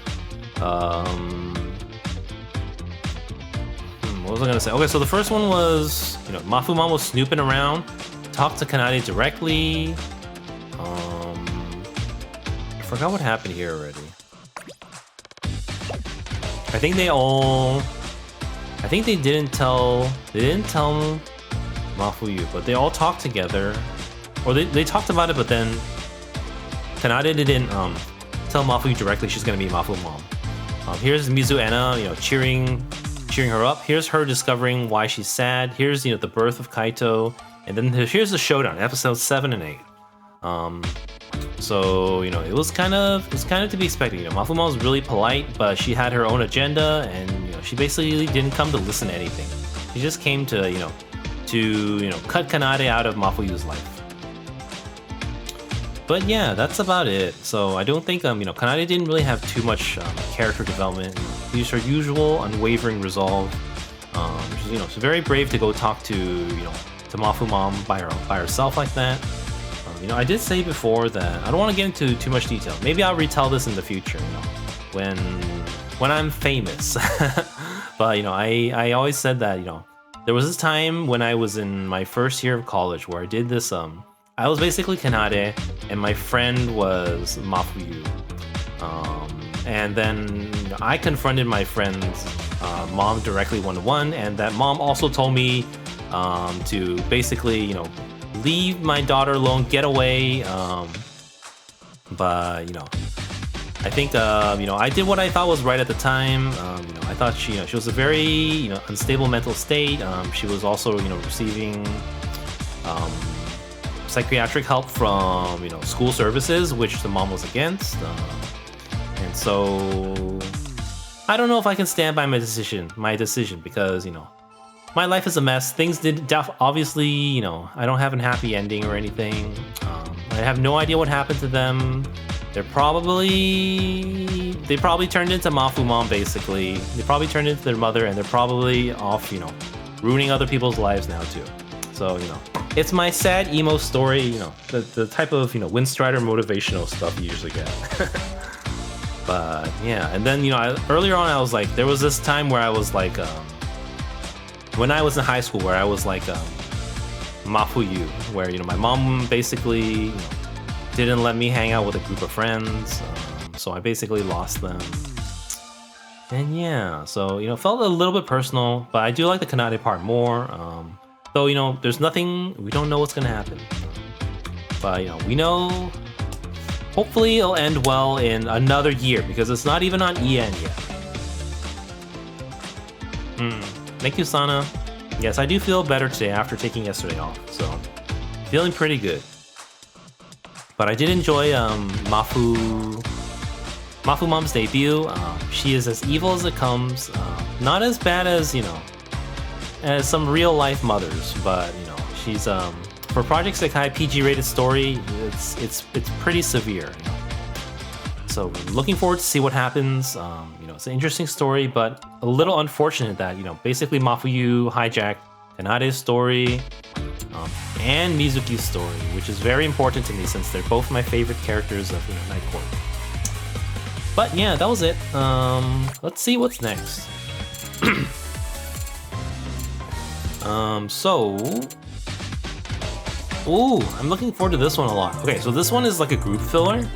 What was I gonna say? Okay, so the first one was, you know, Mafu Mom was snooping around, talked to Kanade directly. I forgot what happened here already. I think they didn't tell Mafuyu, but they all talked together, or they talked about it, but then Kanade didn't tell Mafuyu directly she's gonna be Mafu mom. Here's Mizu Anna, cheering her up. Here's her discovering why she's sad. Here's the birth of Kaito, and then here's the showdown, episodes 7 and 8. So it was kind of to be expected. Mafu mom was really polite, but she had her own agenda, and she basically didn't come to listen to anything. She just came to cut Kanade out of Mafuyu's life. But yeah, that's about it. So I don't think Kanade didn't really have too much character development. Used her usual unwavering resolve. She's very brave to go talk to Mafu mom by herself like that. I did say before that I don't want to get into too much detail. Maybe I'll retell this in the future, when I'm famous. But I always said that there was this time when I was in my first year of college where I did this. I was basically Kanade, and my friend was Mafuyu. And then I confronted my friend's mom directly one-to-one, and that mom also told me to basically, leave my daughter alone, get away. But I think I did what I thought was right at the time. I thought she was a very unstable mental state. She was also receiving psychiatric help from school services, which the mom was against. And so I don't know if I can stand by my decision because my life is a mess. Things did obviously, I don't have a happy ending or anything. I have no idea what happened to them. They probably turned into Mafu mom, basically. They probably turned into their mother, and they're probably off, ruining other people's lives now too. So, it's my sad emo story, the type of, Windstrider motivational stuff you usually get. But yeah, and then, earlier on I was like, there was this time where I was like, when I was in high school, where I was like Mafuyu, where my mom basically didn't let me hang out with a group of friends, so I basically lost them. And yeah, so it felt a little bit personal, but I do like the Kanade part more. Though there's nothing, we don't know what's gonna happen, but we know. Hopefully it'll end well in another year because it's not even on EN yet. Thank you, Sana. Yes, I do feel better today after taking yesterday off, so feeling pretty good. But I did enjoy Mafu mom's debut. She is as evil as it comes. Not as bad as as some real life mothers, but she's for Project Sekai PG-rated story. It's pretty severe. So looking forward to see what happens. It's an interesting story, but a little unfortunate that basically Mafuyu hijacked Kanade's story and Mizuki's story, which is very important to me since they're both my favorite characters of Night Court. But yeah, that was it. Let's see what's next. I'm looking forward to this one a lot. Okay, so this one is like a group filler.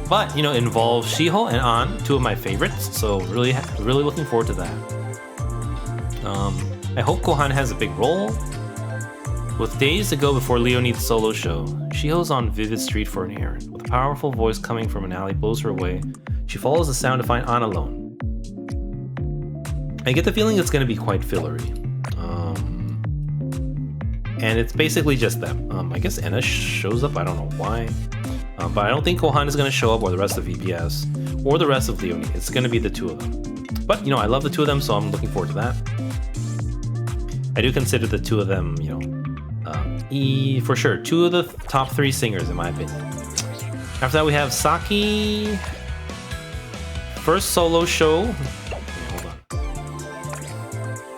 But involves Shiho and An, two of my favorites. So really looking forward to that. I hope Kohan has a big role. With days to go before Leonie's solo show, Shiho's on Vivid Street for an errand. With a powerful voice coming from an alley blows her away, she follows the sound to find An alone. I get the feeling it's going to be quite fillery. And it's basically just them. I guess Enna shows up, I don't know why. But I don't think Kohan is going to show up, or the rest of VPS, or the rest of Leonie. It's going to be the two of them. But, I love the two of them, so I'm looking forward to that. I do consider the two of them, for sure, two of the top 3 singers, in my opinion. After that, we have Saki. First solo show. Hold on.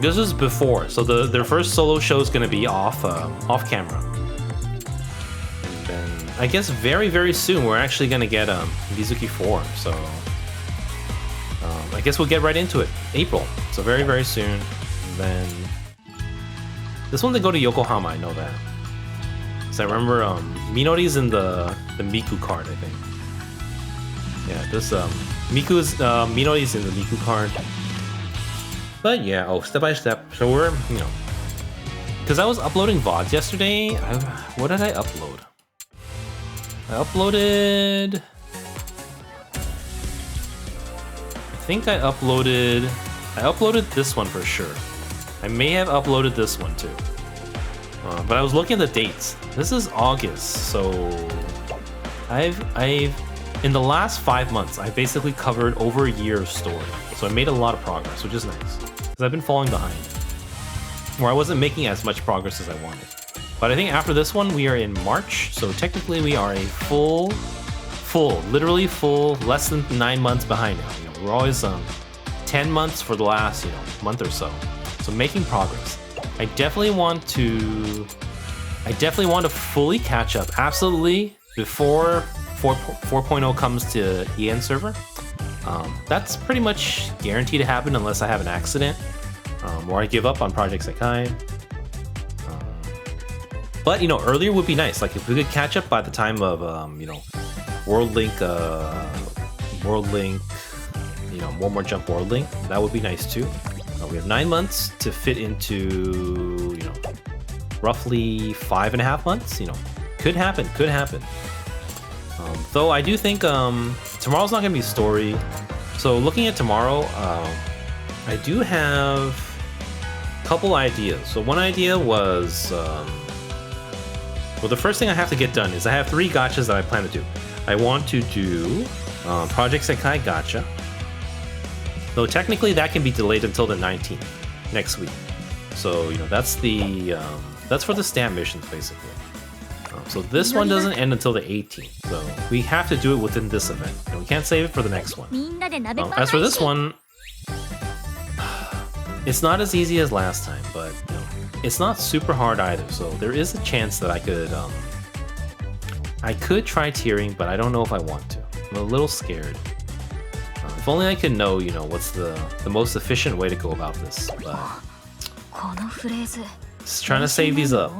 This was before, so their first solo show is going to be off camera. And then, I guess very, very soon, we're actually going to get Mizuki 4, so I guess we'll get right into it. April, so very, very soon. And then this one they go to Yokohama, I know that. So I remember Minori's in the Miku card, I think. Yeah, this Minori's in the Miku card. But yeah, step by step. So we're because I was uploading VODs yesterday. What did I upload? I uploaded... I think I uploaded this one for sure. I may have uploaded this one too. But I was looking at the dates. This is August, so I've in the last 5 months, I basically covered over a year of story. So I made a lot of progress, which is nice. Because I've been falling behind. Where I wasn't making as much progress as I wanted. But I think after this one, we are in March. So technically we are a literally full, less than 9 months behind now. You know, we're always 10 months for the last, month or so. So making progress. I definitely want to fully catch up, absolutely, before 4.0 comes to EN server. That's pretty much guaranteed to happen unless I have an accident, or I give up on Project Sekai. But earlier would be nice. Like if we could catch up by the time of World Link, More Jump World Link, that would be nice too. We have 9 months to fit into, roughly 5.5 months. Could happen. Though I do think tomorrow's not gonna be story. So looking at tomorrow, I do have a couple ideas. So one idea was, well, the first thing I have to get done is I have 3 gachas that I plan to do. I want to do Project Sekai gacha. Though technically that can be delayed until the 19th, next week. So, that's for the stamp missions, basically. So this one doesn't end until the 18th, so we have to do it within this event. We can't save it for the next one. As for this one, it's not as easy as last time, but it's not super hard either. So there is a chance that I could try tiering, but I don't know if I want to. I'm a little scared. If only I could know, what's the most efficient way to go about this. But just trying to save these up.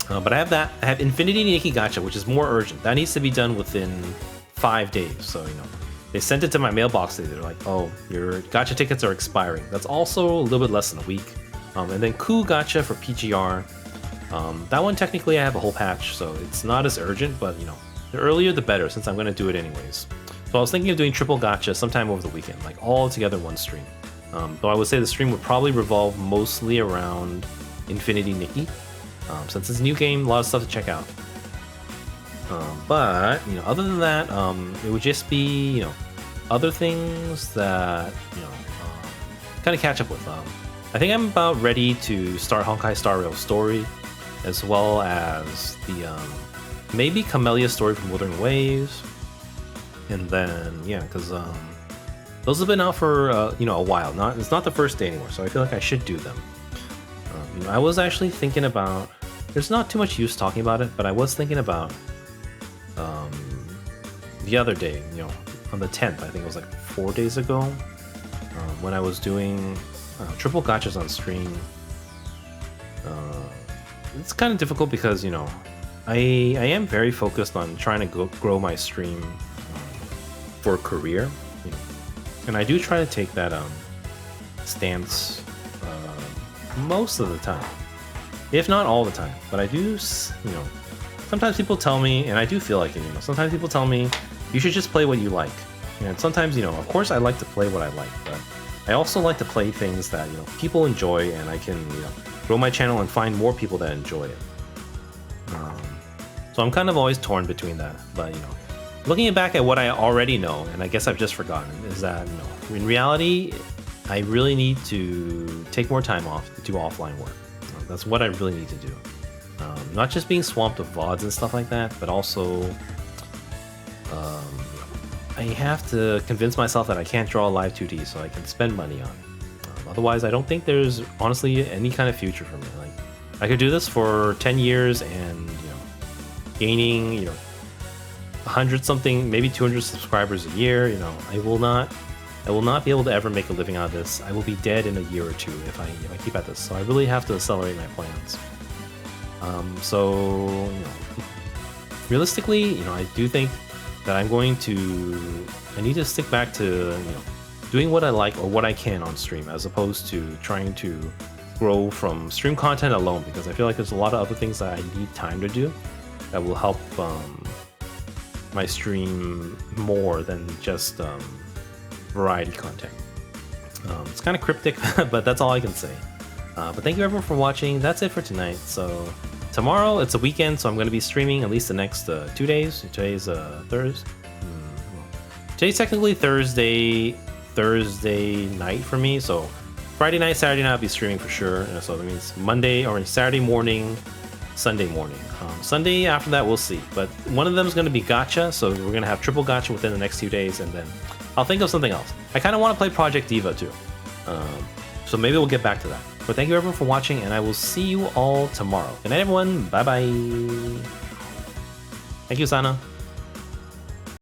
But I have that. I have Infinity Nikki Gacha, which is more urgent. That needs to be done within 5 days. So, they sent it to my mailbox today. They're like, oh, your gacha tickets are expiring. That's also a little bit less than a week. And then Ku Gacha for PGR. That one, technically, I have a whole patch, so it's not as urgent, but, the earlier the better, since I'm going to do it anyways. So I was thinking of doing triple gacha sometime over the weekend, like all together one stream. Though I would say the stream would probably revolve mostly around Infinity Nikki. Since it's a new game, a lot of stuff to check out. But, other than that, it would just be, other things that, kind of catch up with. I think I'm about ready to start Honkai Star Rail story, as well as the, maybe Camellia story from Wuthering Waves. And then, yeah, because those have been out for, a while. It's not the first day anymore, so I feel like I should do them. I was actually thinking about... There's not too much use talking about it, but I was thinking about the other day, on the 10th, I think it was like 4 days ago, when I was doing triple gachas on stream. It's kind of difficult because, I am very focused on trying to grow my stream for a career, and I do try to take that stance most of the time, if not all the time. But I do, sometimes people tell me, and I do feel like it, sometimes people tell me you should just play what you like. And sometimes, of course I like to play what I like, but I also like to play things that, people enjoy, and I can, grow my channel and find more people that enjoy it. So I'm kind of always torn between that. But, looking back at what I already know, and I guess I've just forgotten, is that, in reality, I really need to take more time off to do offline work. That's what I really need to do. Not just being swamped with VODs and stuff like that, but also I have to convince myself that I can't draw live 2D so I can spend money on it. Otherwise, I don't think there's honestly any kind of future for me. Like, I could do this for 10 years and gaining 100 something, maybe 200 subscribers a year. I will not be able to ever make a living out of this. I will be dead in a year or two if I keep at this. So I really have to accelerate my plans. So realistically, I do think that I need to stick back to doing what I like or what I can on stream, as opposed to trying to grow from stream content alone, because I feel like there's a lot of other things that I need time to do that will help my stream more than just variety content. It's kind of cryptic, but that's all I can say. But thank you everyone for watching. That's it for tonight. So tomorrow it's a weekend, so I'm going to be streaming at least the next 2 days. Today's Thursday. Today's technically Thursday night for me, so Friday night, Saturday night I'll be streaming for sure. So that means Monday or Saturday morning, Sunday morning. Sunday after that we'll see, but one of them is going to be gacha, so we're going to have triple gacha within the next 2 days, and then I'll think of something else. I kind of want to play Project Diva too, so maybe we'll get back to that. But thank you everyone for watching, and I will see you all tomorrow. Good night everyone, bye bye. Thank you, Sana.